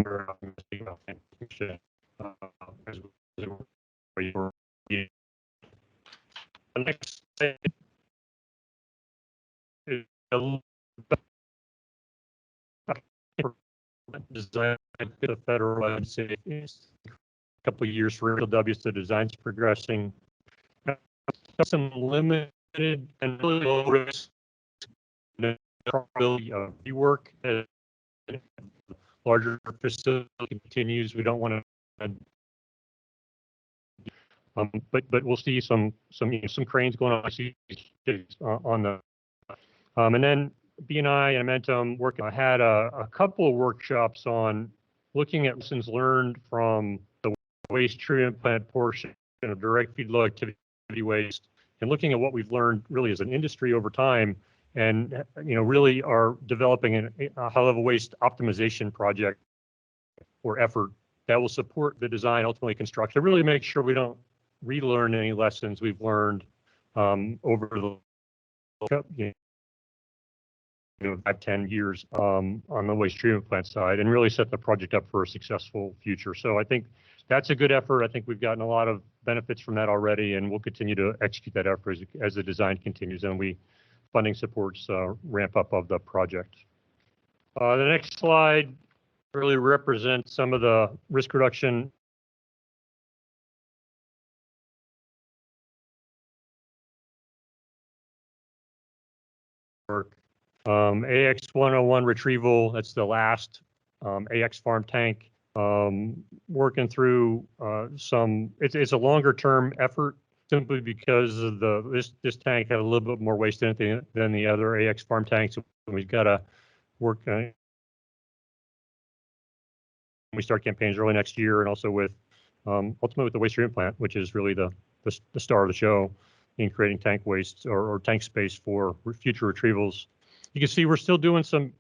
The next thing is a little design the federal, I'd say it's a couple of years for W's, the design's progressing. Some limited and really low risk probability of rework as larger facility continues. We don't want to, but we'll see some cranes going on. I see on the, and then B&I and Momentum working. I had a couple of workshops on looking at lessons learned from the waste treatment plant portion of direct feed low activity waste, and looking at what we've learned really as an industry over time, and really are developing a high level waste optimization project or effort that will support the design, ultimately construction, really make sure we don't relearn any lessons we've learned over the 5-10 years on the waste treatment plant side, and really set the project up for a successful future. So I think that's a good effort. I think we've gotten a lot of benefits from that already, and we'll continue to execute that effort as the design continues and funding supports ramp up of the project. The next slide really represents some of the risk reduction work. AX 101 retrieval, that's the last AX farm tank. Working through it's a longer term effort simply because of this tank had a little bit more waste in it than the other AX farm tanks. We've got to work we start campaigns early next year, and also with ultimately with the waste treatment plant, which is really the star of the show in creating tank waste or tank space for future retrievals. You can see we're still doing some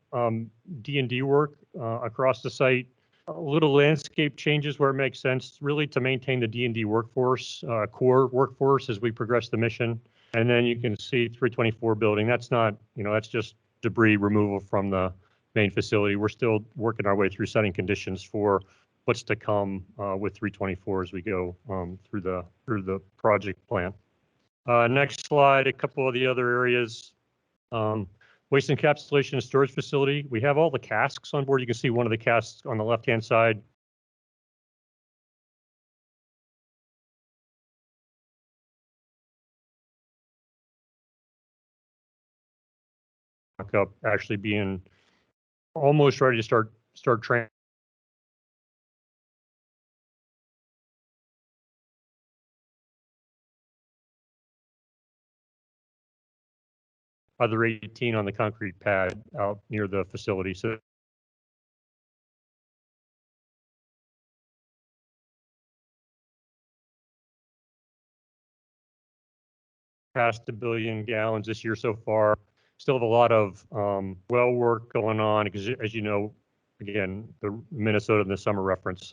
D&D work across the site. Little landscape changes where it makes sense, really to maintain the D&D workforce, core workforce as we progress the mission. And then you can see 324 building. That's not, that's just debris removal from the main facility. We're still working our way through setting conditions for what's to come with 324 as we go through the project plan. Next slide, a couple of the other areas. Waste encapsulation and storage facility. We have all the casks on board. You can see one of the casks on the left-hand side. Up actually being almost ready to start training. Other 18 on the concrete pad out near the facility. So past 1 billion gallons this year so far. Still have a lot of well work going on because, as you know, again, the Minnesota in the summer reference,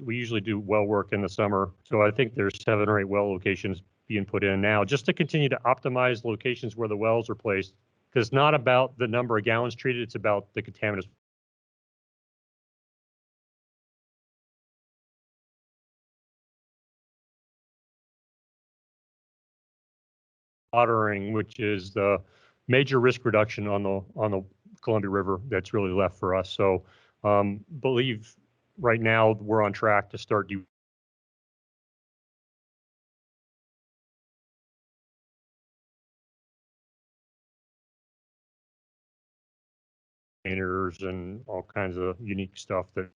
we usually do well work in the summer. So I think there's 7 or 8 well locations being put in now just to continue to optimize locations where the wells are placed, because it's not about the number of gallons treated, it's about the contaminants. Watering, which is the major risk reduction on the Columbia River that's really left for us. So believe right now we're on track to start and all kinds of unique stuff that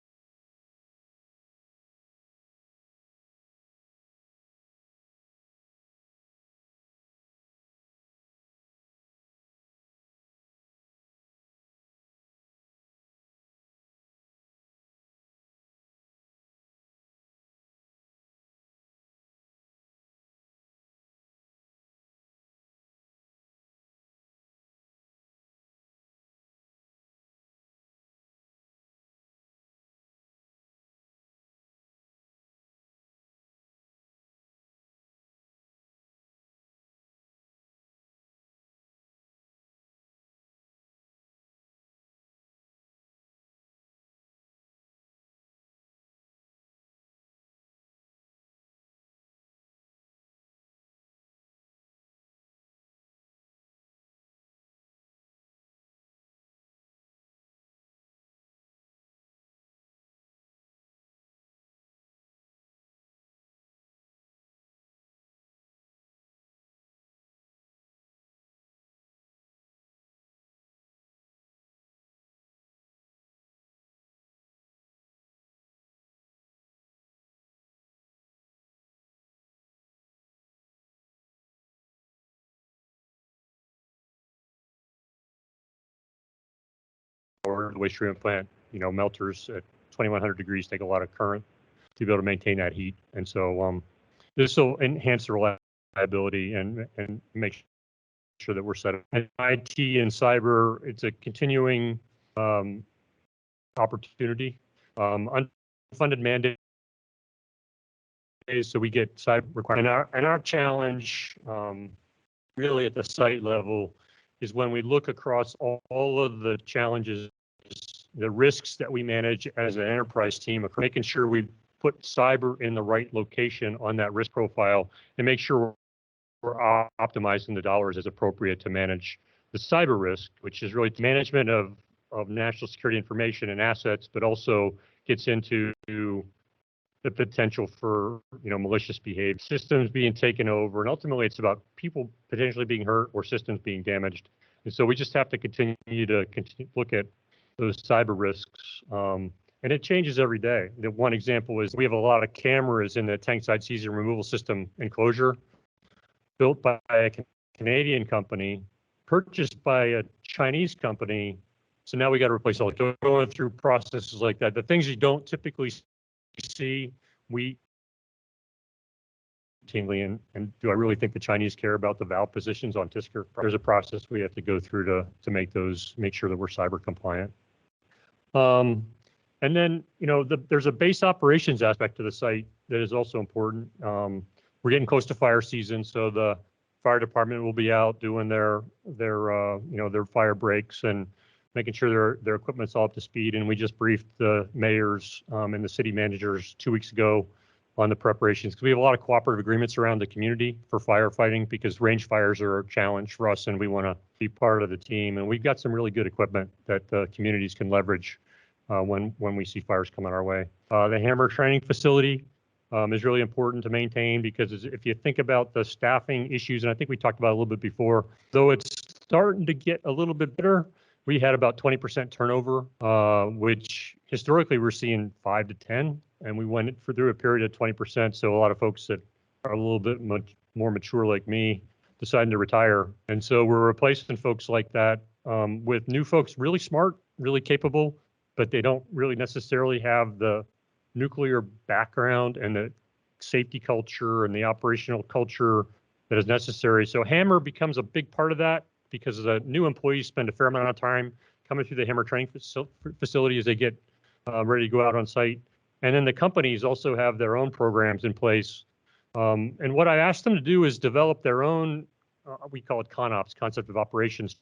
power. The waste treatment plant, melters at 2100 degrees take a lot of current to be able to maintain that heat. And so this will enhance the reliability and make sure that we're set up. And IT and cyber, it's a continuing opportunity. Unfunded mandate. So we get cyber requirements. And our challenge really at the site level is when we look across all of the challenges, the risks that we manage as an enterprise team, making sure we put cyber in the right location on that risk profile and make sure we're optimizing the dollars as appropriate to manage the cyber risk, which is really management of national security information and assets, but also gets into the potential for malicious behavior, systems being taken over, and ultimately it's about people potentially being hurt or systems being damaged. And so we just have to continue to look at those cyber risks, and it changes every day. The one example is we have a lot of cameras in the tank side cesium removal system enclosure, built by a Canadian company, purchased by a Chinese company. So now we got to replace all, going through processes like that. The things you don't typically see, we routinely, and do I really think the Chinese care about the valve positions on Tisker? There's a process we have to go through to make sure that we're cyber compliant. And then, there's a base operations aspect to the site that is also important. We're getting close to fire season, so the fire department will be out doing their fire breaks and making sure their equipment's all up to speed. And we just briefed the mayors and the city managers 2 weeks ago on the preparations, because we have a lot of cooperative agreements around the community for firefighting, because range fires are a challenge for us and we want to be part of the team. And we've got some really good equipment that the communities can leverage when we see fires coming our way. The Hammer training facility is really important to maintain, because if you think about the staffing issues, and I think we talked about it a little bit before, though it's starting to get a little bit better, we had about 20% turnover, which historically we're seeing 5 to 10, and we went through a period of 20%. So a lot of folks that are a little bit more mature like me deciding to retire. And so we're replacing folks like that with new folks, really smart, really capable, but they don't really necessarily have the nuclear background and the safety culture and the operational culture that is necessary. So Hammer becomes a big part of that, because the new employees spend a fair amount of time coming through the Hammer training facility as they get ready to go out on site. And then the companies also have their own programs in place. And what I asked them to do is develop their own, we call it ConOps, concept of operations,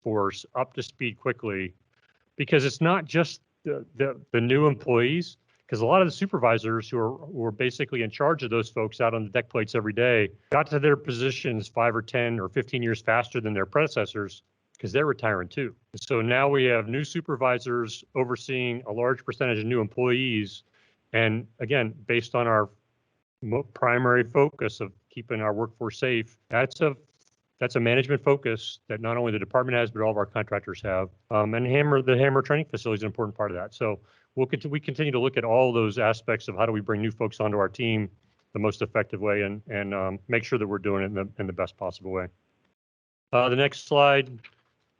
force up to speed quickly, because it's not just the new employees, because a lot of the supervisors who are basically in charge of those folks out on the deck plates every day got to their positions 5 or 10 or 15 years faster than their predecessors, because they're retiring too. So now we have new supervisors overseeing a large percentage of new employees. And again, based on our primary focus of keeping our workforce safe, that's a management focus that not only the department has, but all of our contractors have. And the Hammer training facility is an important part of that. So we continue to look at all those aspects of how do we bring new folks onto our team the most effective way, and make sure that we're doing it in the best possible way. The next slide,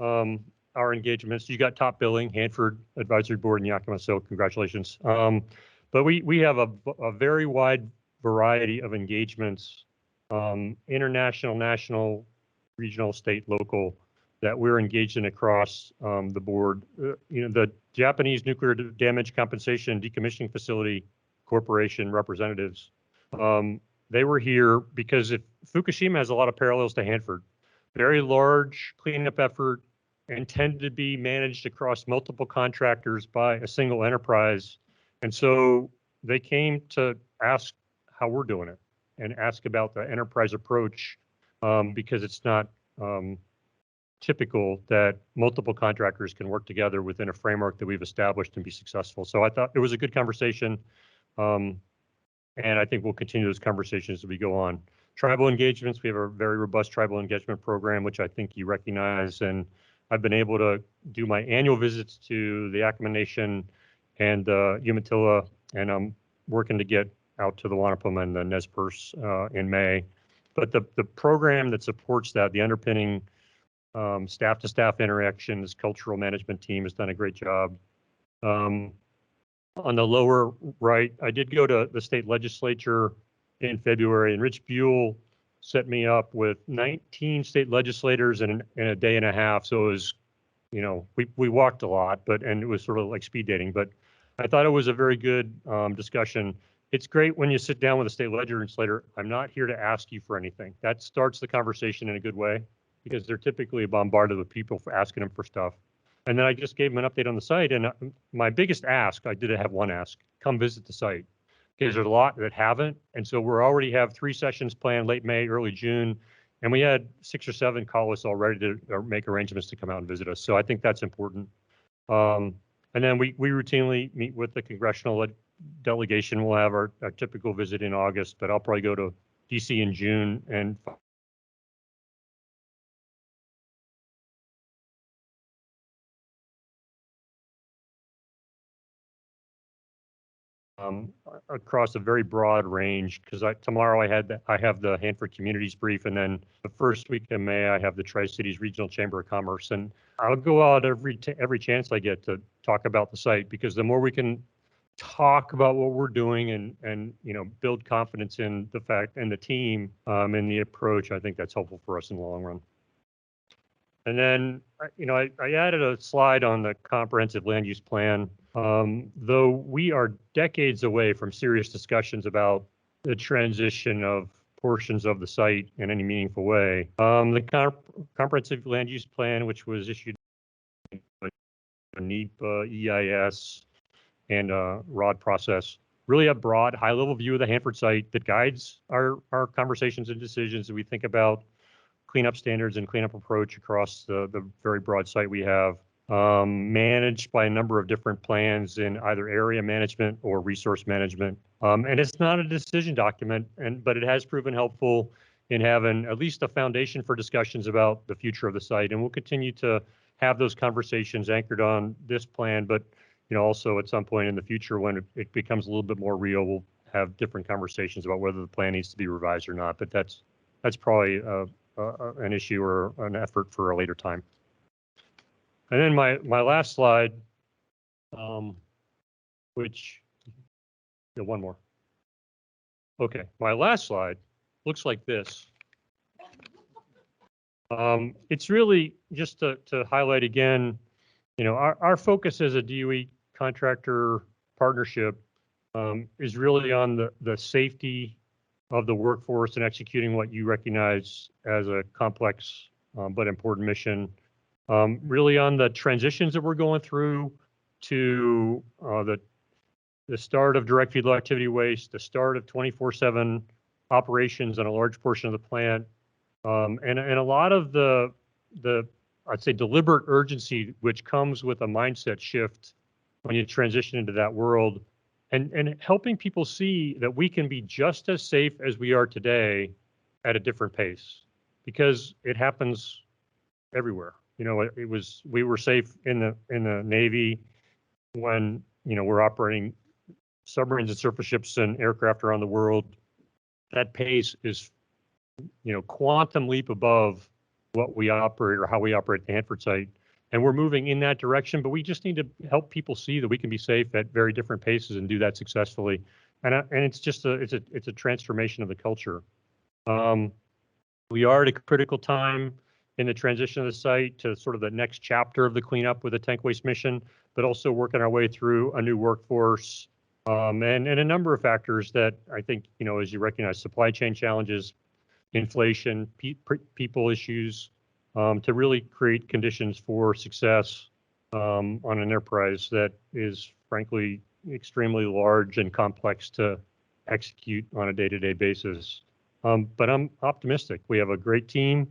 our engagements. You got top billing, Hanford Advisory Board, and Yakima, so congratulations. But we have a very wide variety of engagements, international, national, regional, state, local, that we're engaged in across the board. The Japanese Nuclear Damage Compensation and Decommissioning Facility Corporation representatives, they were here because Fukushima has a lot of parallels to Hanford. Very large cleanup effort, intended to be managed across multiple contractors by a single enterprise. And so they came to ask how we're doing it and ask about the enterprise approach, because it's not typical that multiple contractors can work together within a framework that we've established and be successful. So I thought it was a good conversation. And I think we'll continue those conversations as we go on. Tribal engagements, we have a very robust tribal engagement program, which I think you recognize. And I've been able to do my annual visits to the Yakima Nation and Umatilla, and I'm working to get out to the Wanapum and the Nez Perce in May. But the program that supports that, the underpinning staff-to-staff interactions, cultural management team has done a great job. On the lower right, I did go to the state legislature in February, and Rich Buell set me up with 19 state legislators in a day and a half. So it was, you know, we walked a lot, and it was sort of like speed dating, but I thought it was a very good discussion. It's great when you sit down with a state legislator. I'm not here to ask you for anything. That starts the conversation in a good way because they're typically bombarded with people for asking them for stuff. And then I just gave them an update on the site. And my biggest ask, I did have one ask, come visit the site because there's a lot that haven't. And so we already have 3 sessions planned late May, early June. And we had 6 or 7 call us already to make arrangements to come out and visit us. So I think that's important. And then we routinely meet with the congressional delegation. We'll have our typical visit in August, but I'll probably go to DC in June and across a very broad range because tomorrow I have the Hanford Communities Brief, and then the first week of May I have the Tri-Cities Regional Chamber of Commerce, and I'll go out every chance I get to talk about the site because the more we can talk about what we're doing and you know build confidence in the fact and the team and the approach, I think that's helpful for us in the long run. And then you know I added a slide on the comprehensive land use plan. Though we are decades away from serious discussions about the transition of portions of the site in any meaningful way. The comprehensive land use plan, which was issued by NEPA, EIS, and ROD process, really a broad, high-level view of the Hanford site that guides our conversations and decisions that we think about cleanup standards and cleanup approach across the very broad site we have. Managed by a number of different plans in either area management or resource management. And it's not a decision document, but it has proven helpful in having at least a foundation for discussions about the future of the site. And we'll continue to have those conversations anchored on this plan, but you know, also at some point in the future when it becomes a little bit more real, we'll have different conversations about whether the plan needs to be revised or not. But that's probably an issue or an effort for a later time. And then my last slide, which, one more. Okay, my last slide looks like this. It's really just to highlight again, you know, our focus as a DOE contractor partnership is really on the safety of the workforce and executing what you recognize as a complex but important mission. Really on the transitions that we're going through to the start of direct feed low activity waste, the start of 24/7 operations on a large portion of the plant, and a lot of the I'd say deliberate urgency which comes with a mindset shift when you transition into that world, and helping people see that we can be just as safe as we are today at a different pace because it happens everywhere. You know, we were safe in the Navy when, you know, we're operating submarines and surface ships and aircraft around the world. That pace is, you know, quantum leap above what we operate or how we operate the Hanford site. And we're moving in that direction, but we just need to help people see that we can be safe at very different paces and do that successfully. And it's just it's a transformation of the culture. We are at a critical time in the transition of the site to sort of the next chapter of the cleanup with the tank waste mission, but also working our way through a new workforce and a number of factors that I think, you know, as you recognize, supply chain challenges, inflation, people issues, to really create conditions for success on an enterprise that is frankly extremely large and complex to execute on a day-to-day basis. But I'm optimistic. We have a great team.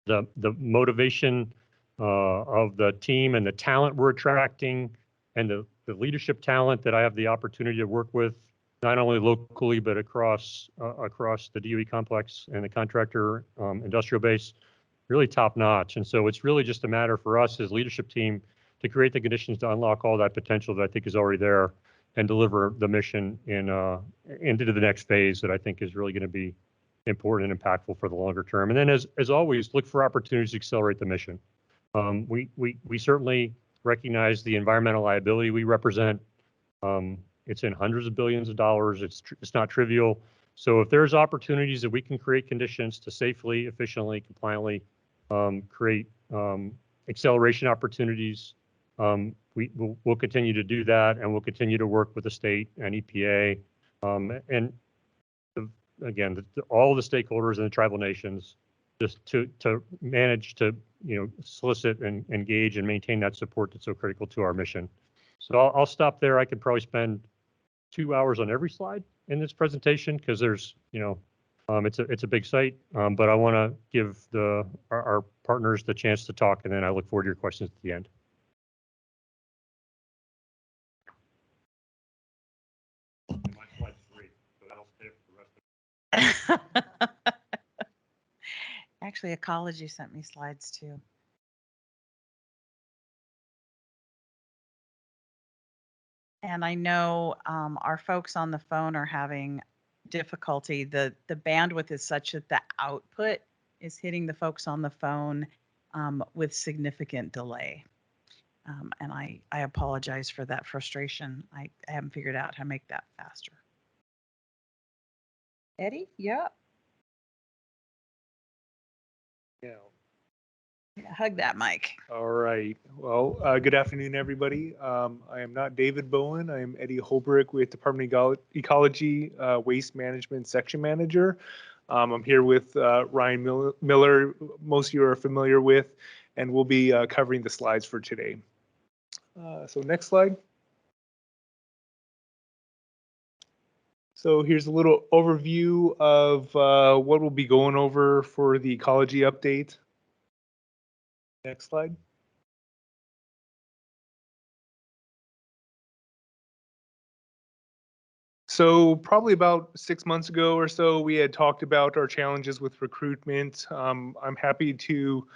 The motivation of the team and the talent we're attracting and the leadership talent that I have the opportunity to work with, not only locally, but across the DOE complex and the contractor industrial base, really top notch. And so it's really just a matter for us as leadership team to create the conditions to unlock all that potential that I think is already there and deliver the mission into the next phase that I think is really going to be important and impactful for the longer term. And then as always, look for opportunities to accelerate the mission. We certainly recognize the environmental liability we represent. It's in hundreds of billions of dollars. It's not trivial. So if there's opportunities that we can create conditions to safely, efficiently, compliantly create acceleration opportunities, we'll continue to do that, and we'll continue to work with the state and EPA, and again, all the stakeholders and the tribal nations, just to manage to solicit and engage and maintain that support that's so critical to our mission. So I'll stop there. I could probably spend 2 hours on every slide in this presentation because there's it's a big site, but I want to give our partners the chance to talk, and then I look forward to your questions at the end. Actually, Ecology sent me slides too. And I know our folks on the phone are having difficulty. The bandwidth is such that the output is hitting the folks on the phone with significant delay. And I apologize for that frustration. I haven't figured out how to make that faster. Eddie, yeah. Yeah. Hug that mic. All right. Well, good afternoon, everybody. I am not David Bowen. I am Eddie Holbrook with Department of Ecology, Waste Management Section Manager. I'm here with Ryan Miller, most of you are familiar with, and we'll be covering the slides for today. So next slide. So here's a little overview of what we'll be going over for the ecology update. Next slide. So probably about 6 months ago or so, we had talked about our challenges with recruitment. I'm happy to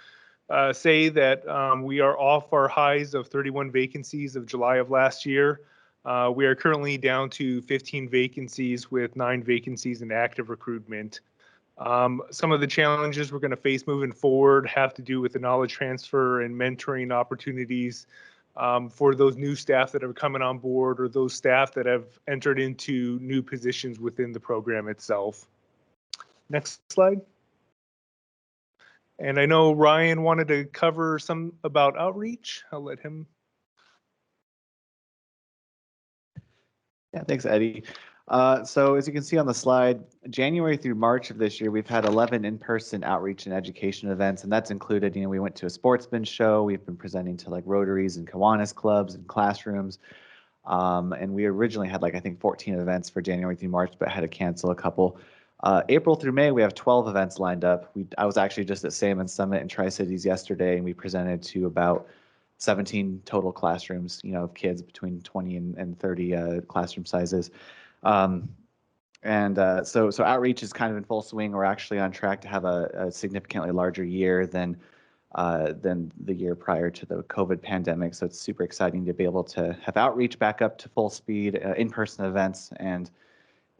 say that we are off our highs of 31 vacancies of July of last year. We are currently down to 15 vacancies with 9 vacancies in active recruitment. Some of the challenges we're going to face moving forward have to do with the knowledge transfer and mentoring opportunities for those new staff that are coming on board or those staff that have entered into new positions within the program itself. Next slide. And I know Ryan wanted to cover some about outreach. I'll let him. Yeah, thanks, Eddie. So as you can see on the slide, January through March of this year, we've had 11 in-person outreach and education events, and that's included, we went to a sportsman show, we've been presenting to like Rotaries and Kiwanis clubs and classrooms, and we originally had I think 14 events for January through March, but had to cancel a couple. April through May, we have 12 events lined up. I was actually just at Salmon Summit in Tri-Cities yesterday, and we presented to about 17 total classrooms, of kids between 20 and 30 classroom sizes. So outreach is kind of in full swing. We're actually on track to have a significantly larger year than the year prior to the COVID pandemic. So it's super exciting to be able to have outreach back up to full speed, in-person events, and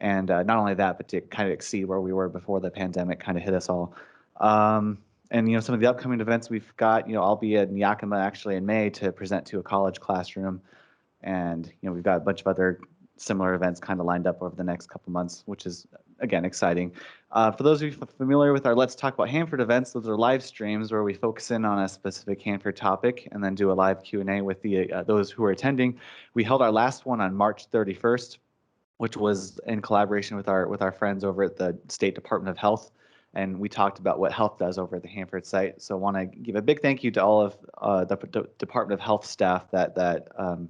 not only that, but to kind of exceed where we were before the pandemic kind of hit us all. And some of the upcoming events we've got, I'll be at Yakima actually in May to present to a college classroom, and we've got a bunch of other similar events kind of lined up over the next couple months, which is again exciting. For those of you familiar with our Let's Talk About Hanford events, those are live streams where we focus in on a specific Hanford topic and then do a live Q&A with those who are attending. We held our last one on March 31st, which was in collaboration with our friends over at the State Department of Health. And we talked about what health does over at the Hanford site. So I want to give a big thank you to all of the Department of Health staff that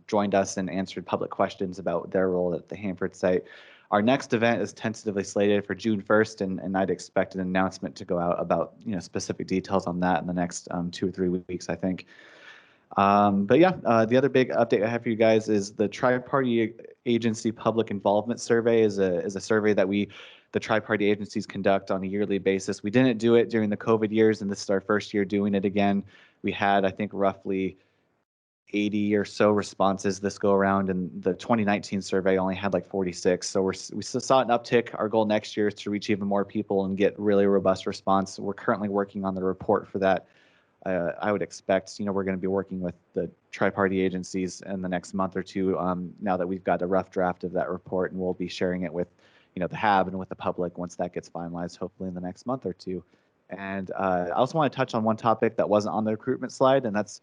joined us and answered public questions about their role at the Hanford site. Our next event is tentatively slated for June 1st, and I'd expect an announcement to go out about specific details on that in the next 2 or 3 weeks, I think. But yeah, the other big update I have for you guys is the Tri-Party Agency Public Involvement Survey is a survey that the Tri-Party agencies conduct on a yearly basis. We didn't do it during the COVID years, and this is our first year doing it again. We had, I think, roughly 80 or so responses this go around, and the 2019 survey only had like 46. So we saw an uptick. Our goal next year is to reach even more people and get really robust response. We're currently working on the report for that. I would expect, we're going to be working with the tri-party agencies in the next month or two, now that we've got a rough draft of that report, and we'll be sharing it with, the HAB and with the public once that gets finalized, hopefully in the next month or two. And I also want to touch on one topic that wasn't on the recruitment slide, and that's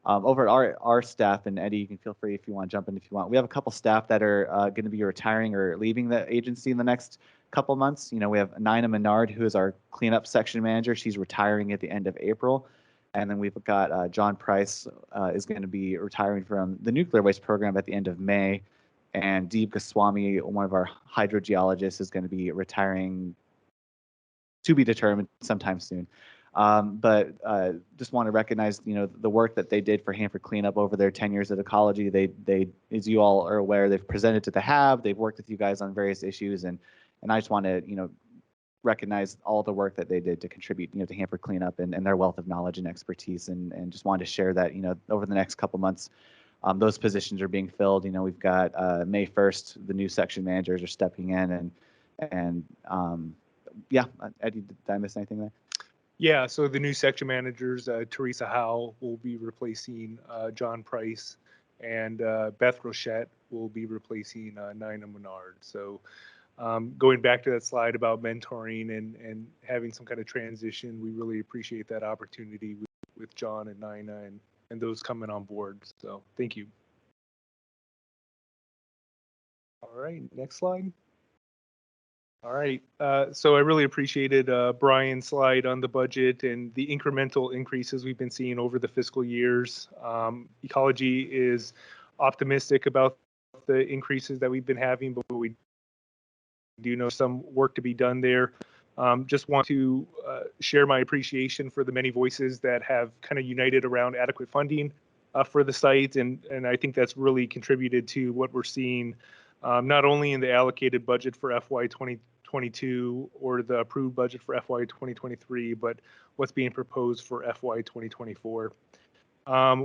over at our staff. And Eddie, you can feel free if you want to jump in if you want. We have a couple staff that are going to be retiring or leaving the agency in the next couple months. We have Nina Menard, who is our cleanup section manager. She's retiring at the end of April. And then we've got John Price is going to be retiring from the nuclear waste program at the end of May. And Deep Goswami, one of our hydrogeologists, is going to be retiring to be determined sometime soon. But just want to recognize, the work that they did for Hanford Cleanup over their 10 years at Ecology. They, as you all are aware, they've presented to the HAB. They've worked with you guys on various issues, and I just want to, recognize all the work that they did to contribute, to Hanford Cleanup and their wealth of knowledge and expertise, and just wanted to share that, over the next couple months, those positions are being filled. We've got May 1st, the new section managers are stepping in, and yeah, Eddie, did I miss anything there? Yeah, so the new section managers, Teresa Howe will be replacing John Price, and Beth Rochette will be replacing Nina Menard. So going back to that slide about mentoring and having some kind of transition, we really appreciate that opportunity with John and Nina and those coming on board. So thank you. All right, next slide. All right, so I really appreciated Brian's slide on the budget and the incremental increases we've been seeing over the fiscal years. Ecology is optimistic about the increases that we've been having, but we do know some work to be done there. Just want to share my appreciation for the many voices that have kind of united around adequate funding for the site, and I think that's really contributed to what we're seeing, not only in the allocated budget for FY 2022 or the approved budget for FY 2023, but what's being proposed for FY 2024.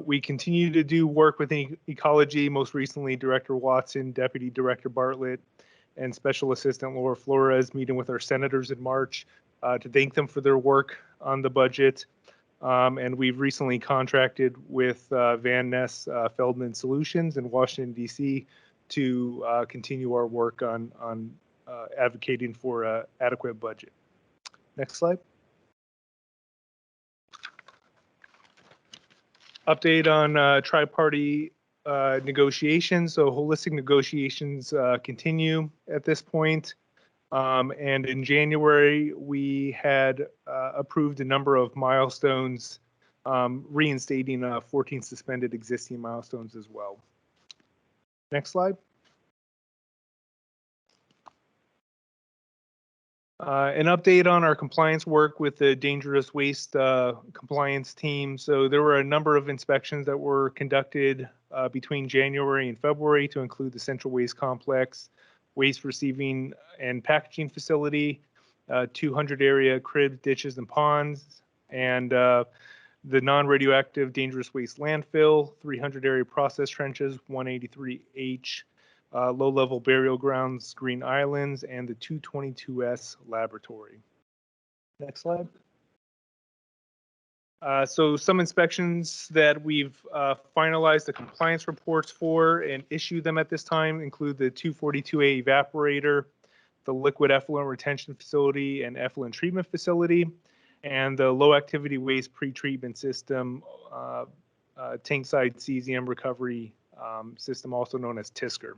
We continue to do work with Ecology, most recently Director Watson, Deputy Director Bartlett, and Special Assistant Laura Flores meeting with our senators in March to thank them for their work on the budget. And we've recently contracted with Van Ness Feldman Solutions in Washington, D.C. to continue our work on advocating for an adequate budget. Next slide. Update on tri-party negotiations. So holistic negotiations continue at this point. And in January, we had approved a number of milestones, reinstating 14 suspended existing milestones as well. Next slide. An update on our compliance work with the dangerous waste compliance team. So there were a number of inspections that were conducted between January and February to include the Central Waste Complex, waste receiving and packaging facility, 200 area cribs, ditches, and ponds, and the non-radioactive dangerous waste landfill, 300 area process trenches, 183H, low-level burial grounds, Green Islands, and the 222S laboratory. Next slide. So some inspections that we've finalized the compliance reports for and issued them at this time include the 242A evaporator, the liquid effluent retention facility and effluent treatment facility, and the low activity waste pretreatment system, tank side cesium recovery system, also known as TISCR.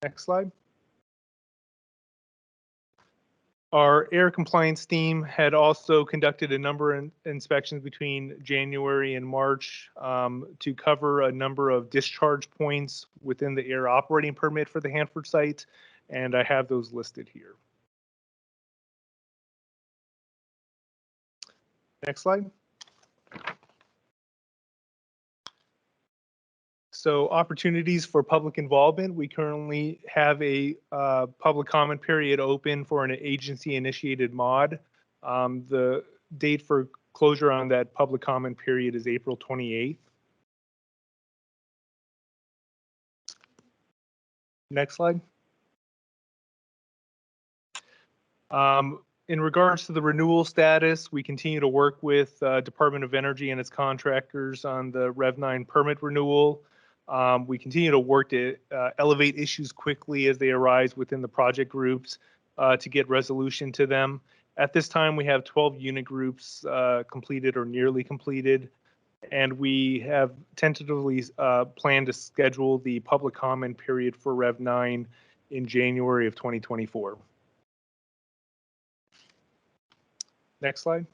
Next slide. Our air compliance team had also conducted a number of inspections between January and March to cover a number of discharge points within the air operating permit for the Hanford site, and I have those listed here. Next slide. So opportunities for public involvement. We currently have a public comment period open for an agency initiated mod. The date for closure on that public comment period is April 28th. Next slide. In regards to the renewal status, we continue to work with Department of Energy and its contractors on the Rev 9 permit renewal. We continue to work to elevate issues quickly as they arise within the project groups to get resolution to them. At this time, we have 12 unit groups completed or nearly completed, and we have tentatively planned to schedule the public comment period for Rev 9 in January of 2024. Next slide.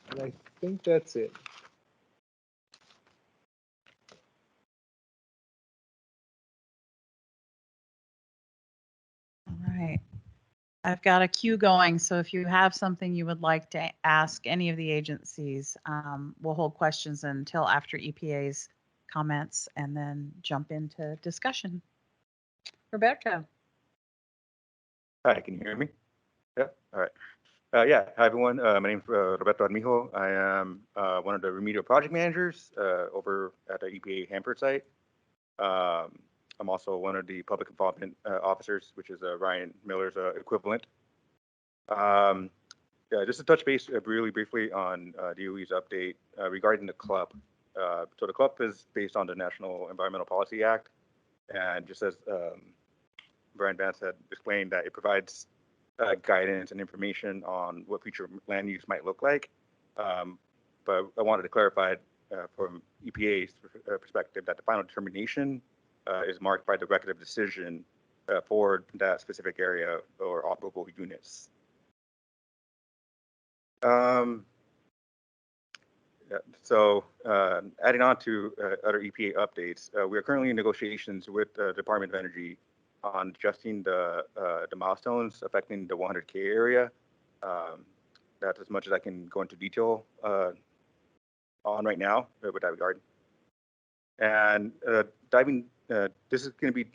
And I think that's it. All right. I've got a queue going, so if you have something you would like to ask any of the agencies, we'll hold questions until after EPA's comments and then jump into discussion. Roberto. Hi, can you hear me? Yeah, all right. Yeah, hi everyone. My name is Roberto Armijo. I am one of the remedial project managers over at the EPA Hanford site. I'm also one of the public involvement officers, which is Ryan Miller's equivalent. Yeah, just to touch base really briefly on DOE's update regarding the club. So the club is based on the National Environmental Policy Act, and just as Brian Vance had explained, that it provides guidance and information on what future land use might look like. But I wanted to clarify from EPA's perspective that the final determination is marked by the record of decision for that specific area or operable units. Yeah, so adding on to other EPA updates, we are currently in negotiations with the Department of Energy on adjusting the milestones affecting the 100K area. That's as much as I can go into detail on right now with that regard. And diving, this is going to be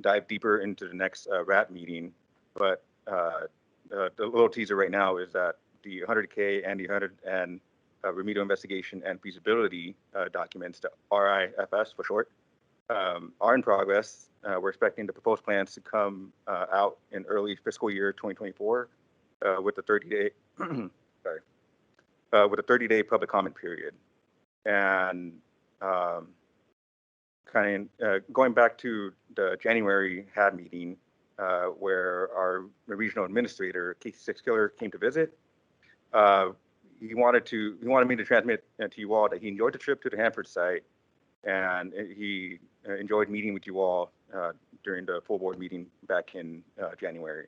dive deeper into the next RAT meeting, but the little teaser right now is that the 100K and the 100 and remedial investigation and feasibility documents, the RIFS for short, are in progress. We're expecting the proposed plans to come out in early fiscal year 2024 with a 30-day sorry, with a 30-day public comment period. And going back to the January HAB meeting, where our regional administrator, Casey Sixkiller, came to visit. He wanted me to transmit to you all that he enjoyed the trip to the Hanford site, and he enjoyed meeting with you all during the full board meeting back in January.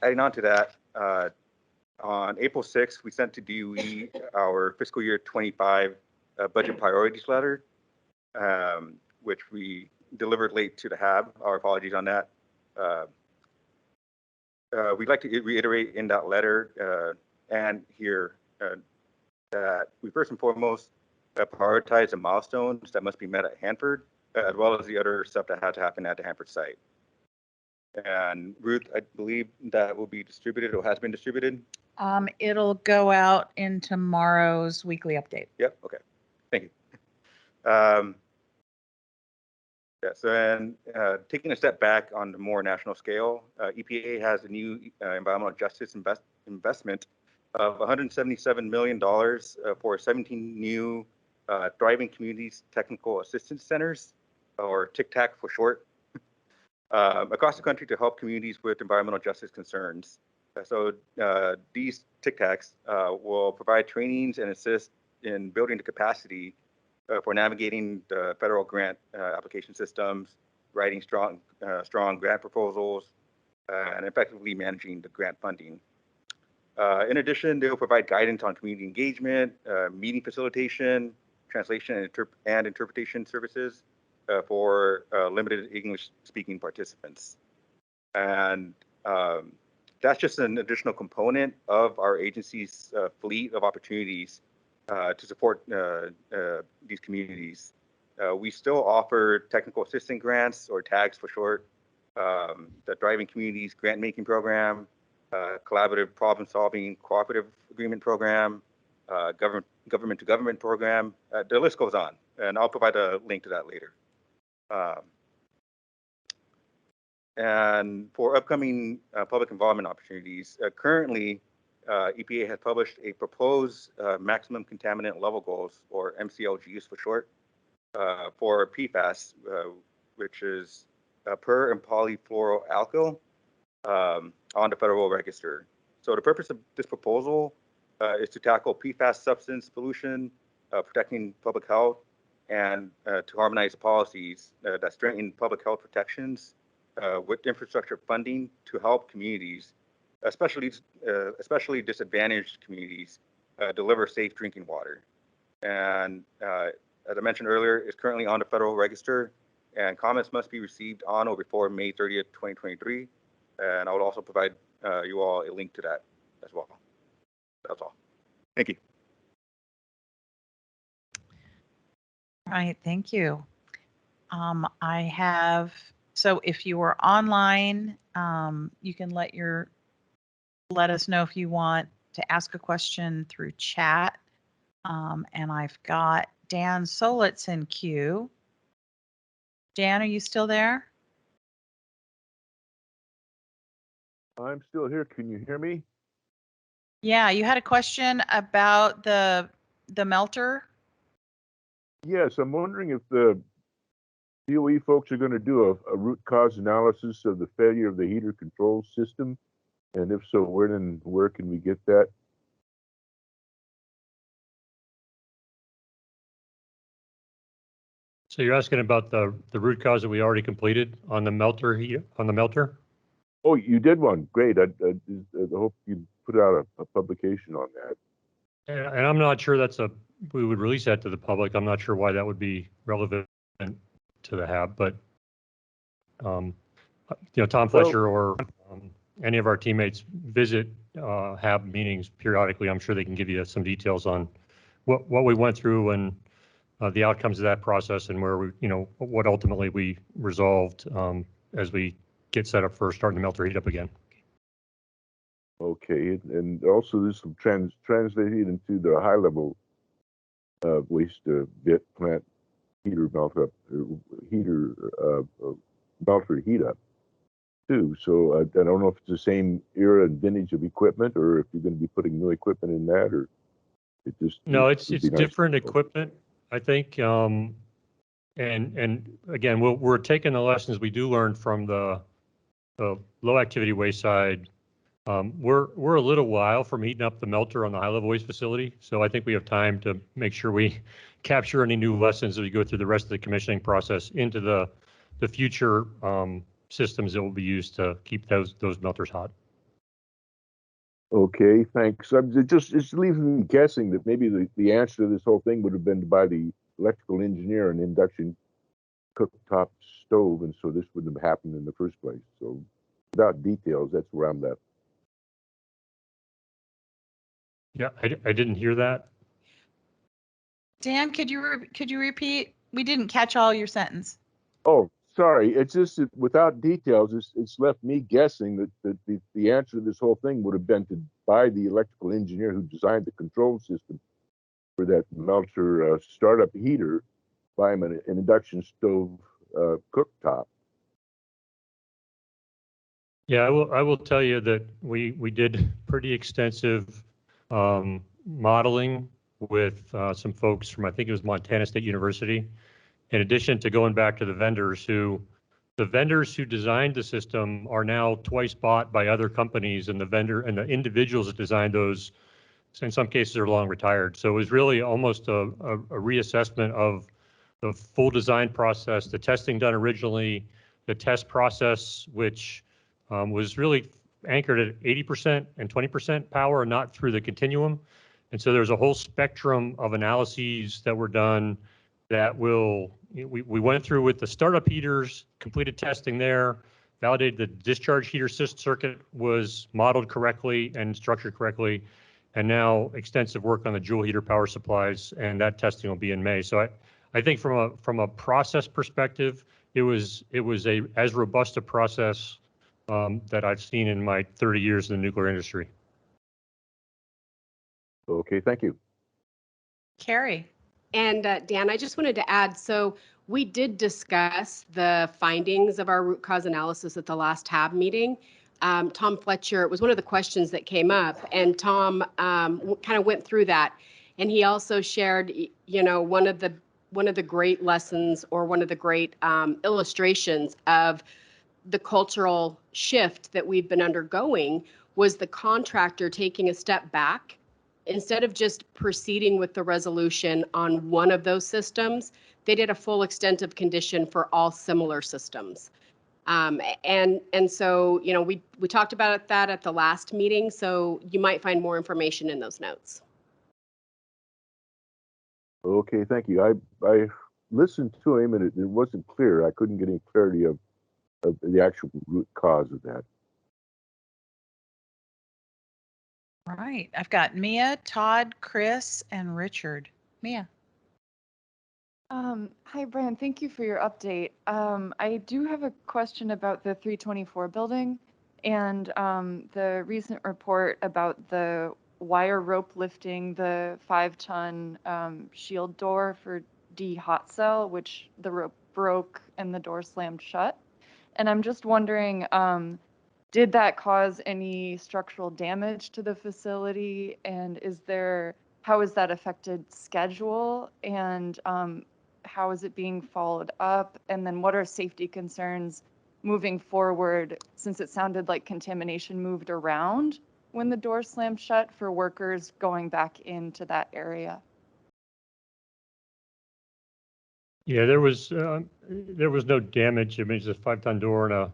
Adding on to that, on April 6th, we sent to DOE our fiscal year 25 budget priorities letter, which we delivered late to the HAB. Our apologies on that. We'd like to reiterate in that letter and here that we first and foremost prioritize the milestones that must be met at Hanford, as well as the other stuff that had to happen at the Hanford site. And Ruth, I believe that will be distributed or has been distributed. It'll go out in tomorrow's weekly update. Yep. Okay. Thank you. Yes, and taking a step back on the more national scale, EPA has a new environmental justice investment of $177 million for 17 new Thriving Communities Technical Assistance Centers, or TICTAC for short, across the country to help communities with environmental justice concerns. So these TICTACs will provide trainings and assist in building the capacity for navigating the federal grant application systems, writing strong grant proposals, and effectively managing the grant funding. In addition, they will provide guidance on community engagement, meeting facilitation, translation and interpretation services for limited English-speaking participants. And that's just an additional component of our agency's fleet of opportunities to support these communities. We still offer technical assistance grants, or TAGs for short, the Thriving Communities Grant Making Program, Collaborative Problem Solving Cooperative Agreement Program, Government to Government Program. The list goes on. and I'll provide a link to that later. And for upcoming public involvement opportunities, currently EPA has published a proposed maximum contaminant level goals, or MCLGs for short, for PFAS, which is per and polyfluoroalkyl on the Federal Register. So the purpose of this proposal is to tackle PFAS substance pollution, protecting public health, and to harmonize policies that strengthen public health protections with infrastructure funding to help communities, especially disadvantaged communities, deliver safe drinking water. And as I mentioned earlier, it's currently on the Federal Register, and comments must be received on or before May 30th, 2023. And I will also provide you all a link to that as well. That's all. Thank you. All right, thank you. So if you are online, you can let us know if you want to ask a question through chat. And I've got Dan Solitz in queue. Dan, are you still there? I'm still here. Can you hear me? Yeah, you had a question about the melter. Yes, I'm wondering if the DOE folks are going to do a root cause analysis of the failure of the heater control system, and if so, where can we get that? So you're asking about the root cause that we already completed on the melter? Oh, you did one. Great. I hope you put out a publication on that. And I'm not sure we would release that to the public. I'm not sure why that would be relevant to the HAB, but Tom Fletcher or any of our teammates visit HAB meetings periodically. I'm sure they can give you some details on what we went through and the outcomes of that process and where what ultimately we resolved as we get set up for starting the melter heat up again. Okay, and also this will translated into the high level waste bit plant heater melter heat up too. So I don't know if it's the same era and vintage of equipment, or if you're going to be putting new equipment in that, or it just it's different equipment, I think. And again, we're taking the lessons we do learn from the low activity waste side. We're a little while from heating up the melter on the high level waste facility. So I think we have time to make sure we capture any new lessons as we go through the rest of the commissioning process into the future systems that will be used to keep those melters hot. Okay, thanks. It just leaves me guessing that maybe the answer to this whole thing would have been to buy the electrical engineer an induction cooktop stove, and so this wouldn't have happened in the first place. So without details, that's where I'm at. Yeah, I didn't hear that. Dan, could you repeat? We didn't catch all your sentence. Oh, sorry. It's just that without details, it's left me guessing that the answer to this whole thing would have been to buy the electrical engineer who designed the control system for that melter startup heater, buy him an induction stove cooktop. Yeah, I will tell you that we did pretty extensive modeling with some folks from, I think it was Montana State University, in addition to going back to the vendors who designed the system are now twice bought by other companies, and the individuals that designed those, in some cases, are long retired. So it was really almost a reassessment of the full design process, the testing done originally, the test process, which was really anchored at 80% and 20% power and not through the continuum. And so there's a whole spectrum of analyses that were done that we went through with the startup heaters, completed testing there, validated the discharge heater circuit was modeled correctly and structured correctly, and now extensive work on the joule heater power supplies, and that testing will be in May. So I think from a process perspective, it was as robust a process that I've seen in my 30 years in the nuclear industry. Okay, thank you. Carrie. And Dan, I just wanted to add, so we did discuss the findings of our root cause analysis at the last HAB meeting. Tom Fletcher, it was one of the questions that came up, and Tom kind of went through that. And he also shared, you know, one of the great lessons, or one of the great illustrations of the cultural shift that we've been undergoing, was the contractor taking a step back. Instead of just proceeding with the resolution on one of those systems, they did a full extent of condition for all similar systems. And so, you know, we talked about that at the last meeting, so you might find more information in those notes. Okay, thank you. I listened to him and it wasn't clear. I couldn't get any clarity of the actual root cause of that. All right, I've got Mia, Todd, Chris, and Richard. Mia. Hi, Brian. Thank you for your update. I do have a question about the 324 building and the recent report about the wire rope lifting the 5-ton shield door for D hot cell, which the rope broke and the door slammed shut. And I'm just wondering, did that cause any structural damage to the facility? And how has that affected schedule? And how is it being followed up? And then what are safety concerns moving forward, since it sounded like contamination moved around when the door slammed shut, for workers going back into that area? Yeah, there was no damage. I mean, it's a 5-ton door in a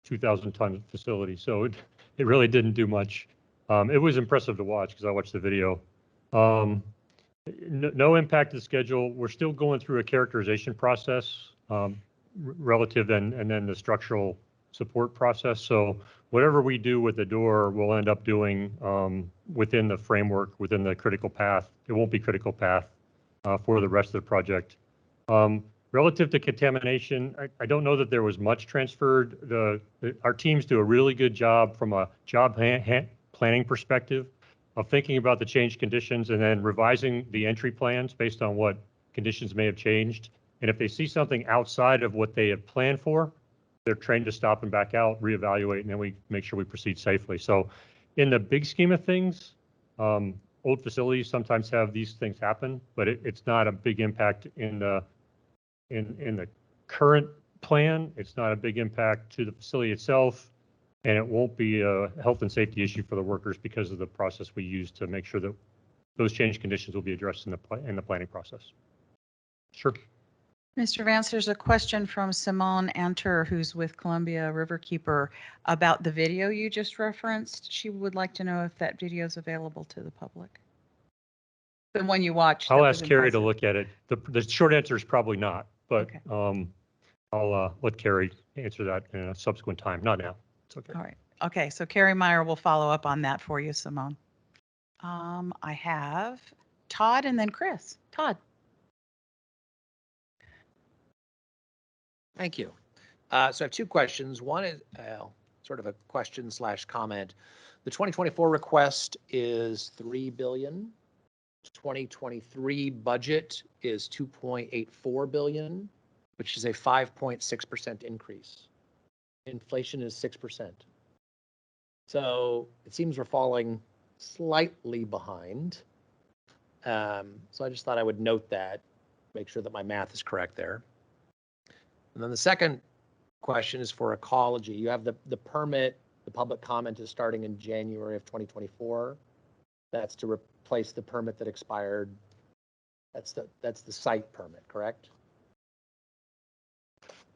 2,000-ton facility, so it really didn't do much. It was impressive to watch because I watched the video. No impact to the schedule. We're still going through a characterization process relative and then the structural support process. So whatever we do with the door, we'll end up doing within the framework, within the critical path. It won't be critical path for the rest of the project. Relative to contamination, I don't know that there was much transferred. Our teams do a really good job from a job planning perspective of thinking about the changed conditions and then revising the entry plans based on what conditions may have changed. And if they see something outside of what they have planned for, they're trained to stop and back out, reevaluate, and then we make sure we proceed safely. So in the big scheme of things, old facilities sometimes have these things happen, but it's not a big impact in the current plan. It's not a big impact to the facility itself. And it won't be a health and safety issue for the workers because of the process we use to make sure that those change conditions will be addressed in the planning process. Sure. Mr. Vance, there's a question from Simone Anter, who's with Columbia Riverkeeper, about the video you just referenced. She would like to know if that video is available to the public. The one you watched. I'll ask Carrie to look at it. The short answer is probably not, but okay. I'll let Carrie answer that in a subsequent time, not now. Okay. All right. Okay. So Carrie Meyer will follow up on that for you, Simone. I have Todd and then Chris. Todd. Thank you. So I have two questions. One is sort of a question / comment. The 2024 request is $3 billion. 2023 budget is $2.84 billion, which is a 5.6% increase. Inflation is 6%. So it seems we're falling slightly behind. So I just thought I would note that, make sure that my math is correct there. And then the second question is for ecology. You have the permit, the public comment is starting in January of 2024. That's to replace the permit that expired. That's the site permit, correct?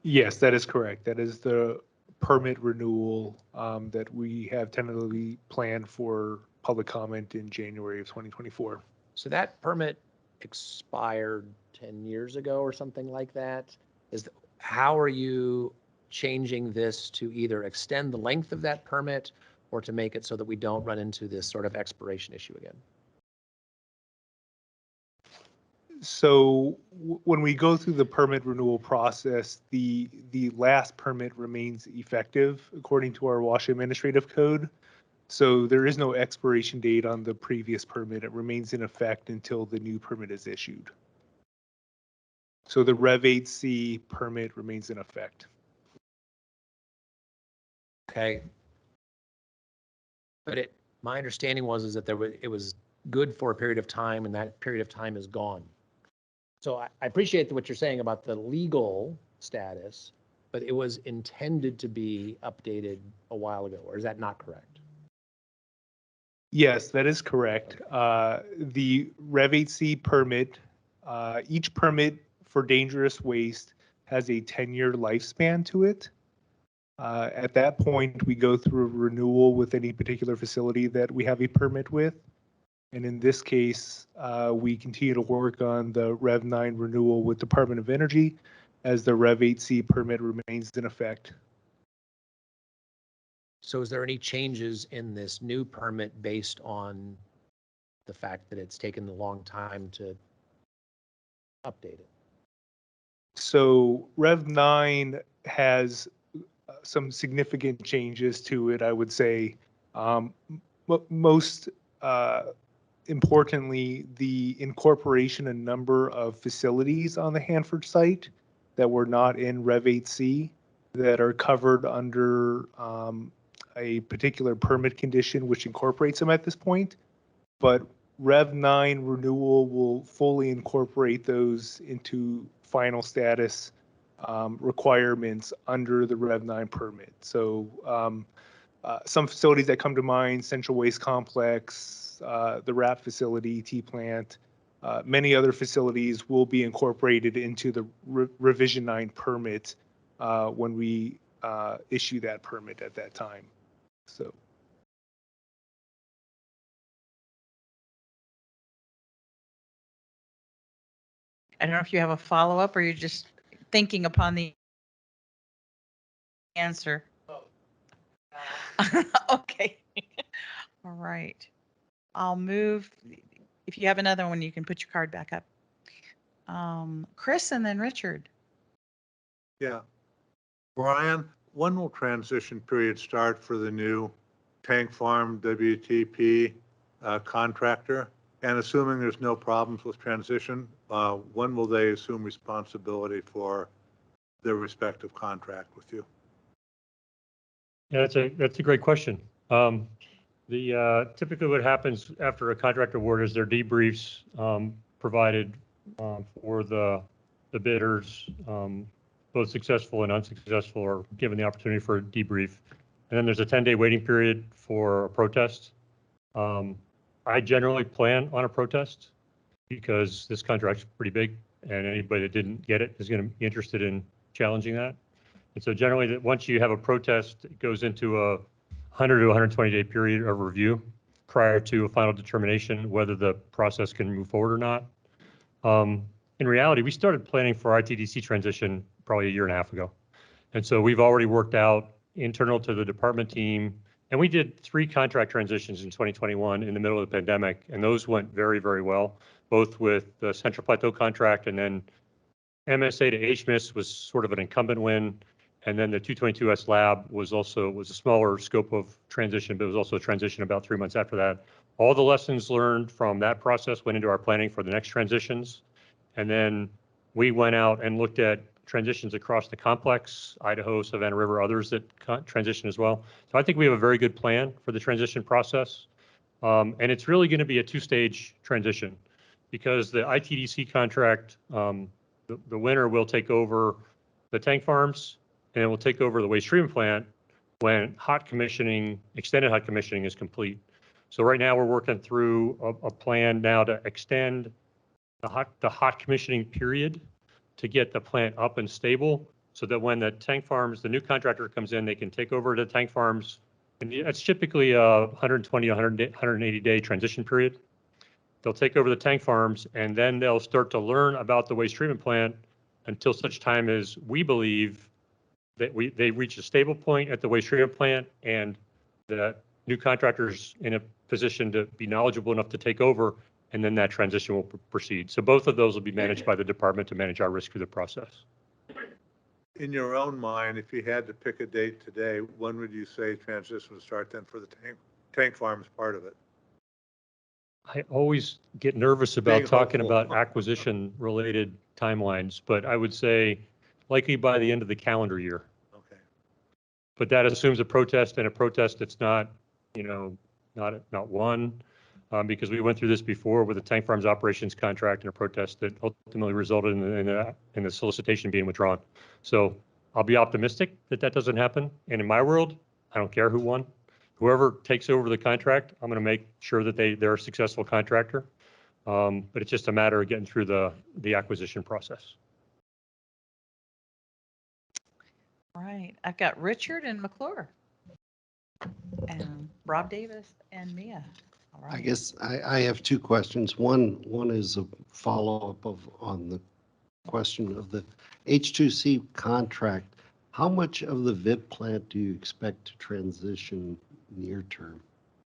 Yes, that is correct. That is the permit renewal that we have tentatively planned for public comment in January of 2024. So that permit expired 10 years ago or something like that. How are you changing this to either extend the length of that permit or to make it so that we don't run into this sort of expiration issue again? So when we go through the permit renewal process, the last permit remains effective according to our WASH administrative code. So there is no expiration date on the previous permit. It remains in effect until the new permit is issued. So the Rev 8C permit remains in effect. Okay. But my understanding is that it was good for a period of time and that period of time is gone. So I appreciate what you're saying about the legal status, but it was intended to be updated a while ago, or is that not correct? Yes, that is correct. The Rev 8C permit, each permit for dangerous waste has a 10-year lifespan to it. At that point, we go through a renewal with any particular facility that we have a permit with. And in this case, we continue to work on the Rev 9 renewal with Department of Energy as the Rev 8C permit remains in effect. So is there any changes in this new permit based on the fact that it's taken a long time to update it? So Rev 9 has some significant changes to it, I would say. Most importantly, the incorporation a number of facilities on the Hanford site that were not in Rev 8C that are covered under a particular permit condition which incorporates them at this point. But Rev 9 renewal will fully incorporate those into final status requirements under the Rev 9 permit. So some facilities that come to mind, Central Waste Complex, the RAP facility, T-Plant, many other facilities will be incorporated into the Revision 9 permit when we issue that permit at that time. So. I don't know if you have a follow-up or you're just thinking upon the answer. Okay. All right. I'll move. If you have another one, you can put your card back up. Chris and then Richard. Yeah. Brian, when will transition period start for the new tank farm WTP contractor? And assuming there's no problems with transition, when will they assume responsibility for their respective contract with you? Yeah, that's a great question. Typically what happens after a contract award is there are debriefs provided for the bidders, both successful and unsuccessful, are given the opportunity for a debrief. And then there's a 10-day waiting period for a protest. I generally plan on a protest because this contract's pretty big and anybody that didn't get it is going to be interested in challenging that. And so generally, once you have a protest, it goes into a 100 to 120 day period of review prior to a final determination whether the process can move forward or not. In reality, we started planning for ITDC transition probably a year and a half ago. And so we've already worked out internal to the department team, and we did 3 contract transitions in 2021 in the middle of the pandemic, and those went very, very well, both with the Central Plateau contract and then MSA to HMIS was sort of an incumbent win. And then the 222S lab was a smaller scope of transition, but it was also a transition about 3 months after that. All the lessons learned from that process went into our planning for the next transitions. And then we went out and looked at transitions across the complex, Idaho, Savannah River, others that transition as well. So I think we have a very good plan for the transition process. And it's really going to be a 2-stage transition because the ITDC contract, the winner will take over the tank farms and it will take over the waste treatment plant when extended hot commissioning is complete. So right now we're working through a plan now to extend the hot commissioning period to get the plant up and stable so that when the tank farms, the new contractor comes in, they can take over the tank farms. And it's typically a 120, 180 day transition period. They'll take over the tank farms and then they'll start to learn about the waste treatment plant until such time as we believe that they reach a stable point at the waste treatment plant and the new contractor's in a position to be knowledgeable enough to take over, and then that transition will proceed. So both of those will be managed by the department to manage our risk through the process. In your own mind, if you had to pick a date today, when would you say transition would start then for the tank farm is part of it. I always get nervous about Being talking hopeful. about acquisition-related timelines, but I would say likely by the end of the calendar year. Okay. But that assumes a protest, and a protest that's not, not one, because we went through this before with the tank farms operations contract and a protest that ultimately resulted in the solicitation being withdrawn. So I'll be optimistic that that doesn't happen. And in my world, I don't care who won. Whoever takes over the contract, I'm going to make sure that they're a successful contractor. But it's just a matter of getting through the acquisition process. All right, I've got Richard and McClure. And Rob Davis and Mia. All I right. guess I have two questions. One is a follow-up on the question of the H2C contract. How much of the VIP plant do you expect to transition near term?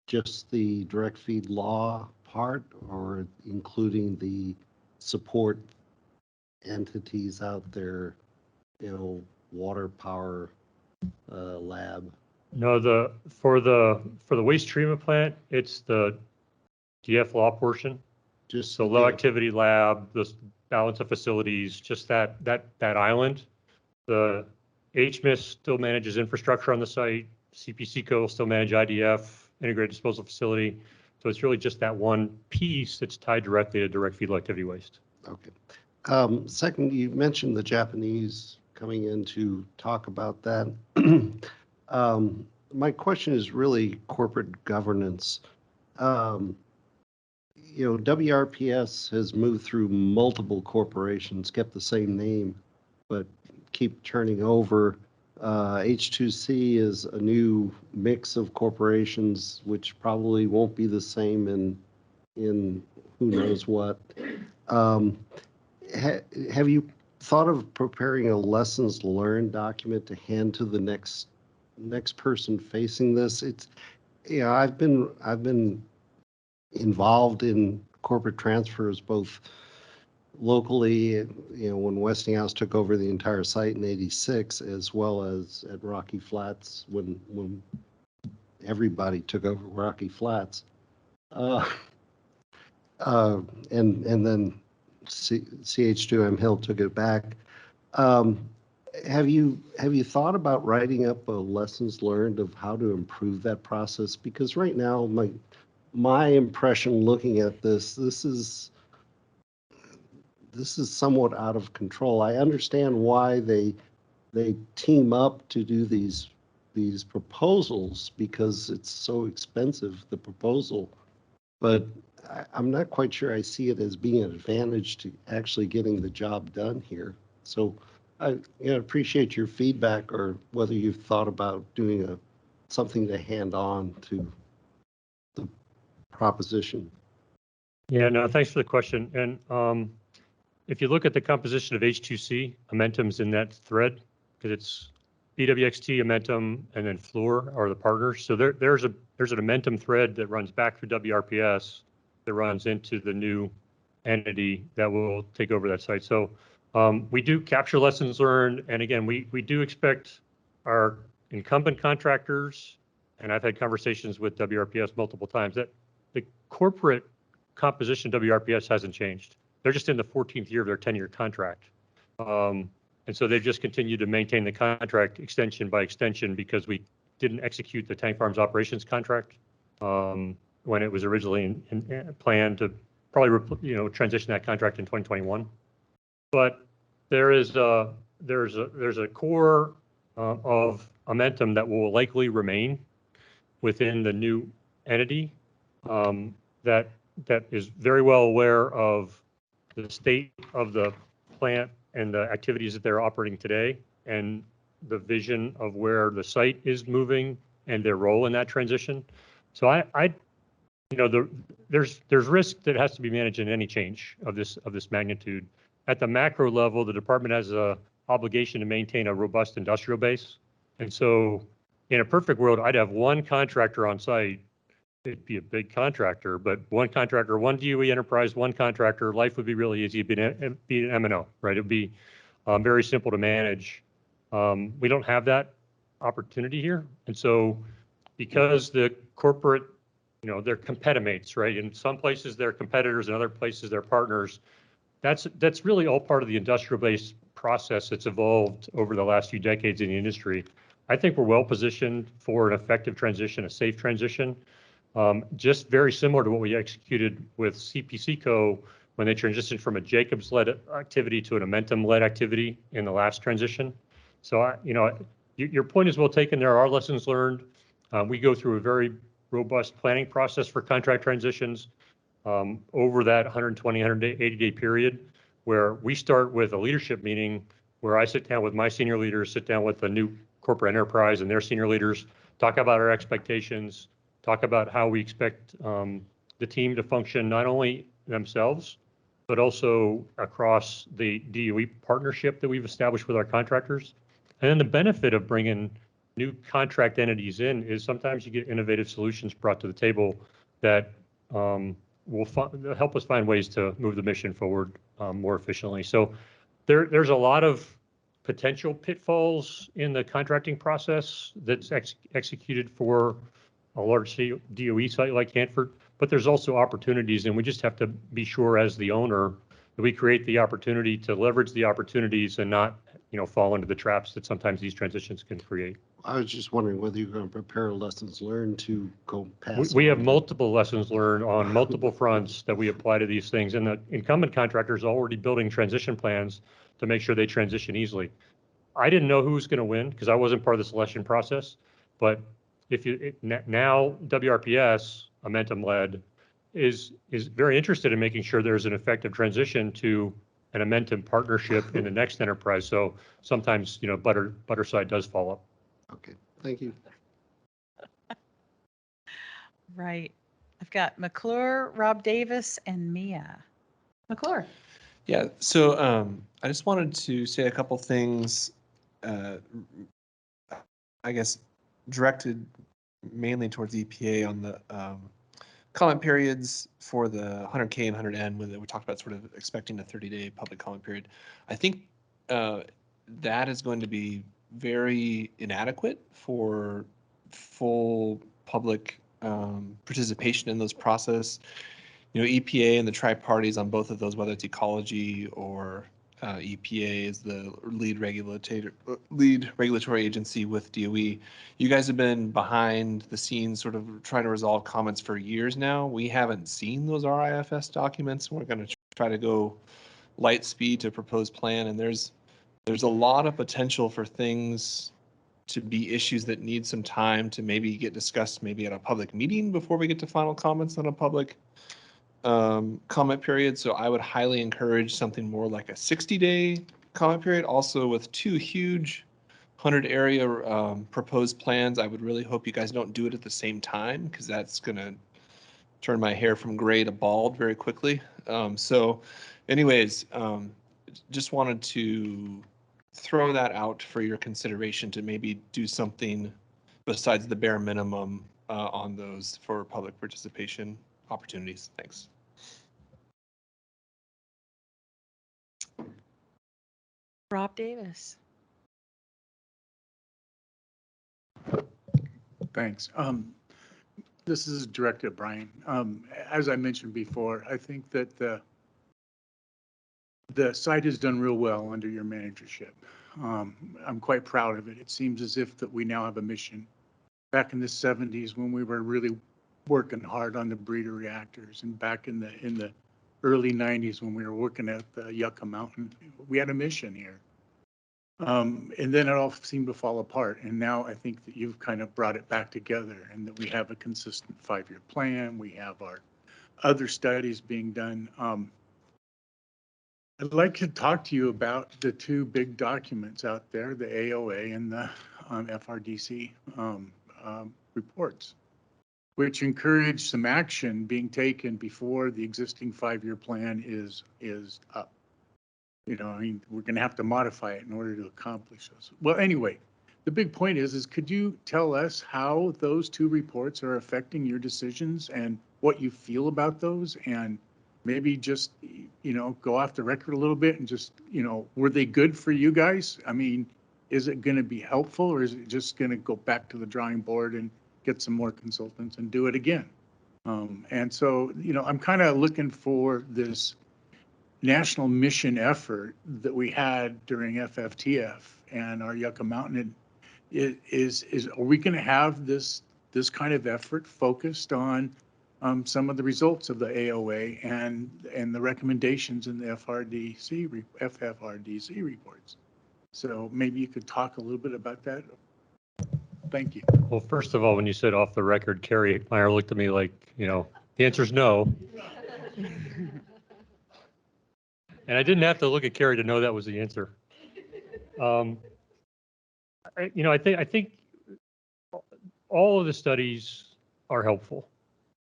Just the direct feed law part, or including the support entities out there, water power lab? No, for the waste treatment plant, it's the DF law portion. Just the low activity lab, the balance of facilities, just that island. The HMIS still manages infrastructure on the site. CPCO will still manage IDF, integrated disposal facility. So it's really just that one piece that's tied directly to direct feed activity waste. Okay. Second, you mentioned the Japanese coming in to talk about that. My question is really corporate governance. WRPS has moved through multiple corporations, kept the same name, but keep turning over. H2C is a new mix of corporations, which probably won't be the same in who knows what. Have you thought of preparing a lessons learned document to hand to the next person facing this? I've been involved in corporate transfers both locally, when Westinghouse took over the entire site in '86, as well as at Rocky Flats when everybody took over Rocky Flats, and then CH2M Hill took it back. Have you thought about writing up a lessons learned of how to improve that process? Because right now, my impression looking at this is somewhat out of control. I understand why they team up to do these proposals, because it's so expensive, the proposal. But I'm not quite sure I see it as being an advantage to actually getting the job done here. So I appreciate your feedback, or whether you've thought about doing something to hand on to the proposition. Yeah, no, thanks for the question. And if you look at the composition of H2C, Amentum's in that thread, because it's BWXT, Amentum, and then Fluor are the partners. So there's an Amentum thread that runs back through WRPS that runs into the new entity that will take over that site. So we do capture lessons learned. And again, we do expect our incumbent contractors, and I've had conversations with WRPS multiple times, that the corporate composition of WRPS hasn't changed. They're just in the 14th year of their 10-year contract. And so they've just continued to maintain the contract extension by extension, because we didn't execute the tank farms operations contract when it was originally planned to probably transition that contract in 2021. But there's a core of Amentum that will likely remain within the new entity that is very well aware of the state of the plant and the activities that they're operating today, and the vision of where the site is moving and their role in that transition. So there's risk that has to be managed in any change of this magnitude. At the macro level, the department has a obligation to maintain a robust industrial base. And so in a perfect world, I'd have one contractor on site. It'd be a big contractor, but one contractor, one DOE enterprise, one contractor, life would be really easy. It'd be an M&O, right? It'd be very simple to manage. We don't have that opportunity here. And so because the corporate they're competimates, right? In some places they're competitors, in other places they're partners. That's really all part of the industrial-based process that's evolved over the last few decades in the industry. I think we're well positioned for an effective transition, a safe transition. Just very similar to what we executed with CPCco when they transitioned from a Jacobs-led activity to an Amentum-led activity in the last transition. So, your point is well taken. There are lessons learned. We go through a very robust planning process for contract transitions over that 120, 180-day period, where we start with a leadership meeting where I sit down with my senior leaders, sit down with the new corporate enterprise and their senior leaders, talk about our expectations, talk about how we expect the team to function, not only themselves, but also across the DOE partnership that we've established with our contractors. And then the benefit of bringing new contract entities in is sometimes you get innovative solutions brought to the table that will help us find ways to move the mission forward more efficiently. So there's a lot of potential pitfalls in the contracting process that's executed for a large DOE site like Hanford, but there's also opportunities, and we just have to be sure as the owner that we create the opportunity to leverage the opportunities and not, fall into the traps that sometimes these transitions can create. I was just wondering whether you're going to prepare lessons learned to go past. We have multiple lessons learned on multiple fronts that we apply to these things, and the incumbent contractors are already building transition plans to make sure they transition easily. I didn't know who was going to win because I wasn't part of the selection process, but now WRPS, Amentum-led, is very interested in making sure there's an effective transition to an Amentum partnership in the next enterprise. So sometimes, butter side does fall up. Okay, thank you. Right. I've got McClure, Rob Davis, and Mia. McClure. Yeah, so I just wanted to say a couple things, I guess, directed mainly towards EPA on the comment periods for the 100K and 100N, when we talked about sort of expecting a 30-day public comment period. I think that is going to be very inadequate for full public participation in those process. EPA and the tri-parties on both of those, whether it's ecology or EPA is the lead regulatory agency with DOE. You guys have been behind the scenes sort of trying to resolve comments for years now. We haven't seen those RIFS documents. We're going to try to go light speed to propose plan, and there's a lot of potential for things to be issues that need some time to maybe get discussed maybe at a public meeting before we get to final comments on a public comment period. So I would highly encourage something more like a 60-day comment period, also with 2 huge 100 area proposed plans. I would really hope you guys don't do it at the same time, because that's going to turn my hair from gray to bald very quickly. So anyways, just wanted to throw that out for your consideration to maybe do something besides the bare minimum on those for public participation opportunities. Thanks. Rob Davis. Thanks. This is directed at Brian. As I mentioned before, I think that the site has done real well under your managership. I'm quite proud of it. It seems as if that we now have a mission. Back in the 70s, when we were really working hard on the breeder reactors, and back in the early 90s when we were working at the Yucca Mountain, we had a mission here. And then it all seemed to fall apart. And now I think that you've kind of brought it back together, and that we have a consistent 5-year plan. We have our other studies being done. I'd like to talk to you about the 2 big documents out there, the AOA and the FRDC reports, which encourage some action being taken before the existing 5-year plan is up. We're going to have to modify it in order to accomplish this. Well, anyway, the big point is could you tell us how those 2 reports are affecting your decisions and what you feel about those, and maybe just, go off the record a little bit and just, were they good for you guys? I mean, is it going to be helpful, or is it just going to go back to the drawing board and get some more consultants and do it again? And so, I'm kind of looking for this national mission effort that we had during FFTF and our Yucca Mountain. Are we going to have this kind of effort focused on some of the results of the AOA and the recommendations in the FFRDC reports? So maybe you could talk a little bit about that. Thank you. Well, first of all, when you said off the record, Carrie Meyer looked at me like, the answer is no. And I didn't have to look at Carrie to know that was the answer. I think all of the studies are helpful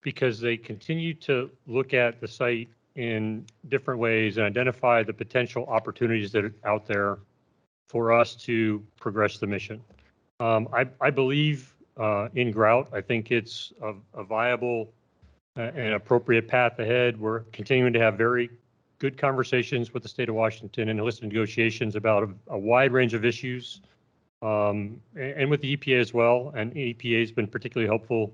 because they continue to look at the site in different ways and identify the potential opportunities that are out there for us to progress the mission. I believe in grout. I think it's a viable and appropriate path ahead. We're continuing to have very good conversations with the state of Washington and enlisted negotiations about a wide range of issues, and with the EPA as well. And EPA has been particularly helpful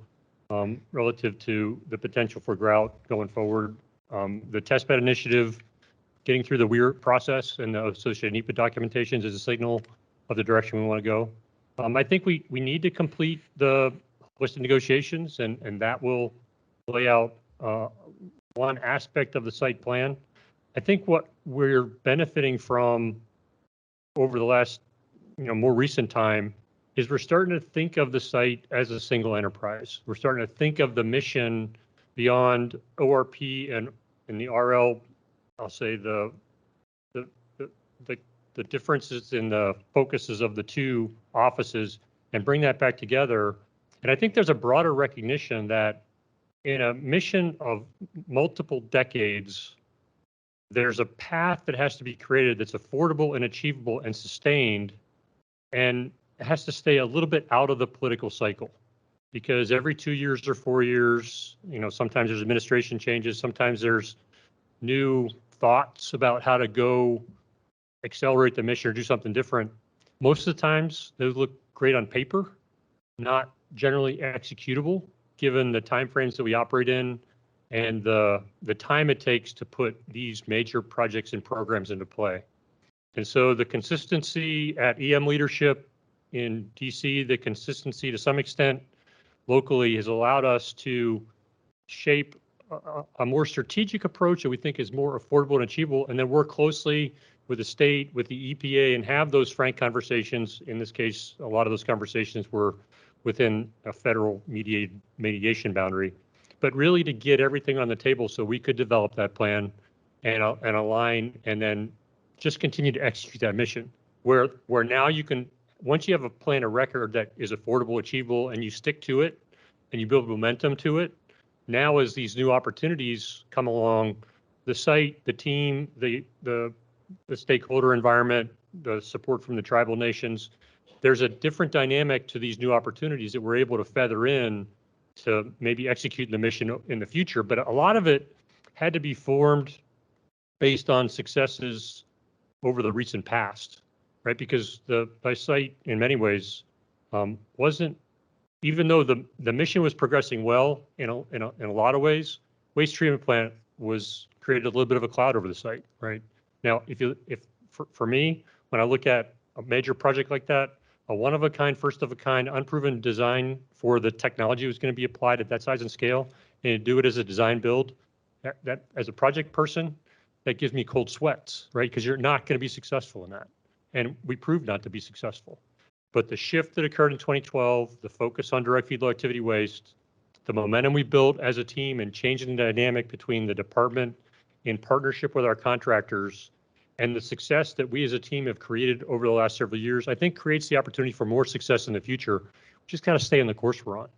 relative to the potential for grout going forward. The testbed initiative, getting through the WEIR process and the associated NEPA documentations is a signal of the direction we want to go. I think we need to complete the list of negotiations, and that will lay out one aspect of the site plan. I think what we're benefiting from over the last, more recent time is we're starting to think of the site as a single enterprise. We're starting to think of the mission beyond ORP and the RL. I'll say the differences in the focuses of the two offices and bring that back together. And I think there's a broader recognition that in a mission of multiple decades, there's a path that has to be created that's affordable and achievable and sustained, and it has to stay a little bit out of the political cycle, because every 2 years or 4 years, sometimes there's administration changes, sometimes there's new thoughts about how to go accelerate the mission or do something different. Most of the times, those look great on paper, not generally executable, given the timeframes that we operate in and the time it takes to put these major projects and programs into play. And so the consistency at EM leadership in DC, the consistency to some extent locally has allowed us to shape a more strategic approach that we think is more affordable and achievable, and then work closely with the state, with the EPA, and have those frank conversations. In this case, a lot of those conversations were within a federal mediation boundary, but really to get everything on the table so we could develop that plan and align, and then just continue to execute that mission. Where now you can, once you have a plan of record that is affordable, achievable, and you stick to it, and you build momentum to it, now as these new opportunities come along, the site, the team, the stakeholder environment, the support from the tribal nations, there's a different dynamic to these new opportunities that we're able to feather in to maybe execute the mission in the future. But a lot of it had to be formed based on successes over the recent past, right? Because the site in many ways wasn't, even though the mission was progressing well in a lot of ways, waste treatment plant was created a little bit of a cloud over the site, right? Now, for me, when I look at a major project like that, a one-of-a-kind, first-of-a-kind, unproven design for the technology was going to be applied at that size and scale, and to do it as a design build, that as a project person, that gives me cold sweats, right? Because you're not going to be successful in that. And we proved not to be successful. But the shift that occurred in 2012, the focus on direct feed low activity waste, the momentum we built as a team and changing the dynamic between the department in partnership with our contractors, and the success that we as a team have created over the last several years, I think creates the opportunity for more success in the future. Just kind of stay on the course we're on.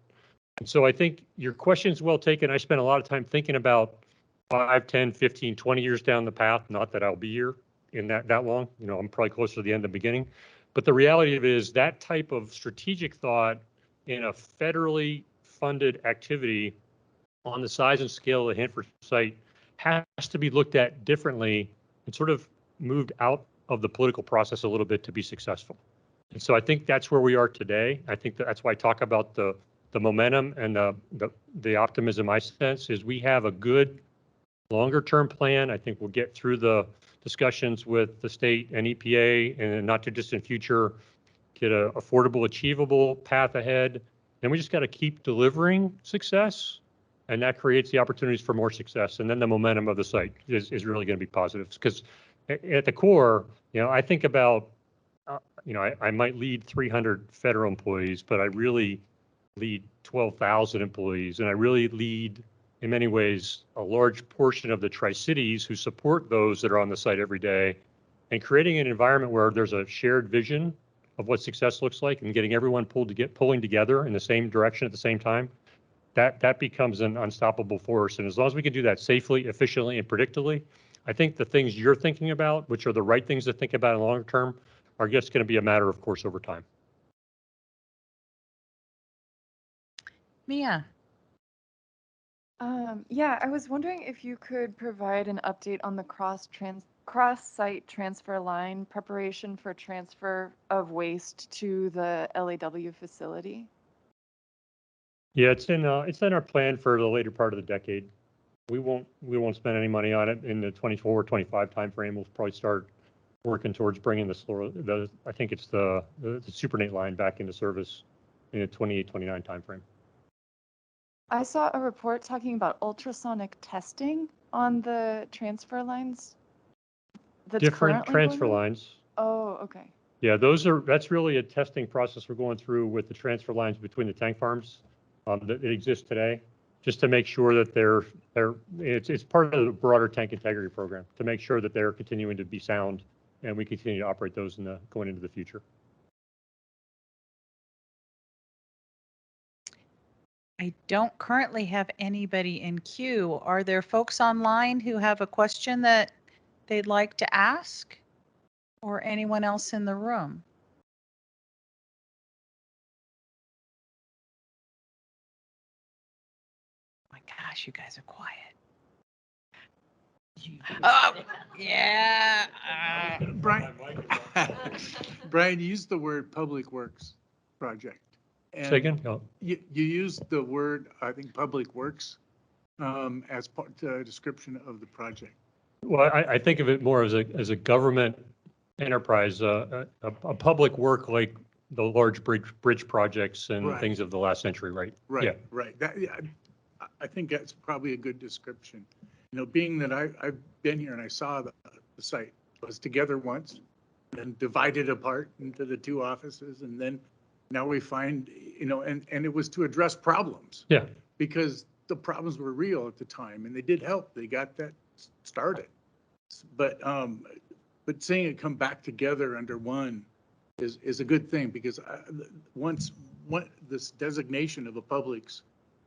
And so I think your question is well taken. I spent a lot of time thinking about 5, 10, 15, 20 years down the path. Not that I'll be here in that long. I'm probably closer to the end than the beginning. But the reality of it is that type of strategic thought in a federally funded activity on the size and scale of the Hanford site has to be looked at differently and sort of moved out of the political process a little bit to be successful. And so I think that's where we are today. I think that's why I talk about the the momentum and the optimism I sense is we have a good longer term plan. I think we'll get through the discussions with the state and EPA and in the not too distant future, get a affordable, achievable path ahead. And we just got to keep delivering success. And that creates the opportunities for more success. And then the momentum of the site is really going to be positive. Because at the core, I think about, I might lead 300 federal employees, but I really lead 12,000 employees. And I really lead, in many ways, a large portion of the Tri-Cities who support those that are on the site every day. And creating an environment where there's a shared vision of what success looks like and getting everyone pulling together in the same direction at the same time. That becomes an unstoppable force. And as long as we can do that safely, efficiently, and predictably, I think the things you're thinking about, which are the right things to think about in the longer term, are just going to be a matter of course over time. Mia. Yeah, I was wondering if you could provide an update on the cross-site transfer line preparation for transfer of waste to the LAW facility. Yeah, it's in our plan for the later part of the decade. We won't spend any money on it in the 24-25 timeframe. We'll probably start working towards bringing I think it's the Supernate line back into service in the 28-29 timeframe. I saw a report talking about ultrasonic testing on the transfer lines. Different transfer lines. Oh, okay. Yeah, that's really a testing process we're going through with the transfer lines between the tank farms that exist today, just to make sure that it's part of the broader tank integrity program to make sure that they're continuing to be sound and we continue to operate those going into the future. I don't currently have anybody in queue. Are there folks online who have a question that they'd like to ask, or anyone else in the room? Oh my gosh, you guys are quiet. Oh, yeah. Brian used the word public works project. And Say again? Oh. You used the word, I think, public works as part description of the project. Well, I think of it more as a government enterprise, a public work like the large bridge projects and things of the last century, right? Right, yeah. right. I think that's probably a good description. Being that I've been here and I saw the site was together once, then divided apart into the two offices, and then now we find, and it was to address problems. Yeah. Because the problems were real at the time, and they did help. They got that started. But seeing it come back together under one is a good thing, because once this designation of a Publix,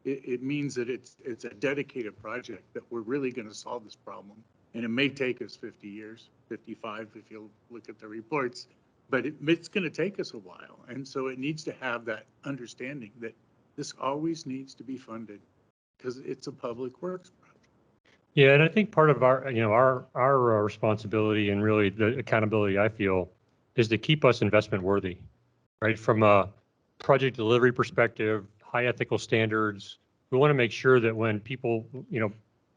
it means that it's a dedicated project that we're really going to solve this problem. And it may take us 50 years, 55 if you look at the reports, but it's going to take us a while. And so it needs to have that understanding that this always needs to be funded because it's a public works project. Yeah, and I think part of our responsibility and really the accountability I feel is to keep us investment worthy, right? From a project delivery perspective, high ethical standards. We want to make sure that when people,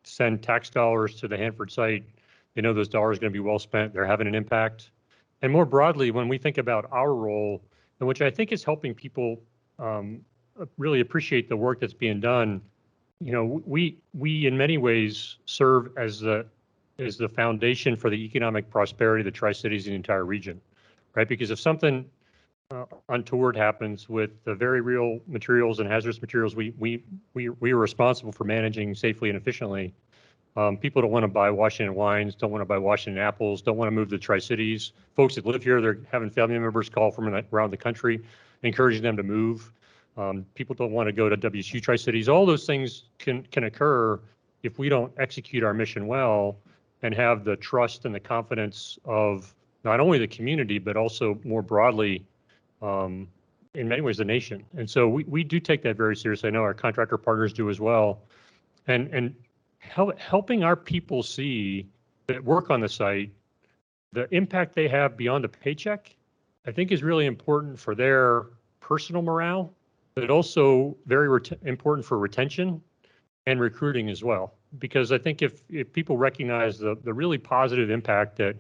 send tax dollars to the Hanford site, they know those dollars are going to be well spent. They're having an impact. And more broadly, when we think about our role, and which I think is helping people really appreciate the work that's being done, we in many ways serve as the foundation for the economic prosperity of the Tri-Cities and the entire region, right? Because if something untoward happens with the very real materials and hazardous materials we are responsible for managing safely and efficiently, people don't want to buy Washington wines, don't want to buy Washington apples, don't want to move to the Tri-Cities. Folks that live here, they're having family members call from around the country, encouraging them to move. People don't want to go to WSU Tri-Cities. All those things can occur if we don't execute our mission well and have the trust and the confidence of not only the community, but also more broadly, in many ways, the nation. And so we do take that very seriously. I know our contractor partners do as well. And helping our people see that work on the site, the impact they have beyond the paycheck, I think is really important for their personal morale but also very important for retention and recruiting as well. Because I think if people recognize the really positive impact that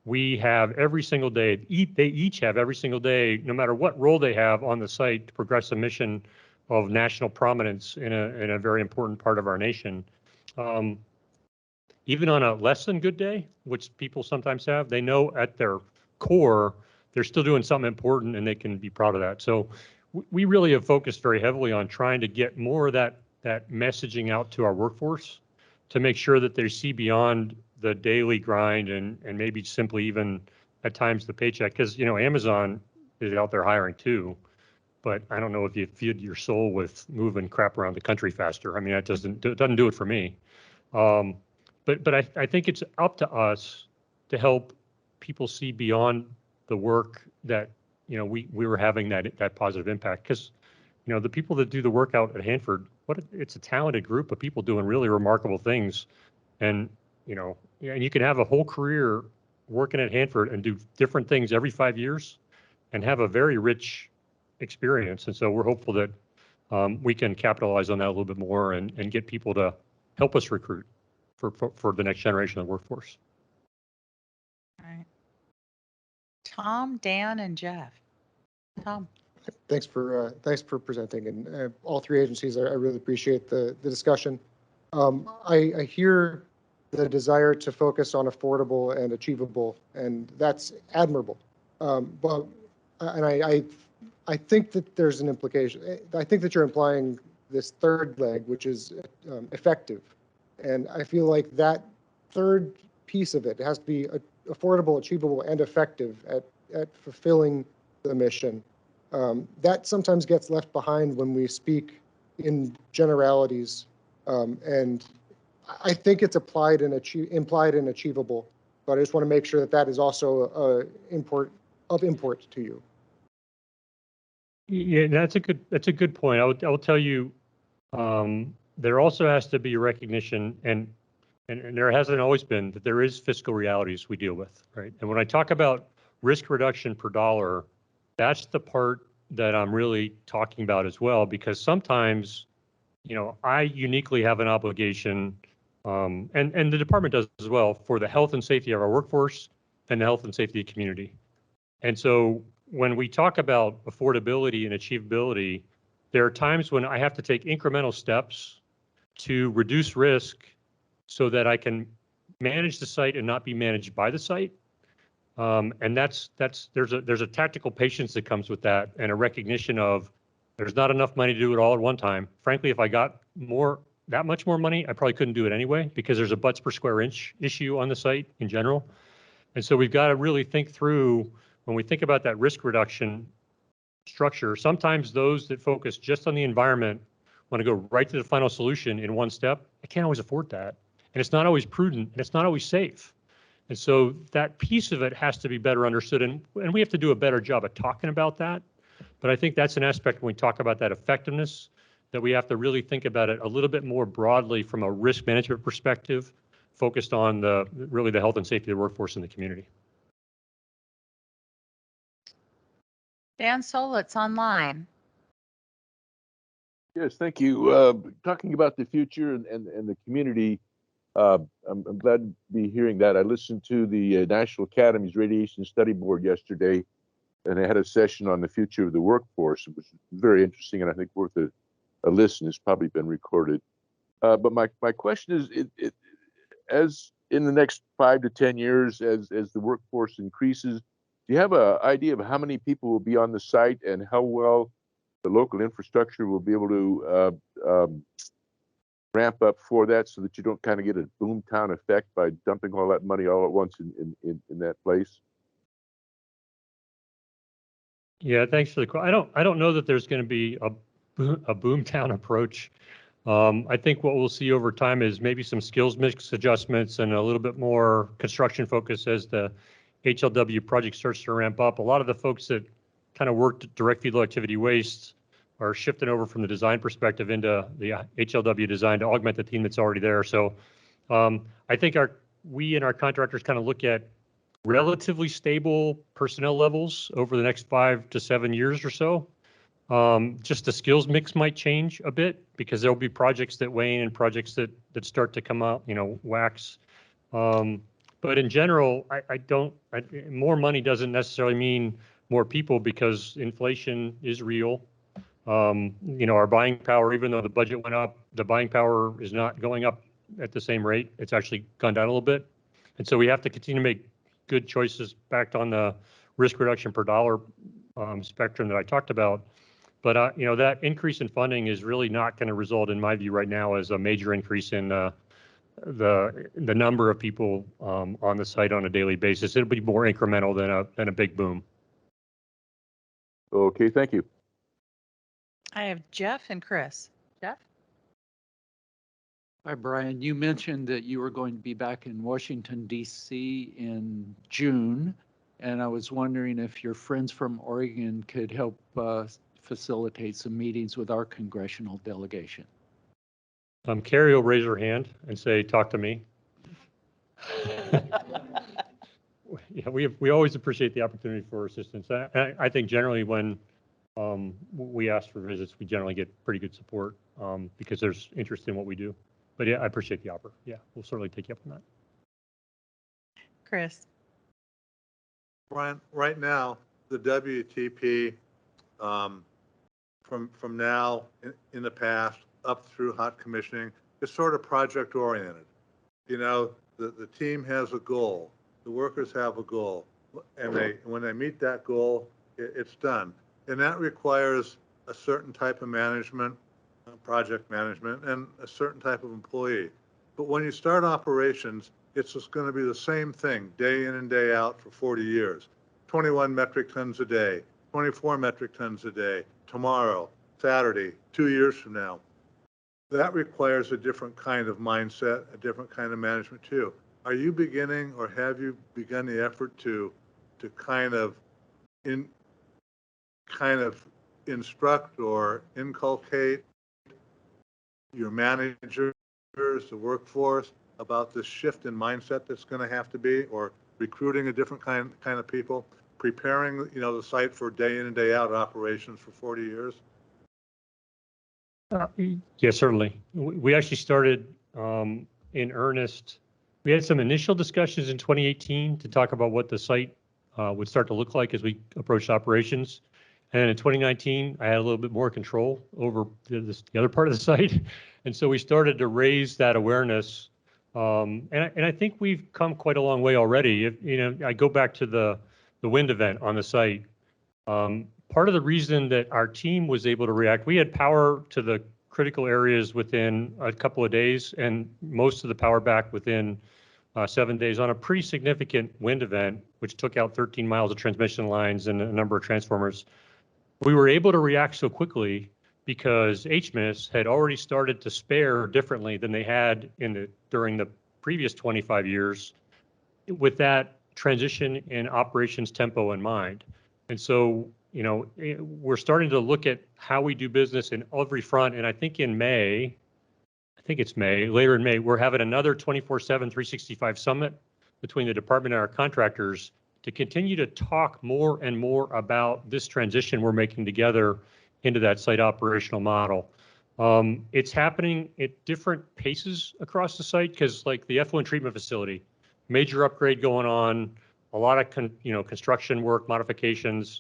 we have every single day, they each have every single day, no matter what role they have on the site to progress a mission of national prominence in a very important part of our nation. Even on a less than good day, which people sometimes have, they know at their core, they're still doing something important and they can be proud of that. So we really have focused very heavily on trying to get more of that messaging out to our workforce to make sure that they see beyond the daily grind and maybe simply even at times the paycheck. Because, you know, Amazon is out there hiring too, but I don't know if you feed your soul with moving crap around the country faster. I mean, it doesn't do it for me. But I think it's up to us to help people see beyond the work that, you know, we were having that positive impact. Because, you know, the people that do the work out at Hanford, it's a talented group of people doing really remarkable things. And, you know, and you can have a whole career working at Hanford and do different things every 5 years and have a very rich experience. And so we're hopeful that we can capitalize on that a little bit more and get people to help us recruit for the next generation of the workforce. All right. Tom, Dan, and Jeff. Tom. Thanks for presenting, and all three agencies. I really appreciate the discussion. I hear the desire to focus on affordable and achievable, and that's admirable. But I think that there's an implication. I think that you're implying this third leg, which is effective, and I feel like that third piece of it has to be affordable, achievable, and effective at fulfilling the mission. That sometimes gets left behind when we speak in generalities, and I think it's implied and achievable, but I just want to make sure that that is also of import to you. Yeah, that's a good point. I will tell you, there also has to be recognition, and there hasn't always been, that there is fiscal realities we deal with, right? And when I talk about risk reduction per dollar, that's the part that I'm really talking about as well, because sometimes, you know, I uniquely have an obligation, and the department does as well, for the health and safety of our workforce and the health and safety of the community. And so when we talk about affordability and achievability, there are times when I have to take incremental steps to reduce risk so that I can manage the site and not be managed by the site. And there's a tactical patience that comes with that, and a recognition of there's not enough money to do it all at one time. Frankly, if I got that much more money, I probably couldn't do it anyway, because there's a butts per square inch issue on the site in general. And so we've got to really think through, when we think about that risk reduction structure, sometimes those that focus just on the environment want to go right to the final solution in one step. I can't always afford that. And it's not always prudent, and it's not always safe. And so that piece of it has to be better understood, and we have to do a better job of talking about that. But I think that's an aspect when we talk about that effectiveness, that we have to really think about it a little bit more broadly from a risk management perspective, focused on really the health and safety of the workforce in the community. Dan Solitz online. Yes, thank you. Talking about the future and the community, I'm glad to be hearing that. I listened to the National Academy's Radiation Study Board yesterday, and they had a session on the future of the workforce, which was very interesting, and I think worth a listen. It's probably been recorded. But my question is, as in the next 5 to 10 years, as the workforce increases, do you have an idea of how many people will be on the site and how well the local infrastructure will be able to ramp up for that, so that you don't kind of get a boomtown effect by dumping all that money all at once in that place? Yeah, thanks for the question. I don't know that there's going to be a boomtown approach. I think what we'll see over time is maybe some skills mix adjustments and a little bit more construction focus as the HLW project starts to ramp up. A lot of the folks that kind of worked direct feed low activity waste are shifting over from the design perspective into the HLW design to augment the team that's already there. So I think we and our contractors kind of look at relatively stable personnel levels over the next 5 to 7 years or so. Just the skills mix might change a bit because there'll be projects that wane and projects that start to come out, wax. But in general, more money doesn't necessarily mean more people because inflation is real. Our buying power, even though the budget went up, the buying power is not going up at the same rate. It's actually gone down a little bit. And so we have to continue to make good choices backed on the risk reduction per dollar spectrum that I talked about. But, that increase in funding is really not going to result, in my view right now, as a major increase in the number of people on the site on a daily basis. It'll be more incremental than a big boom. Okay, thank you. I have Jeff and Chris. Jeff? Hi, Brian. You mentioned that you were going to be back in Washington, D.C. in June, and I was wondering if your friends from Oregon could help facilitate some meetings with our congressional delegation. Carrie will raise her hand and say, talk to me. Yeah, we always appreciate the opportunity for assistance. I think generally when we ask for visits, we generally get pretty good support because there's interest in what we do. But yeah, I appreciate the offer. Yeah, we'll certainly take you up on that. Chris? Brian, right now, the WTP from now in the past up through hot commissioning is sort of project oriented. The team has a goal, the workers have a goal, and when they meet that goal, it's done. And that requires a certain type of management, project management, and a certain type of employee. But when you start operations, it's just going to be the same thing day in and day out for 40 years. 21 metric tons a day, 24 metric tons a day, tomorrow, Saturday, 2 years from now. That requires a different kind of mindset, a different kind of management too. Are you beginning, or have you begun the effort to kind of instruct or inculcate your managers, the workforce, about this shift in mindset that's going to have to be, or recruiting a different kind of people, preparing the site for day in and day out operations for 40 years? Yeah, certainly. We actually started in earnest. We had some initial discussions in 2018 to talk about what the site would start to look like as we approached operations. And in 2019, I had a little bit more control over the other part of the site. And so we started to raise that awareness. And I think we've come quite a long way already. I go back to the wind event on the site. Part of the reason that our team was able to react, we had power to the critical areas within a couple of days and most of the power back within 7 days on a pretty significant wind event, which took out 13 miles of transmission lines and a number of transformers. We were able to react so quickly because HMIS had already started to spare differently than they had during the previous 25 years with that transition in operations tempo in mind. And so, we're starting to look at how we do business in every front. And I think in May, later in May, we're having another 24/7, 365 summit between the department and our contractors to continue to talk more and more about this transition we're making together into that site operational model. It's happening at different paces across the site because, like the effluent treatment facility, major upgrade going on, a lot of construction work, modifications,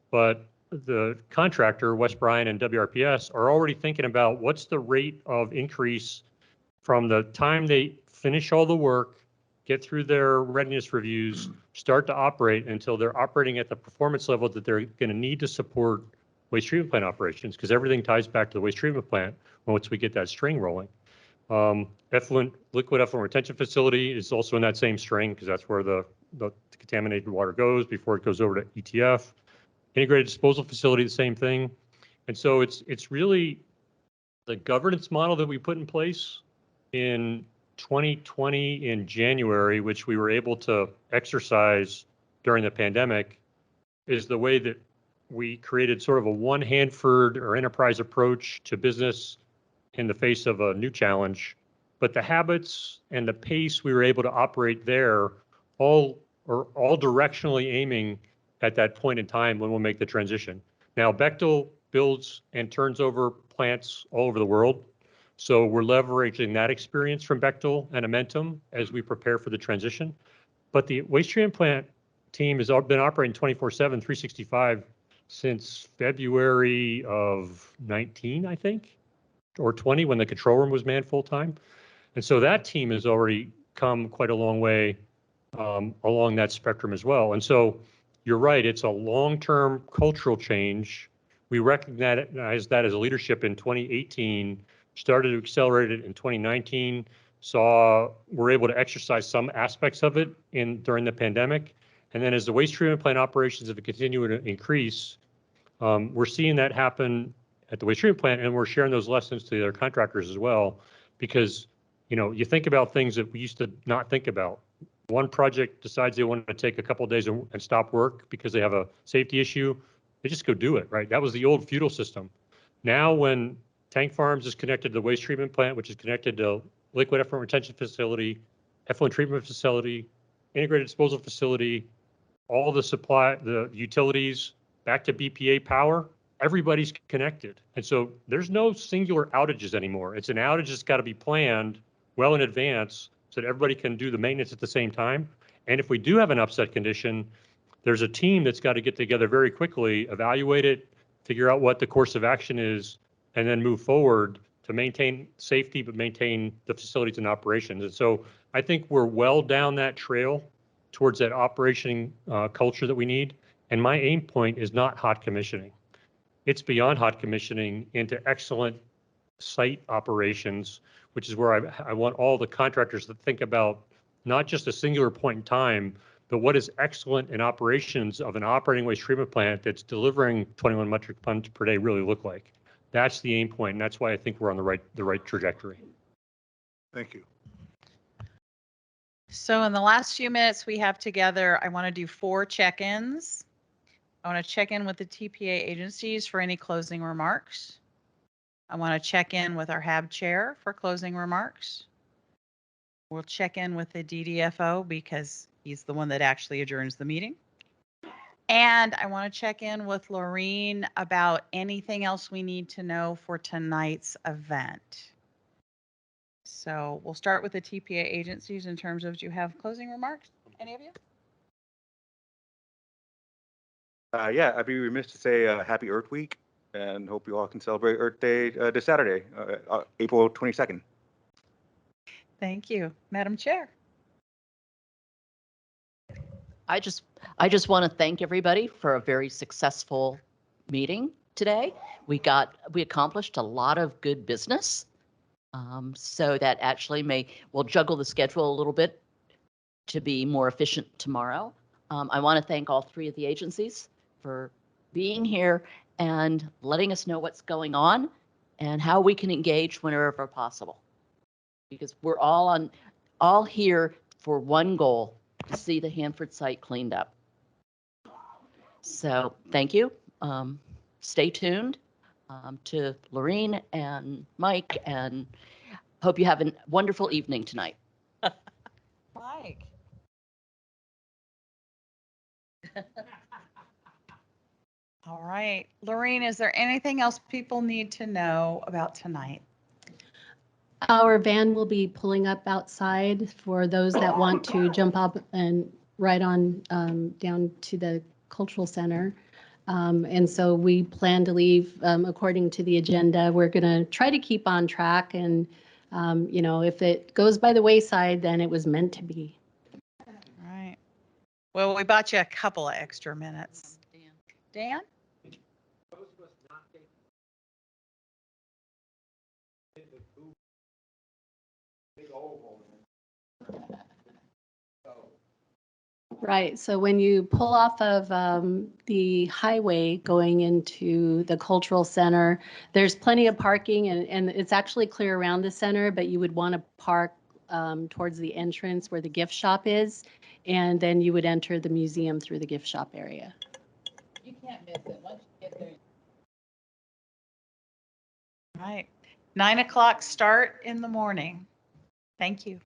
but the contractor, West Bryan and WRPS, are already thinking about what's the rate of increase from the time they finish all the work, get through their readiness reviews, start to operate until they're operating at the performance level that they're going to need to support waste treatment plant operations, because everything ties back to the waste treatment plant once we get that string rolling. Liquid effluent retention facility is also in that same string because that's where the contaminated water goes before it goes over to ETF. Integrated disposal facility, the same thing. And so it's really the governance model that we put in place in 2020 in January, which we were able to exercise during the pandemic, is the way that we created sort of a one Hanford or enterprise approach to business in the face of a new challenge. But the habits and the pace we were able to operate there all directionally aiming at that point in time when we'll make the transition. Now, Bechtel builds and turns over plants all over the world. So we're leveraging that experience from Bechtel and Amentum as we prepare for the transition. But the waste treatment plant team has been operating 24/7, 365 since February of 19, I think, or 20, when the control room was manned full time. And so that team has already come quite a long way along that spectrum as well. And so you're right, it's a long-term cultural change. We recognize that as a leadership in 2018, started to accelerate it in 2019, we're able to exercise some aspects of it during the pandemic. And then as the waste treatment plant operations have continued to increase, we're seeing that happen at the waste treatment plant, and we're sharing those lessons to the other contractors as well. Because, you think about things that we used to not think about. One project decides they want to take a couple of days and stop work because they have a safety issue. They just go do it, right? That was the old feudal system. Now, when Tank Farms is connected to the waste treatment plant, which is connected to liquid effluent retention facility, effluent treatment facility, integrated disposal facility, all the supply, the utilities, back to BPA power, everybody's connected. And so there's no singular outages anymore. It's an outage that's got to be planned well in advance so that everybody can do the maintenance at the same time. And if we do have an upset condition, there's a team that's got to get together very quickly, evaluate it, figure out what the course of action is, and then move forward to maintain safety, but maintain the facilities and operations. And so I think we're well down that trail towards that operation culture that we need. And my aim point is not hot commissioning. It's beyond hot commissioning into excellent site operations, which is where I want all the contractors to think about not just a singular point in time, but what is excellent in operations of an operating waste treatment plant that's delivering 21 metric tons per day really look like. That's the aim point, and that's why I think we're on the right trajectory. Thank you. So in the last few minutes we have together, I want to do 4 check-ins. I want to check in with the TPA agencies for any closing remarks. I want to check in with our HAB chair for closing remarks. We'll check in with the DDFO because he's the one that actually adjourns the meeting. And I want to check in with Laureen about anything else we need to know for tonight's event. So we'll start with the TPA agencies in terms of, do you have closing remarks? Any of you? Yeah, I'd be remiss to say Happy Earth Week, and hope you all can celebrate Earth Day this Saturday, April 22nd. Thank you, Madam Chair. I just want to thank everybody for a very successful meeting today. We accomplished a lot of good business. So that actually we'll juggle the schedule a little bit to be more efficient tomorrow. I want to thank all 3 of the agencies for being here and letting us know what's going on and how we can engage whenever possible. Because we're all here for one goal, to see the Hanford site cleaned up. So thank you. Stay tuned to Laureen and Mike, and hope you have a wonderful evening tonight. Mike. All right. Laureen, is there anything else people need to know about tonight? Our van will be pulling up outside for those that want to jump up and ride on down to the cultural center. And so we plan to leave according to the agenda. We're going to try to keep on track, and if it goes by the wayside, then it was meant to be. All right. Well, we bought you a couple of extra minutes. Dan? Right. So when you pull off of the highway going into the cultural center, there's plenty of parking, and it's actually clear around the center, but you would want to park towards the entrance where the gift shop is, and then you would enter the museum through the gift shop area. You can't miss it once you get there. All right. 9 o'clock start in the morning. Thank you.